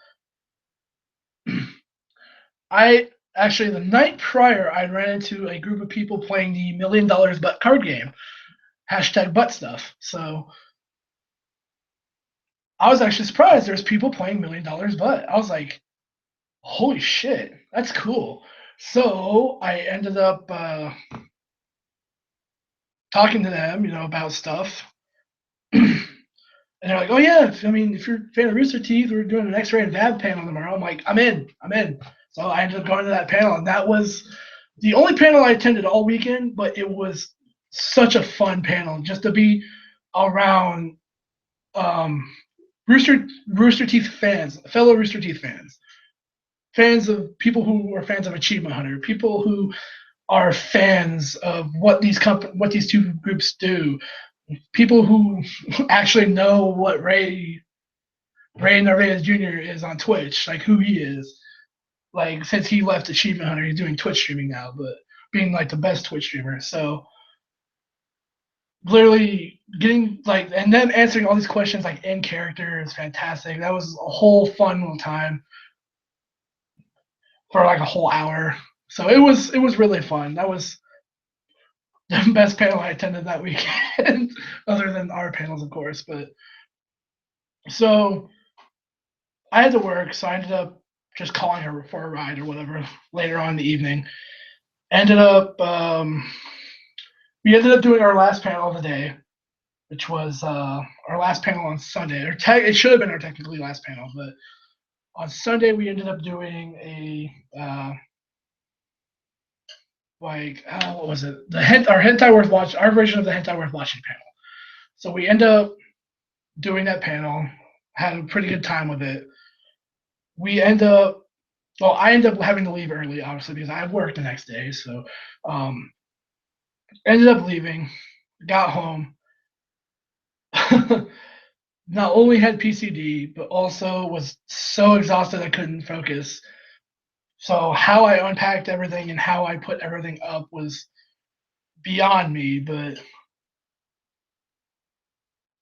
The night prior, I ran into a group of people playing the $1 Million Butt card game, #butt stuff. So I was actually surprised there's people playing $1 Million Butt. I was like, holy shit, that's cool. So I ended up talking to them, about stuff. And they're like, oh yeah, if you're a fan of Rooster Teeth, we're doing an X-Ray and Vab panel tomorrow. I'm like, I'm in. So I ended up going to that panel, and that was the only panel I attended all weekend, but it was such a fun panel just to be around Rooster Teeth fans, fellow Rooster Teeth fans of people who are fans of Achievement Hunter, people who are fans of what these two groups do, people who actually know what Ray Narvaez Jr. is on Twitch, like who he is. Like since he left Achievement Hunter, he's doing Twitch streaming now, but being like the best Twitch streamer. So literally getting like and then answering all these questions like in character is fantastic. That was a whole fun little time for like a whole hour. So it was really fun. That was the best panel I attended that weekend, other than our panels, of course. But so I had to work, so I ended up just calling her for a ride or whatever later on in the evening. Ended up we ended up doing our last panel of the day, which was our last panel on Sunday. It should have been our technically last panel, but on Sunday we ended up doing a what was it? Our hentai worth watch, our version of the hentai worth watching panel. So we end up doing that panel, had a pretty good time with it. I end up having to leave early, obviously, because I have work the next day. So ended up leaving, got home. Not only had PCD, but also was so exhausted I couldn't focus. So how I unpacked everything and how I put everything up was beyond me. But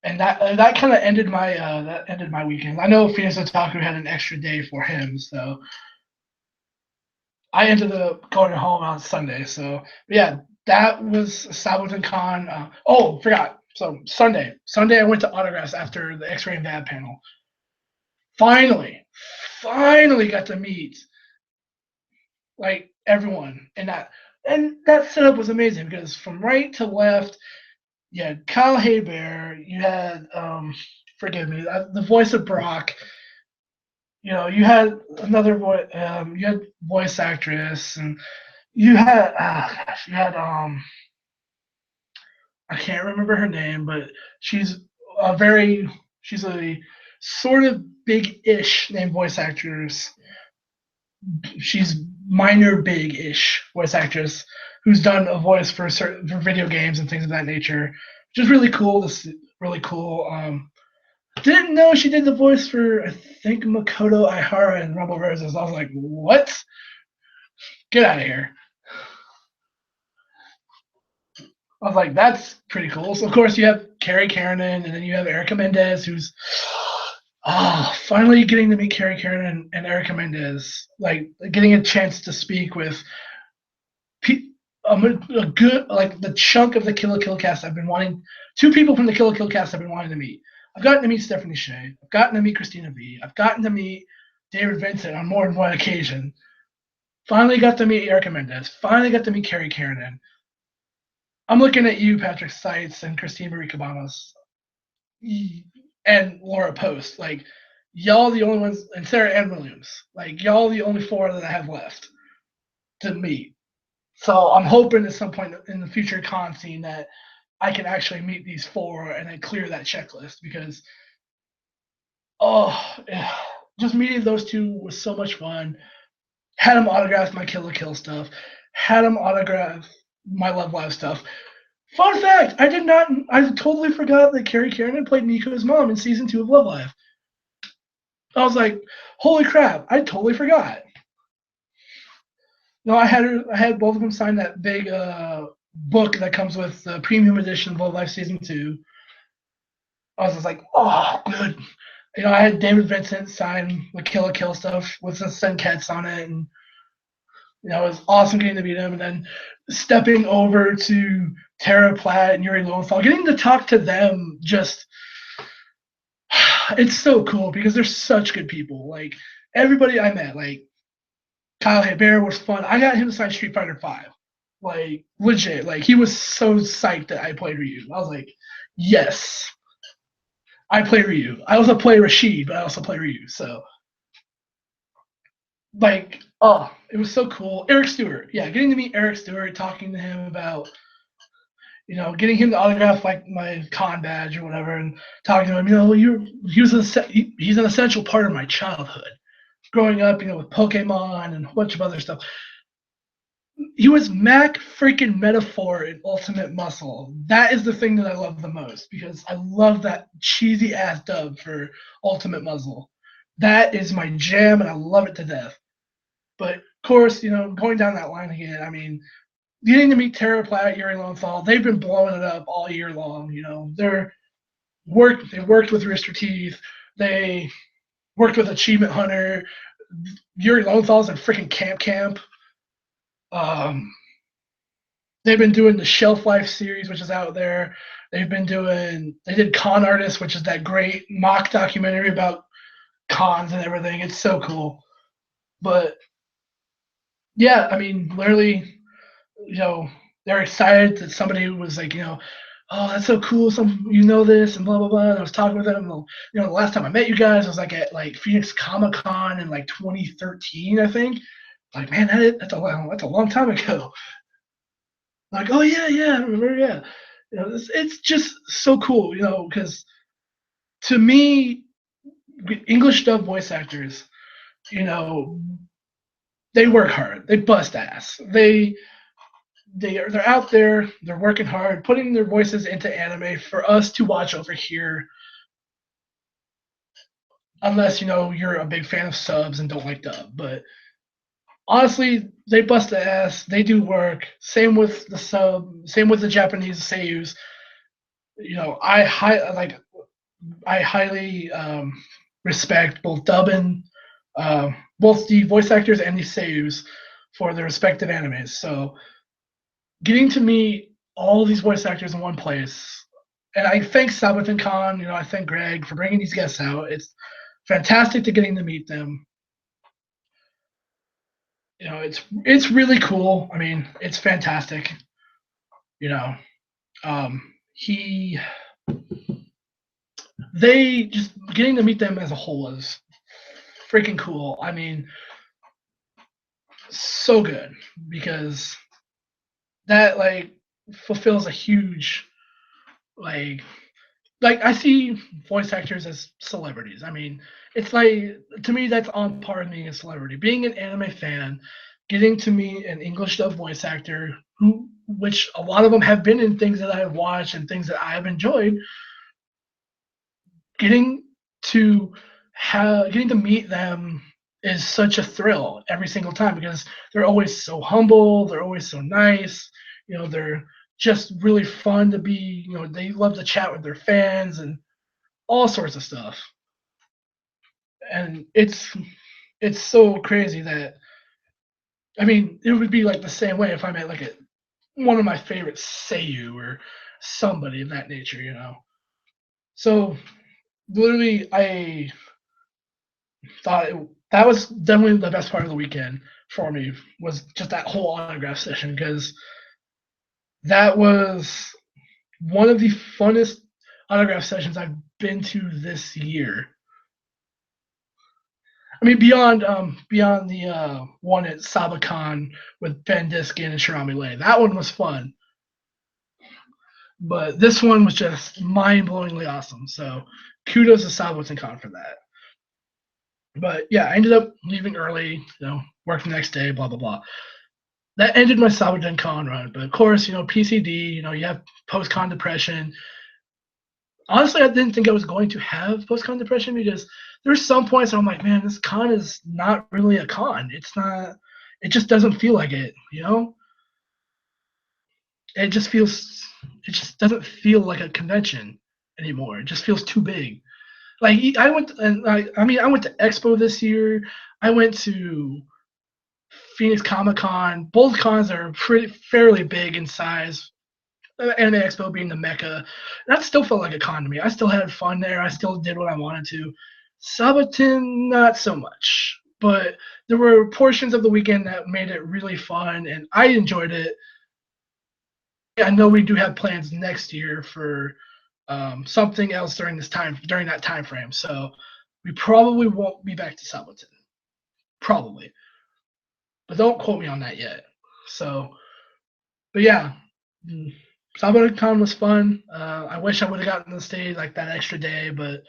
and that kind of ended my weekend. I know Phoenix Otaku had an extra day for him, so I ended up going home on Sunday. So yeah, that was Saboten Con. Forgot. So Sunday I went to autographs after the X-Ray and Vab panel. Finally got to meet like everyone, and that setup was amazing because from right to left, you had Kyle Haybear, you had forgive me, the voice of Brock. You know, you had another voice, you had voice actress, and you had I can't remember her name, but she's she's a sort of big-ish named voice actress. She's minor big-ish voice actress who's done a voice for video games and things of that nature, which is really cool. This is really cool. Didn't know she did the voice for I think Makoto Aihara and Rumble Roses. I was like, what? Get out of here. I was like, that's pretty cool. So of course you have Carrie Keranen, and then you have Erica Mendez, who's finally getting to meet Carrie Keranen and Erica Mendez, like getting a chance to speak with a good like the chunk of the Kill la Kill cast I've been wanting. Two people from the Kill la Kill cast I've been wanting to meet. I've gotten to meet Stephanie Shea. I've gotten to meet Christina V. I've gotten to meet David Vincent on more than one occasion. Finally got to meet Erica Mendez. Finally got to meet Carrie Keranen. I'm looking at you, Patrick Seitz, and Christine Marie Cabanos, and Laura Post. Like, y'all the only ones, and Sarah Ann Williams. Like, y'all the only four that I have left to meet. So I'm hoping at some point in the future con scene that I can actually meet these four and then clear that checklist because, just meeting those two was so much fun. Had them autograph my Kill la Kill stuff. Had them autograph my Love Live stuff. Fun fact, I totally forgot that Carrie Keranen played Nico's mom in season 2 of Love Live. I was like, holy crap, I totally forgot. No, I had both of them sign that big book that comes with the premium edition of Love Live season 2. I was just like, oh, good. You know, I had David Vincent sign the Kill la Kill stuff with the Senkets on it, and you know, it was awesome getting to meet him, and then stepping over to Tara Platt and Yuri Lowenthal, getting to talk to them, just it's so cool because they're such good people. Like everybody I met, like Kyle Hebert was fun. I got him to sign Street Fighter V. Like legit. Like he was so psyched that I played Ryu. I was like, yes. I play Ryu. I also play Rashid, but I also play Ryu. So like, it was so cool. Eric Stewart. Yeah, getting to meet Eric Stewart, talking to him about You know, getting him to autograph like my con badge or whatever, and talking to him. You know, he's an essential part of my childhood, growing up. You know, with Pokemon and a bunch of other stuff. He was Mac freaking Metaphor in Ultimate Muscle. That is the thing that I love the most because I love that cheesy ass dub for Ultimate Muscle. That is my jam, and I love it to death. But of course, you know, going down that line again, I mean, getting to meet Terra Platt, Yuri Lowenthal, they've been blowing it up all year long. You know, they worked with Rooster Teeth, they worked with Achievement Hunter. Yuri Lowenthal's in freaking Camp Camp. Um, they've been doing the Shelf Life series, which is out there. They did Con Artist, which is that great mock documentary about cons and everything. It's so cool. But yeah, I mean, literally, you know, they're excited that somebody was like, you know, oh, that's so cool. This and blah blah blah. And I was talking with them. You know, the last time I met you guys was like at like Phoenix Comic Con in like 2013, I think. Like, man, that's a long time ago. Like, oh yeah, yeah, I remember, yeah. You know, it's just so cool, you know, because to me, English dub voice actors, you know, they work hard, they bust ass, they're out there, they're working hard, putting their voices into anime for us to watch over here. Unless you know you're a big fan of subs and don't like dub, but honestly, they bust the ass. They do work. Same with the sub. Same with the Japanese seiyus. You know, I highly respect both dubbing, both the voice actors and the seiyus for their respective animes. So getting to meet all of these voice actors in one place, and I thank Saboten Khan, you know, I thank Greg for bringing these guests out. It's fantastic to getting to meet them. You know, it's really cool. I mean, it's fantastic. You know, he they just getting to meet them as a whole was freaking cool. I mean, so good because that like fulfills a huge like I see voice actors as celebrities. I mean, it's like to me that's on par with being a celebrity. Being an anime fan, getting to meet an English dub voice actor which a lot of them have been in things that I've watched and things that I have enjoyed. Getting to getting to meet them is such a thrill every single time because they're always so humble, they're always so nice, you know, they're just really fun to be, you know, they love to chat with their fans and all sorts of stuff. And it's so crazy that I mean, it would be like the same way if I met like one of my favorite Seiyu or somebody of that nature, you know. So literally I thought that was definitely the best part of the weekend for me was just that whole autograph session because that was one of the funnest autograph sessions I've been to this year. I mean, beyond the one at Sabakan with Ben Diskin and Shirami Lay, that one was fun. But this one was just mind-blowingly awesome. So kudos to Saboten Con for that. But yeah, I ended up leaving early, you know, work the next day, blah blah blah. That ended my Saboten Con run. But of course, you know, PCD, you know, you have post-con depression. Honestly, I didn't think I was going to have post-con depression because there's some points where I'm like, man, this con is not really a con. It's not. It just doesn't feel like it. You know, it just feels. It just doesn't feel like a convention anymore. It just feels too big. Like I went and I mean I went to Expo this year. I went to Phoenix Comic Con. Both cons are pretty fairly big in size. Anime Expo being the mecca. That still felt like a con to me. I still had fun there. I still did what I wanted to. Sabaton, not so much. But there were portions of the weekend that made it really fun, and I enjoyed it. I know we do have plans next year for something else during that time frame. So we probably won't be back to Sabaton. Probably, but don't quote me on that yet. So, but yeah, Saboten was fun. I wish I would have gotten to stay like that extra day, but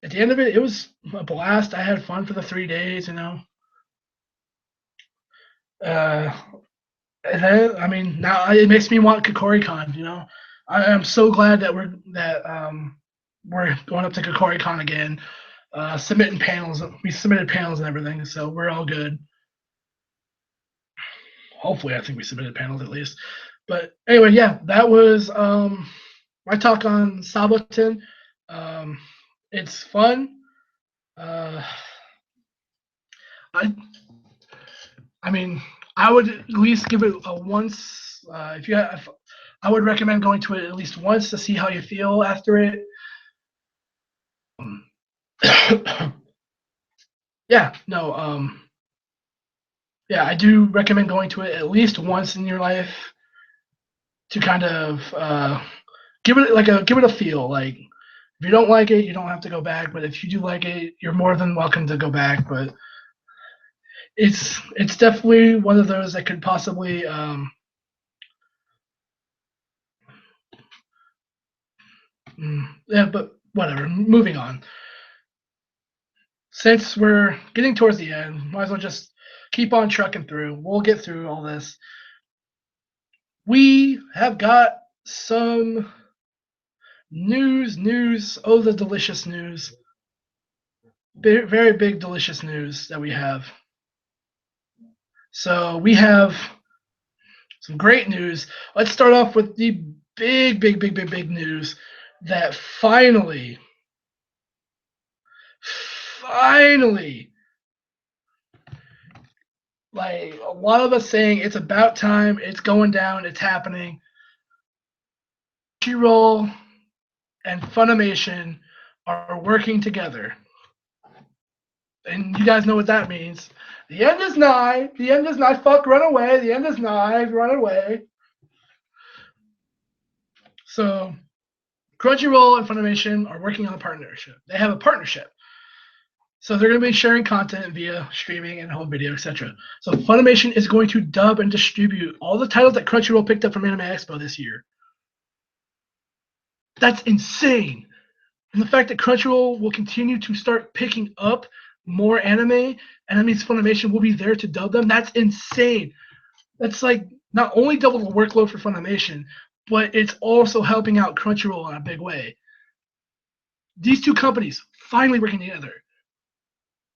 at the end of it, it was a blast. I had fun for the 3 days, you know. Uh, and then, I mean, now it makes me want KokoriCon. You know, I am so glad that we're going up to KokoriCon again, submitting panels. We submitted panels and everything, so we're all good. Hopefully, I think we submitted panels at least. But anyway, yeah, that was my talk on Saboten. Um, it's fun. Uh, I I mean, I would at least give it a once. If I would recommend going to it at least once to see how you feel after it. Yeah, no, yeah, I do recommend going to it at least once in your life to kind of give it a feel. Like, if you don't like it, you don't have to go back. But if you do like it, you're more than welcome to go back. But it's definitely one of those that could possibly yeah, but whatever. Moving on. Since we're getting towards the end, might as well just keep on trucking through. We'll get through all this. We have got some news. Oh, the delicious news. Very big, delicious news that we have. So we have some great news. Let's start off with the big news that finally, like a lot of us saying it's about time, it's going down, it's happening. Crunchyroll and Funimation are working together. And you guys know what that means. The end is nigh. The end is nigh. Fuck, run away. The end is nigh. Run away. So Crunchyroll and Funimation are working on a partnership. They have a partnership. So they're going to be sharing content via streaming and home video, etc. So Funimation is going to dub and distribute all the titles that Crunchyroll picked up from Anime Expo this year. That's insane. And the fact that Crunchyroll will continue to start picking up more anime, and that means Funimation will be there to dub them, that's insane. That's like not only double the workload for Funimation, but it's also helping out Crunchyroll in a big way. These two companies finally working together.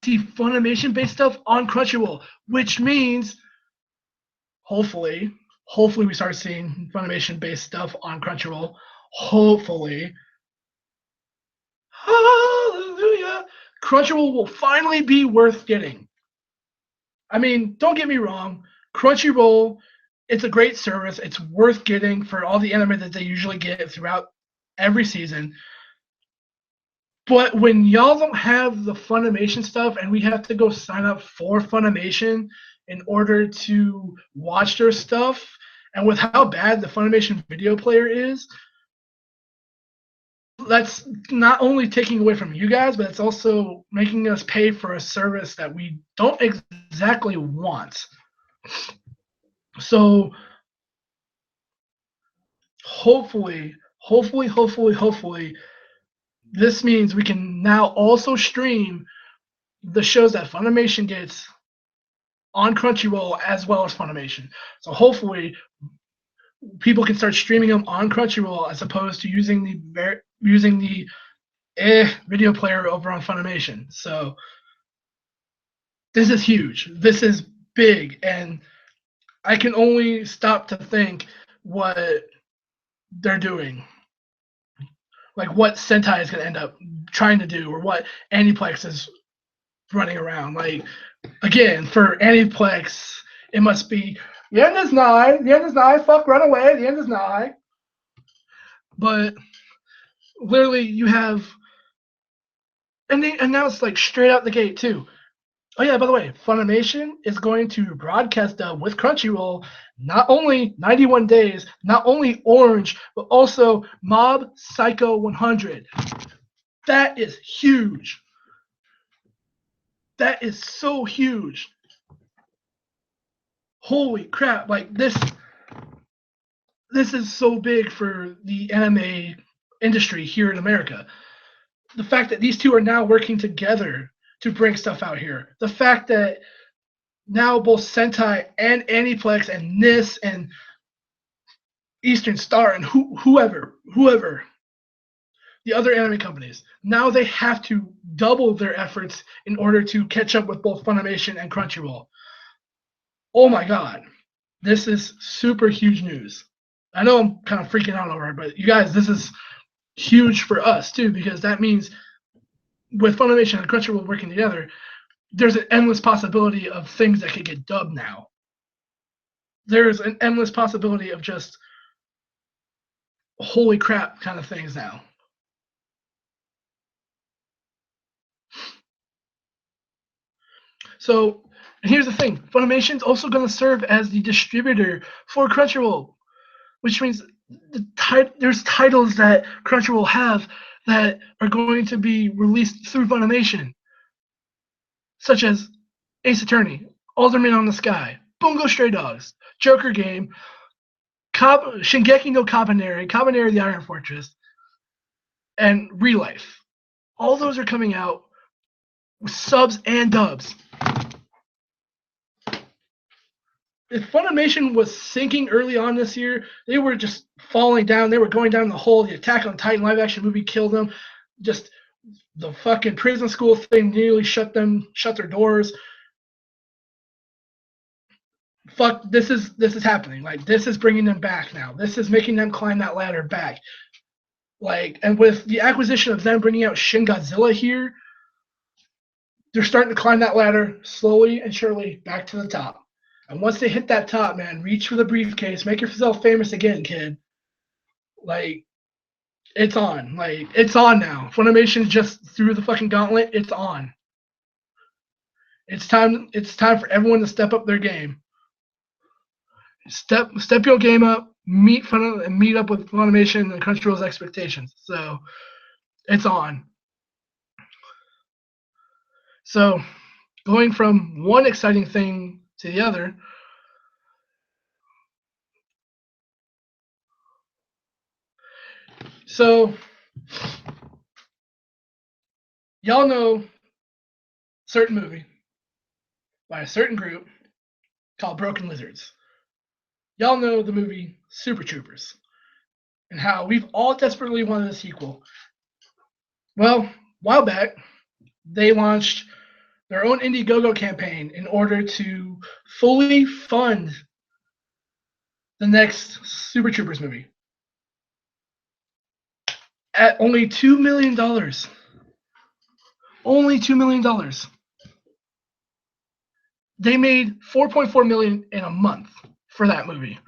See Funimation-based stuff on Crunchyroll, which means hopefully we start seeing Funimation-based stuff on Crunchyroll. Hopefully. Hallelujah. Crunchyroll will finally be worth getting. I mean, don't get me wrong. Crunchyroll, it's a great service. It's worth getting for all the anime that they usually get throughout every season. But when y'all don't have the Funimation stuff and we have to go sign up for Funimation in order to watch their stuff, and with how bad the Funimation video player is, that's not only taking away from you guys, but it's also making us pay for a service that we don't exactly want. So hopefully, this means we can now also stream the shows that Funimation gets on Crunchyroll as well as Funimation. So hopefully people can start streaming them on Crunchyroll as opposed to using the video player over on Funimation. So this is huge. This is big, and I can only stop to think what they're doing. Like what Sentai is going to end up trying to do, or what Aniplex is running around. Like, again, for Aniplex, it must be the end is nigh. The end is nigh. Fuck, run away. The end is nigh. But literally, you have, and they announced like straight out the gate too. Oh yeah, by the way, Funimation is going to broadcast dub with Crunchyroll not only 91 Days, not only Orange, but also Mob Psycho 100. That is huge. That is so huge. Holy crap, like this this is so big for the anime industry here in America. The fact that these two are now working together to bring stuff out here. The fact that now both Sentai and Aniplex and NIS and Eastern Star and whoever, the other anime companies, now they have to double their efforts in order to catch up with both Funimation and Crunchyroll. Oh my god, this is super huge news. I know I'm kind of freaking out over it, but you guys, this is huge for us too, because that means with Funimation and Crunchyroll working together, there's an endless possibility of things that could get dubbed now. There's an endless possibility of just holy crap kind of things now. So, and here's the thing, Funimation's also going to serve as the distributor for Crunchyroll, which means there's titles that Crunchyroll have that are going to be released through Funimation, such as Ace Attorney, Alderman on the Sky, Bungo Stray Dogs, Joker Game, Shingeki no Kabaneri, Kabaneri the Iron Fortress, and Relife. All those are coming out with subs and dubs. If Funimation was sinking early on this year, they were just falling down. They were going down the hole. The Attack on Titan live action movie killed them. Just the fucking prison school thing nearly shut their doors. Fuck, this is happening. Like, this is bringing them back now. This is making them climb that ladder back. Like, and with the acquisition of them bringing out Shin Godzilla here, they're starting to climb that ladder slowly and surely back to the top. And once they hit that top, man, reach for the briefcase, make yourself famous again, kid. Like, it's on. Like, it's on now. Funimation just threw the fucking gauntlet. It's on. It's time for everyone to step up their game. Step your game up, meet up with Funimation and Crunchyroll's expectations. So it's on. So going from one exciting thing to the other. So y'all know certain movie by a certain group called Broken Lizards. Y'all know the movie Super Troopers and how we've all desperately wanted a sequel. Well, a while back, they launched their own Indiegogo campaign in order to fully fund the next Super Troopers movie at only $2 million. Only $2 million. They made $4.4 million in a month for that movie.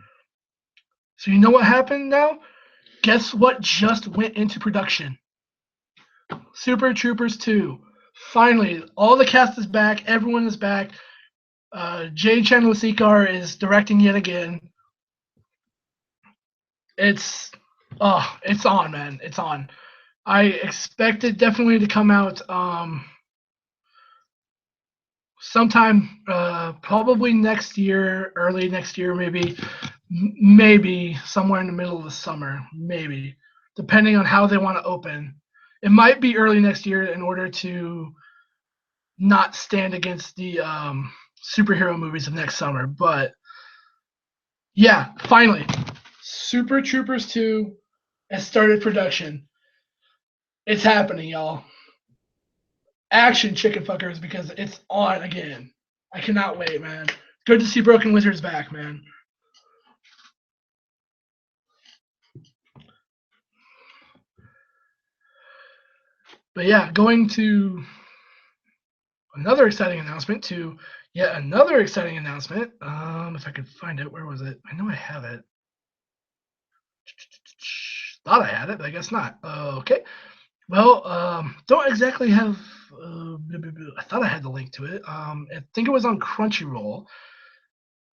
So you know what happened now? Guess what just went into production? Super Troopers 2. Finally, all the cast is back. Everyone is back. Jay Chandrasekhar is directing yet again. It's on, man. It's on. I expect it definitely to come out sometime probably next year, early next year, maybe somewhere in the middle of the summer, maybe, depending on how they want to open. It might be early next year in order to not stand against the superhero movies of next summer. But yeah, finally, Super Troopers 2 has started production. It's happening, y'all. Action, chicken fuckers, because it's on again. I cannot wait, man. Good to see Broken Lizards back, man. But yeah, going to another exciting announcement to yet another exciting announcement. If I could find it, where was it? I know I have it. Thought I had it, but I guess not. Okay. Well, don't exactly have. I thought I had the link to it. I think it was on Crunchyroll.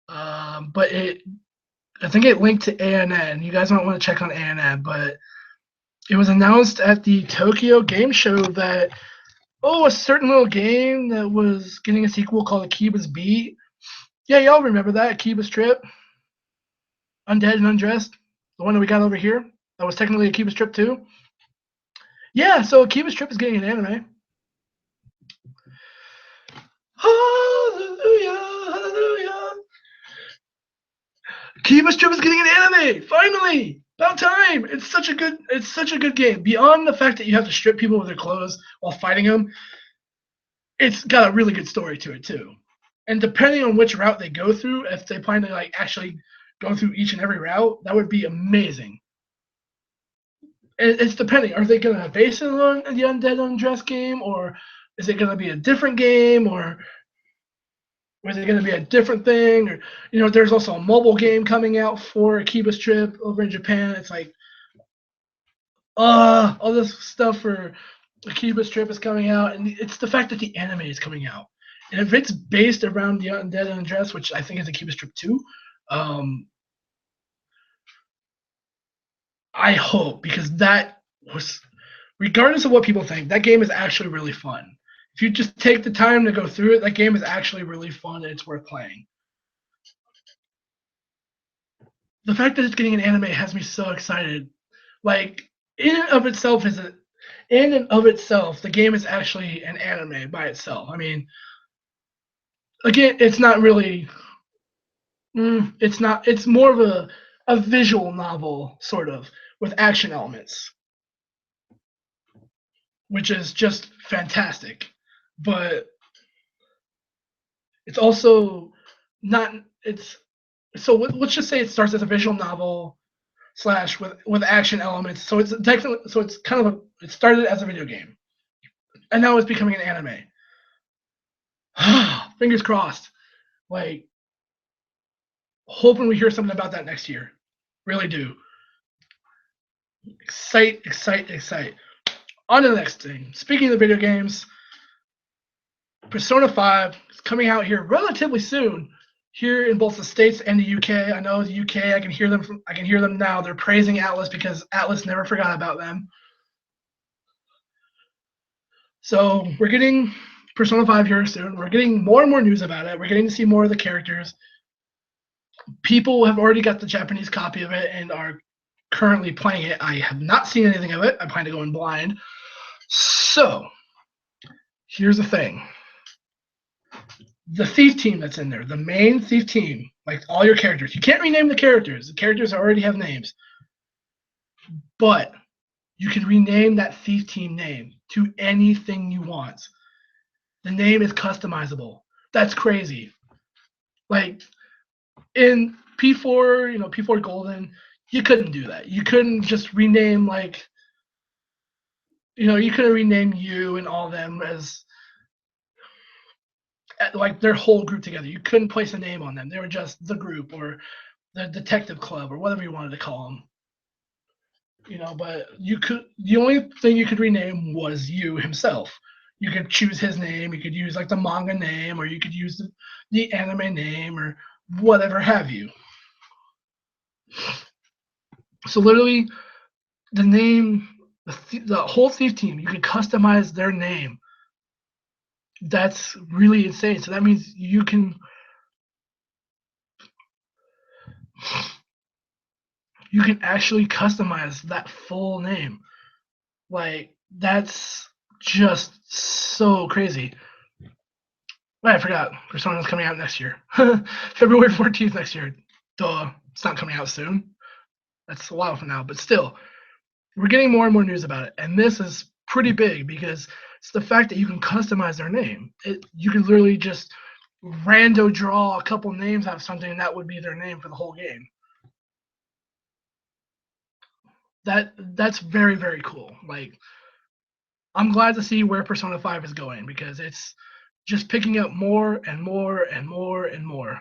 But I think it linked to ANN. You guys might want to check on ANN, but it was announced at the Tokyo Game Show that a certain little game that was getting a sequel called Akiba's Beat. Yeah, y'all remember that Akiba's Trip, Undead and Undressed. The one that we got over here. That was technically Akiba Strip too. Yeah, so Akiba Strip is getting an anime. Hallelujah, hallelujah. Akiba Strip is getting an anime. Finally, about time. It's such a good game. Beyond the fact that you have to strip people of their clothes while fighting them, it's got a really good story to it too. And depending on which route they go through, if they plan to like actually go through each and every route, that would be amazing. It's depending. Are they going to base it on the Undead Undressed game, or is it going to be a different game, or is it going to be a different thing? Or there's also a mobile game coming out for Akiba Strip over in Japan. It's like, all this stuff for Akiba Strip is coming out, and it's the fact that the anime is coming out. And if it's based around the Undead Undressed, which I think is Akiba Strip 2, I hope, because that was, regardless of what people think, that game is actually really fun. If you just take the time to go through it, that game is actually really fun and it's worth playing. The fact that it's getting an anime has me so excited. Like, in and of itself, the game is actually an anime by itself. I mean, again, it's not really. It's not. It's more of a visual novel, sort of, with action elements, which is just fantastic. But it's also not. It's so let's just say it starts as a visual novel slash with action elements. So it's technically it's kind of it started as a video game, and now it's becoming an anime. Fingers crossed. Like, hoping we hear something about that next year. Really do. Excite. On to the next thing. Speaking of the video games, Persona 5 is coming out here relatively soon. Here in both the States and the UK. I know the UK, I can hear them now. They're praising Atlas because Atlas never forgot about them. So we're getting Persona 5 here soon. We're getting more and more news about it. We're getting to see more of the characters. People have already got the Japanese copy of it and are currently playing it. I have not seen anything of it. I plan to go in blind. So here's the thing. The thief team that's in there, the main thief team, like all your characters, you can't rename the characters. The characters already have names. But you can rename that thief team name to anything you want. The name is customizable. That's crazy. Like, in P4, P4 Golden, you couldn't do that. You couldn't just rename, like, you couldn't rename you and all them as like their whole group together. You couldn't place a name on them. They were just the group or the detective club or whatever you wanted to call them. But the only thing you could rename was you himself. You could choose his name. You could use like the manga name, or you could use the anime name, or whatever have you. So literally, the name, the whole thief team, you can customize their name. That's really insane. So that means you can actually customize that full name. Like, that's just so crazy. I forgot. Persona's coming out next year. February 14th next year. Duh. It's not coming out soon. That's a while from now. But still, we're getting more and more news about it. And this is pretty big because it's the fact that you can customize their name. You can literally just rando draw a couple names out of something, and that would be their name for the whole game. That's very, very cool. Like, I'm glad to see where Persona 5 is going because it's just picking up more and more and more and more.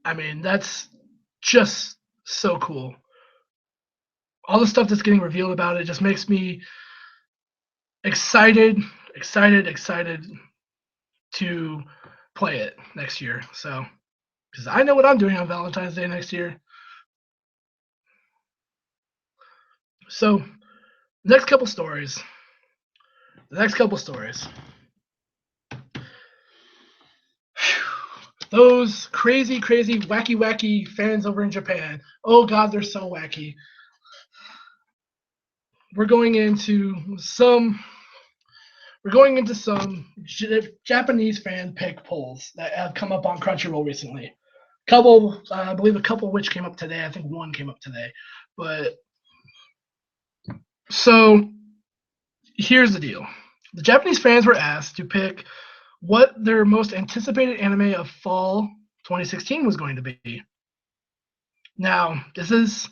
I mean, that's just so cool. All the stuff that's getting revealed about it just makes me excited to play it next year. So, because I know what I'm doing on Valentine's Day next year. So, the next couple stories. Those crazy, wacky fans over in Japan. Oh God, they're so wacky. We're going into some Japanese fan pick polls that have come up on Crunchyroll recently. I believe a couple which came up today. I think one came up today. But so here's the deal. The Japanese fans were asked to pick what their most anticipated anime of fall 2016 was going to be. Now, this is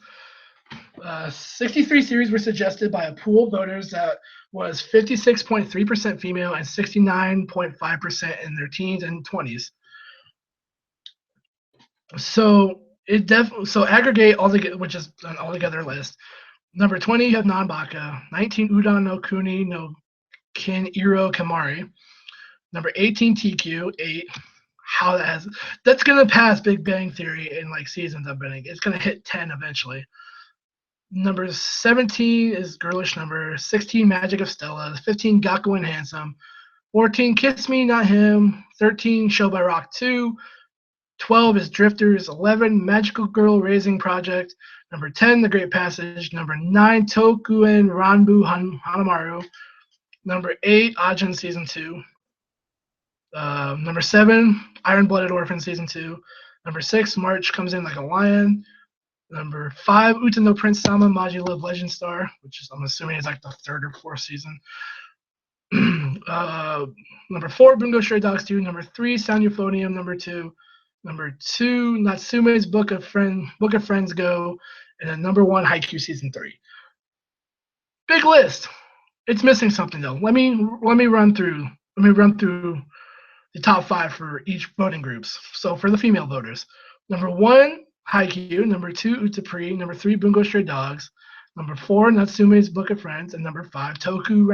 63 series were suggested by a pool of voters that was 56.3% female and 69.5% in their teens and 20s. So aggregate all the, which is an altogether list. Number 20, you have Nanbaka. 19, Udon no Kuni no Kin Iro Kamari. Number 18, TQ. 8. That's gonna pass Big Bang Theory in like seasons of betting. It's gonna hit 10 eventually. Number 17 is Girlish Number. 16, Magic of Stella. 15, Gaku and Handsome. 14, Kiss Me Not Him. 13, Show by Rock 2. 12 is Drifters. 11, Magical Girl Raising Project. Number 10, The Great Passage. Number 9, Tokuen Ranbu Hanamaru. Number 8, Ajin Season 2. Number 7, Iron Blooded Orphan Season 2. Number 6, March Comes In Like a Lion. Number 5, Uta no Prince Sama Maji Love Legend Star, which is, I'm assuming, is like the 3rd or 4th season. Number 4, Bungo Stray Dogs 2. Number 3, Sound Euphonium. Number 2. Number 2, Natsume's Book of Friends Go. And then number 1, Haikyuu Season 3. Big list. It's missing something though. Let me run through the top 5 for each voting groups. So for the female voters, number 1, Haikyuu. Number 2, Utapri. Number 3, Bungo Stray Dogs. Number 4, Natsume's Book of Friends. And number 5, Toku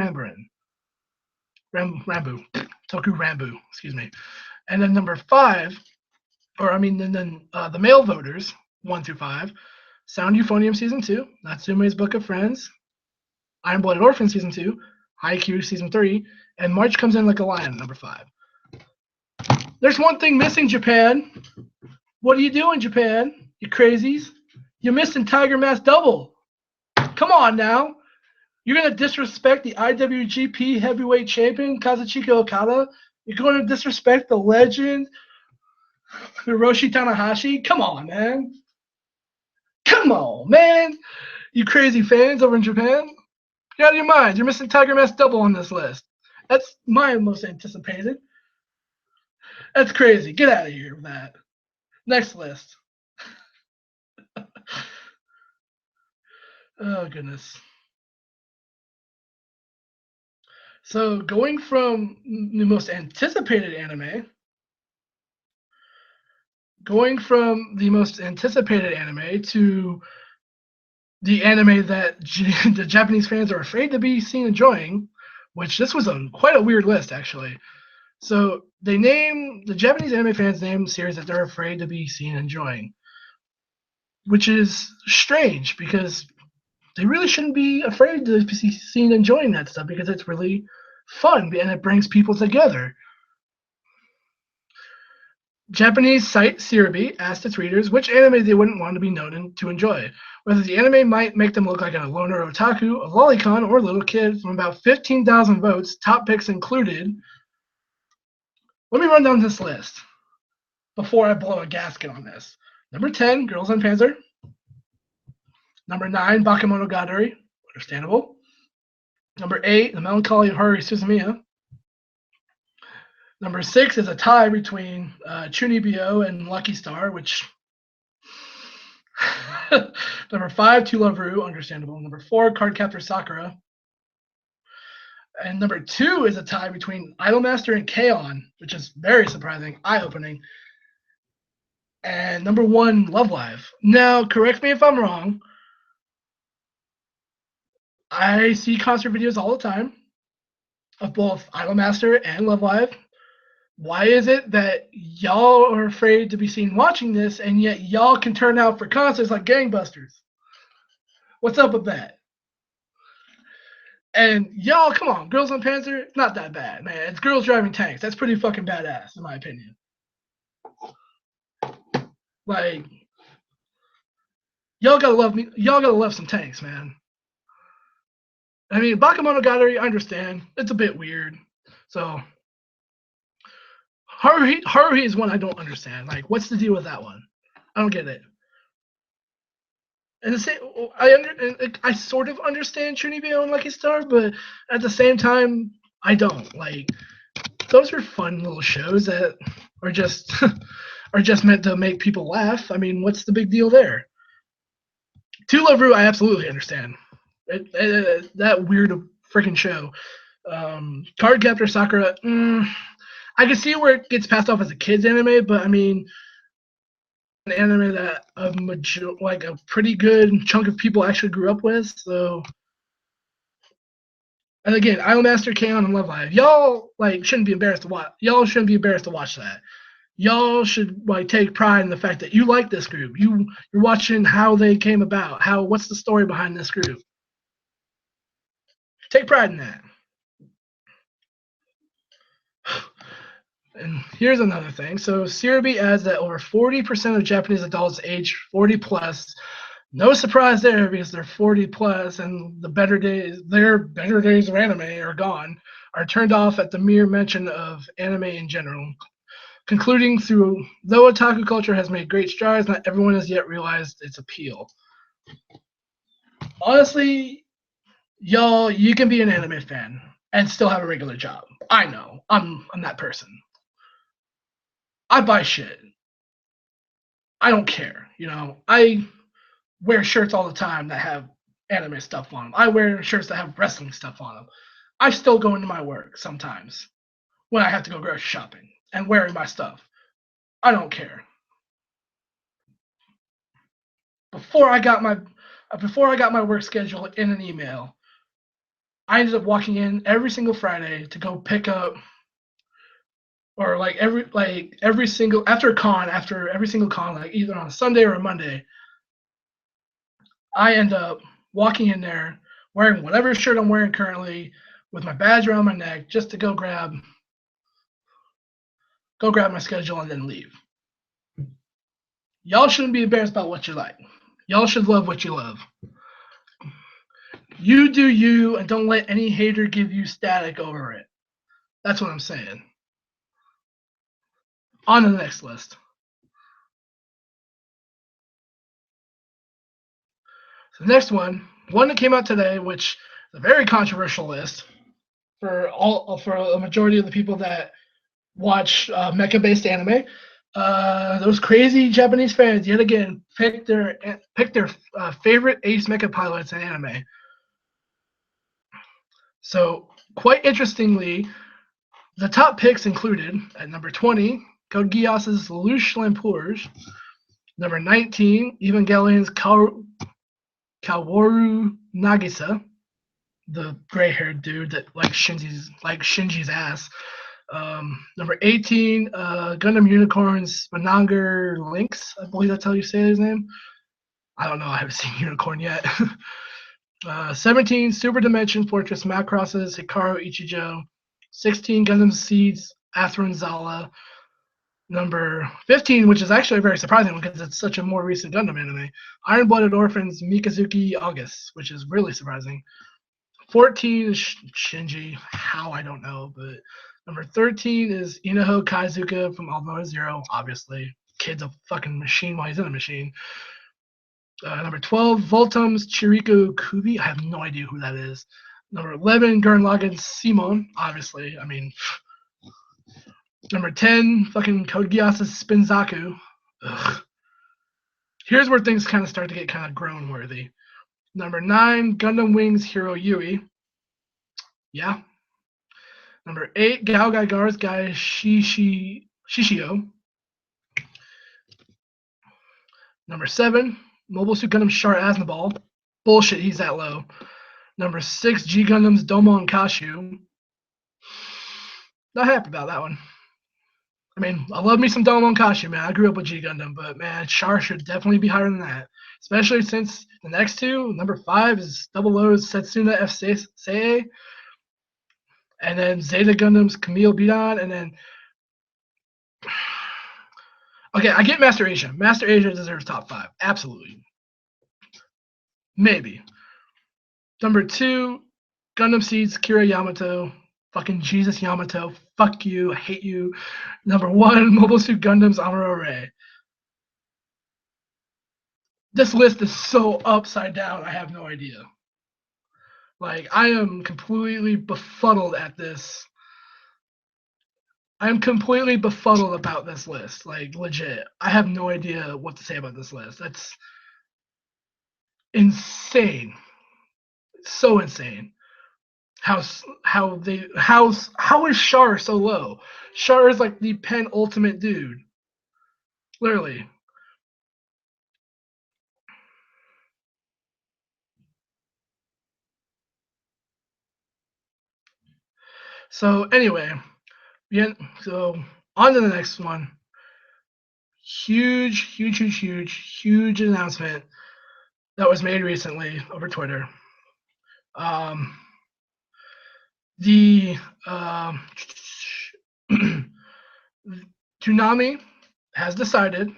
Rambu, excuse me. And then number 5, the male voters, 1 through 5, Sound Euphonium Season 2, Natsume's Book of Friends, Iron Blooded Orphan Season 2, Haikyuu Season 3, and March Comes In Like a Lion, number 5. There's one thing missing, Japan. What are you doing, Japan? You crazies? You're missing Tiger Mask Double. Come on now. You're going to disrespect the IWGP Heavyweight Champion, Kazuchika Okada? You're going to disrespect the legend, Hiroshi Tanahashi? Come on, man. Come on, man. You crazy fans over in Japan? You're out of your minds. You're missing Tiger Mask Double on this list. That's my most anticipated. That's crazy. Get out of here with that. Next list. Oh, goodness. So going from the most anticipated anime to the anime that the Japanese fans are afraid to be seen enjoying, which this was quite a weird list, actually. So the Japanese anime fans name series that they're afraid to be seen enjoying, which is strange because they really shouldn't be afraid to be seen enjoying that stuff because it's really fun and it brings people together. Japanese site Siribi asked its readers which anime they wouldn't want to be known to enjoy, whether the anime might make them look like a loner otaku, a lolicon, or a little kid. From about 15,000 votes, top picks included. Let me run down this list before I blow a gasket on this. Number 10, Girls on Panzer. Number 9, Bakemonogatari, understandable. Number 8, The Melancholy of Haruhi Suzumiya. Number 6 is a tie between Chunibyo and Lucky Star, which... Number 5, To Love Ru, understandable. Number 4, Cardcaptor Sakura. And number 2 is a tie between Idolmaster and K-On!, which is very surprising, eye-opening. And number 1, Love Live. Now, correct me if I'm wrong. I see concert videos all the time of both Idolmaster and Love Live. Why is it that y'all are afraid to be seen watching this, and yet y'all can turn out for concerts like gangbusters? What's up with that? And y'all, come on, Girls on Panzer, not that bad, man. It's girls driving tanks. That's pretty fucking badass, in my opinion. Like, y'all gotta love me. Y'all gotta love some tanks, man. I mean, Bakemonogatari, I understand. It's a bit weird. So, Haruhi is one I don't understand. Like, what's the deal with that one? I don't get it. And the same, I sort of understand Chunibyo and Lucky Star, but at the same time, I don't. Like, those are fun little shows that are just are just meant to make people laugh. I mean, what's the big deal there? To Love Ru, I absolutely understand. That weird freaking show. Card Captor Sakura, I can see where it gets passed off as a kids anime, but I mean, an anime that like a pretty good chunk of people actually grew up with. So, and again, Idolmaster, K-On, and Love Live, y'all like shouldn't be embarrassed to watch. Y'all shouldn't be embarrassed to watch that. Y'all should like take pride in the fact that you like this group. You're watching how they came about. What's the story behind this group? Take pride in that. And here's another thing. So Sirabi adds that over 40% of Japanese adults age 40 plus. No surprise there because they're 40 plus and their better days of anime are gone, are turned off at the mere mention of anime in general. Concluding through, though otaku culture has made great strides, not everyone has yet realized its appeal. Honestly, y'all, you can be an anime fan and still have a regular job. I know. I'm that person. I buy shit. I don't care. I wear shirts all the time that have anime stuff on them. I wear shirts that have wrestling stuff on them. I still go into my work sometimes when I have to go grocery shopping and wearing my stuff. I don't care. Before I got my work schedule in an email, I ended up walking in every single Friday to go pick up, or every single after every single con, like either on a Sunday or a Monday, I end up walking in there wearing whatever shirt I'm wearing currently with my badge around my neck just to go grab my schedule and then leave. Y'all shouldn't be embarrassed about what you like. Y'all should love what you love. You do you and don't let any hater give you static over it. That's what I'm saying. On to the next list. So the next one that came out today, which is a very controversial list for a majority of the people that watch mecha-based anime. Those crazy Japanese fans yet again picked their favorite ace mecha pilots in anime. So quite interestingly, the top picks included at number 20, Code Geass's Lelouch Lampourge. Number 19, Evangelion's Kaworu Nagisa, the gray-haired dude that likes Shinji's ass. Number 18, Gundam Unicorn's Spinanger Lynx. I believe that's how you say his name. I don't know. I haven't seen Unicorn yet. 17, Super Dimension Fortress Macross's Hikaru Ichijo. 16, Gundam Seeds Atherin Zala. Number 15, which is actually very surprising because it's such a more recent Gundam anime, Iron Blooded Orphans Mikazuki August, which is really surprising. 14 is Shinji. How, I don't know. But number 13 is Inaho Kaizuka from Almoa Zero, obviously. Kid's a fucking machine while he's in a machine. Number 12, Voltum's Chiriko Kubi. I have no idea who that is. Number 11, Gurren Lagann's Simon, obviously. I mean, number 10, fucking Code Geass's Spinzaku. Ugh. Here's where things kind of start to get kind of groan worthy. Number 9, Gundam Wing's Hiro Yui. Yeah. Number 8, Gao Gaigar's Guy Shishio. Number 7, Mobile Suit Gundam Char Aznavour. Bullshit, he's that low. Number 6, G Gundam's Domon Kashu. Not happy about that one. I mean, I love me some Domon Kashu, man. I grew up with G Gundam, but man, Char should definitely be higher than that. Especially since the next two, number 5 is Double O's Setsuna F. Sei, and then Zeta Gundam's Camille Bidon, and then Okay, I get Master Asia. Master Asia deserves top 5. Absolutely. Maybe. Number 2, Gundam Seeds, Kira Yamato. Fucking Jesus Yamato. Fuck you. I hate you. Number 1, Mobile Suit Gundam's Amuro Ray. This list is so upside down, I have no idea. Like, I am completely befuddled at this. I'm completely befuddled about this list. Like, legit. I have no idea what to say about this list. That's insane. It's so insane. How is Char so low? Char is like the penultimate dude. Literally. So anyway, yeah, so on to the next one. Huge announcement that was made recently over Twitter. The Toonami has decided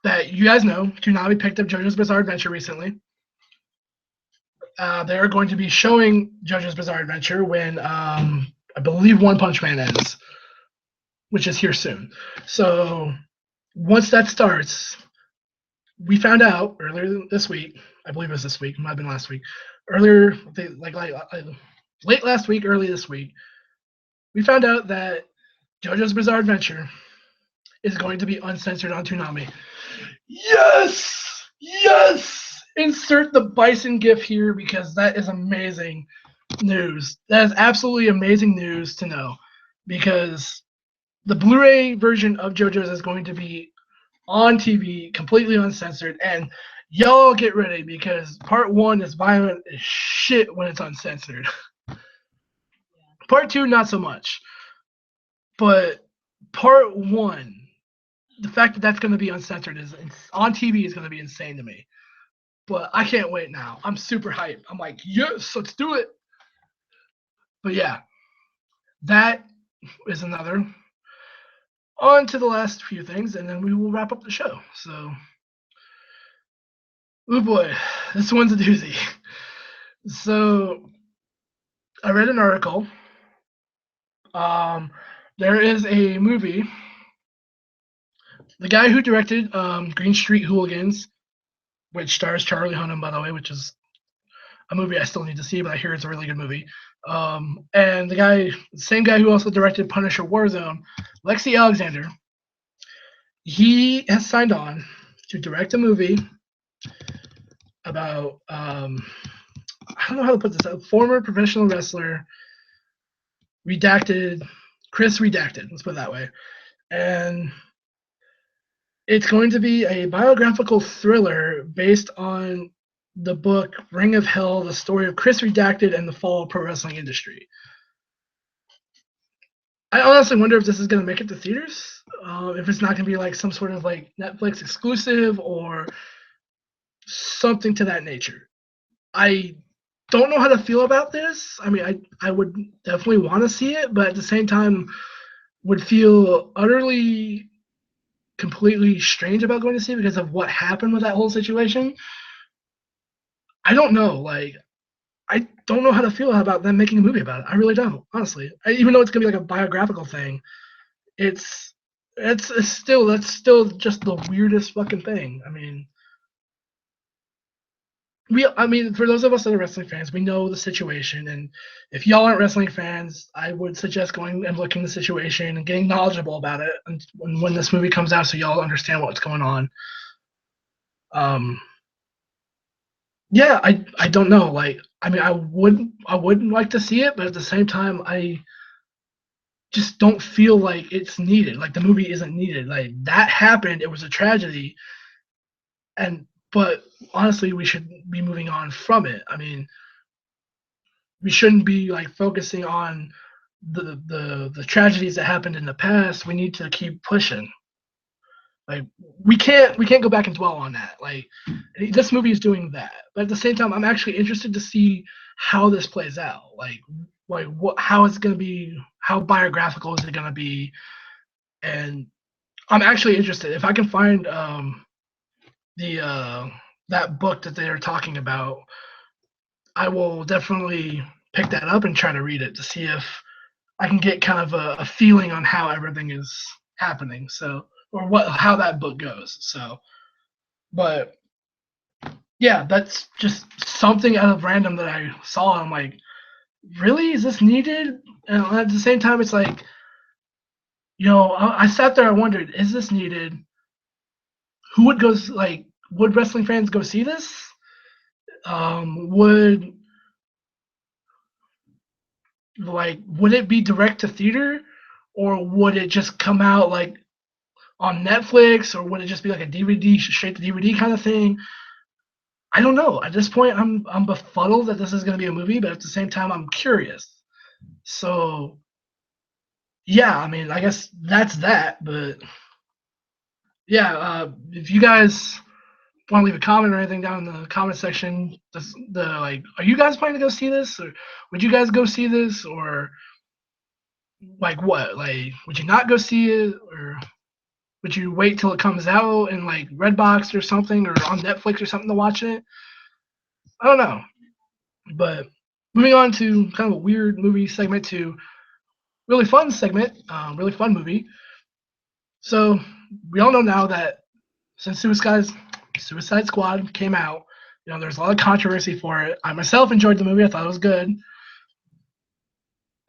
that, you guys know, Toonami picked up JoJo's Bizarre Adventure recently. They're going to be showing JoJo's Bizarre Adventure when I believe One Punch Man ends, which is here soon. So once that starts, we found out earlier this week, I believe it was this week, it might have been last week, earlier, late last week, early this week, we found out that JoJo's Bizarre Adventure is going to be uncensored on Toonami. Yes! Yes! Insert the Bison gif here because that is amazing news. That is absolutely amazing news to know, because the Blu-ray version of JoJo's is going to be on TV, completely uncensored, and y'all get ready because part 1 is violent as shit when it's uncensored. Part 2, not so much. But part 1, the fact that that's going to be uncensored is on TV is going to be insane to me. But I can't wait now. I'm super hyped. I'm like, yes, let's do it. But yeah, that is another. On to the last few things, and then we will wrap up the show. So, oh boy, this one's a doozy. So, I read an article. There is a movie. The guy who directed Green Street Hooligans, which stars Charlie Hunnam, by the way, which is a movie I still need to see, but I hear it's a really good movie. And the same guy who also directed Punisher Warzone, Lexi Alexander, he has signed on to direct a movie about, I don't know how to put this, a former professional wrestler, Chris Redacted, let's put it that way. And it's going to be a biographical thriller based on the book Ring of Hell, the story of Chris Redacted and the fall of pro wrestling industry. I honestly wonder if this is going to make it to theaters, if it's not going to be like some sort of like Netflix exclusive or something to that nature. I don't know how to feel about this. I mean, I would definitely want to see it, but at the same time would feel utterly, completely strange about going to see it because of what happened with that whole situation. I don't know. Like, I don't know how to feel about them making a movie about it. I really don't, honestly. Even though it's gonna be like a biographical thing, it's still, that's still just the weirdest fucking thing. I mean, for those of us that are wrestling fans, we know the situation, and if y'all aren't wrestling fans, I would suggest going and looking the situation and getting knowledgeable about it, and when this movie comes out, so y'all understand what's going on. Yeah, I don't know. Like, I mean, I wouldn't like to see it, but at the same time, I just don't feel like it's needed. Like, the movie isn't needed. Like, that happened. It was a tragedy, but honestly, we should be moving on from it. I mean, we shouldn't be like focusing on the tragedies that happened in the past. We need to keep pushing. Like, we can't go back and dwell on that. Like, this movie is doing that, but at the same time, I'm actually interested to see how this plays out. How it's gonna be, how biographical is it gonna be, and I'm actually interested. If I can find the that book that they are talking about, I will definitely pick that up and try to read it to see if I can get kind of a feeling on how everything is happening. So, or what how that book goes. So, but yeah, that's just something out of random that I saw. And I'm like, really, is this needed? And at the same time, it's like, I sat there, I wondered, is this needed? Who would go like? Would wrestling fans go see this? Would would it be direct to theater, or would it just come out like on Netflix, or would it just be like a DVD, straight to DVD kind of thing? I don't know. At this point, I'm befuddled that this is going to be a movie, but at the same time, I'm curious. So yeah, I mean, I guess that's that. But yeah, if you guys want to leave a comment or anything down in the comment section, are you guys planning to go see this, or would you guys go see this, or like what? Like, would you not go see it, or would you wait till it comes out in like Redbox or something, or on Netflix or something to watch it? I don't know. But moving on to kind of a weird movie segment to really fun segment, really fun movie. So we all know now that since Suicide Squad came out, there's a lot of controversy for it. I myself enjoyed the movie. I thought it was good.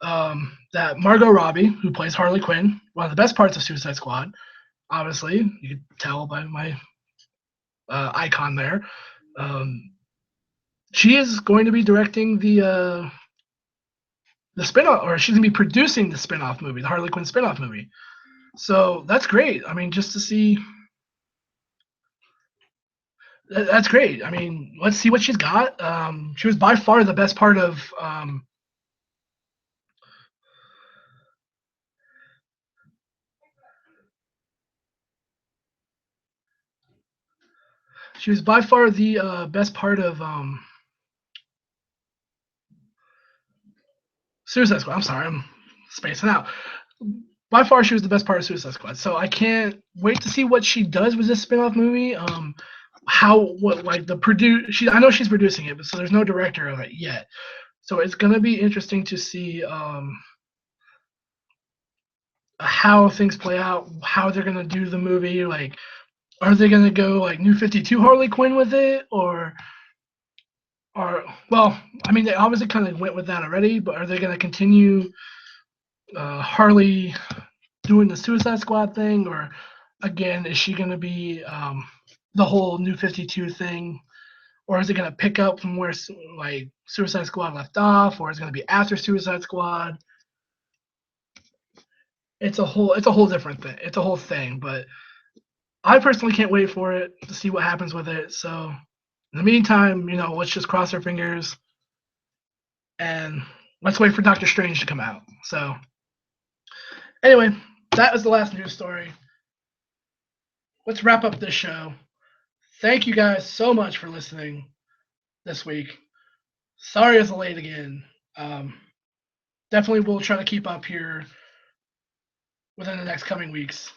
That Margot Robbie, who plays Harley Quinn, one of the best parts of Suicide Squad, obviously you could tell by my icon there. Um, she is going to be directing the spinoff, or she's going to be producing the spinoff movie, the Harley Quinn spinoff movie. So that's great. I mean, just to see, that's great. I mean, let's see what she's got. She was by far the best part of. She was by far the best part of Suicide Squad. I'm sorry, I'm spacing out. By far, she was the best part of Suicide Squad. So I can't wait to see what she does with this spin-off movie. I know she's producing it, but so there's no director of it yet. So it's gonna be interesting to see how things play out, how they're gonna do the movie. Like, are they gonna go like New 52 Harley Quinn with it, or well, I mean, they obviously kind of went with that already, but are they gonna continue Harley doing the Suicide Squad thing, or again, is she gonna be the whole New 52 thing, or is it gonna pick up from where like Suicide Squad left off, or is it gonna be after Suicide Squad? It's a whole different thing. It's a whole thing, but I personally can't wait for it to see what happens with it. So in the meantime, let's just cross our fingers and let's wait for Doctor Strange to come out. So anyway, that was the last news story. Let's wrap up this show. Thank you guys so much for listening this week. Sorry I was late again. Definitely will try to keep up here within the next coming weeks.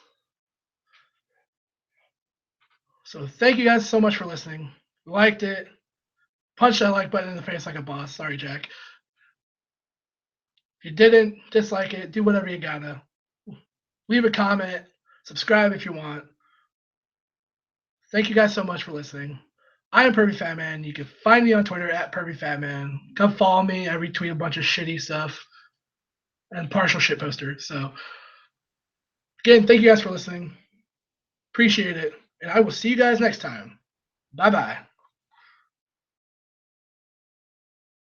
So thank you guys so much for listening. Liked it. Punch that like button in the face like a boss. Sorry, Jack. If you didn't, dislike it. Do whatever you gotta. Leave a comment. Subscribe if you want. Thank you guys so much for listening. I am Pervy Fat Man. You can find me on Twitter at Pervy Fat Man. Come follow me. I retweet a bunch of shitty stuff and partial shit posters. So again, thank you guys for listening. Appreciate it. And I will see you guys next time. Bye bye.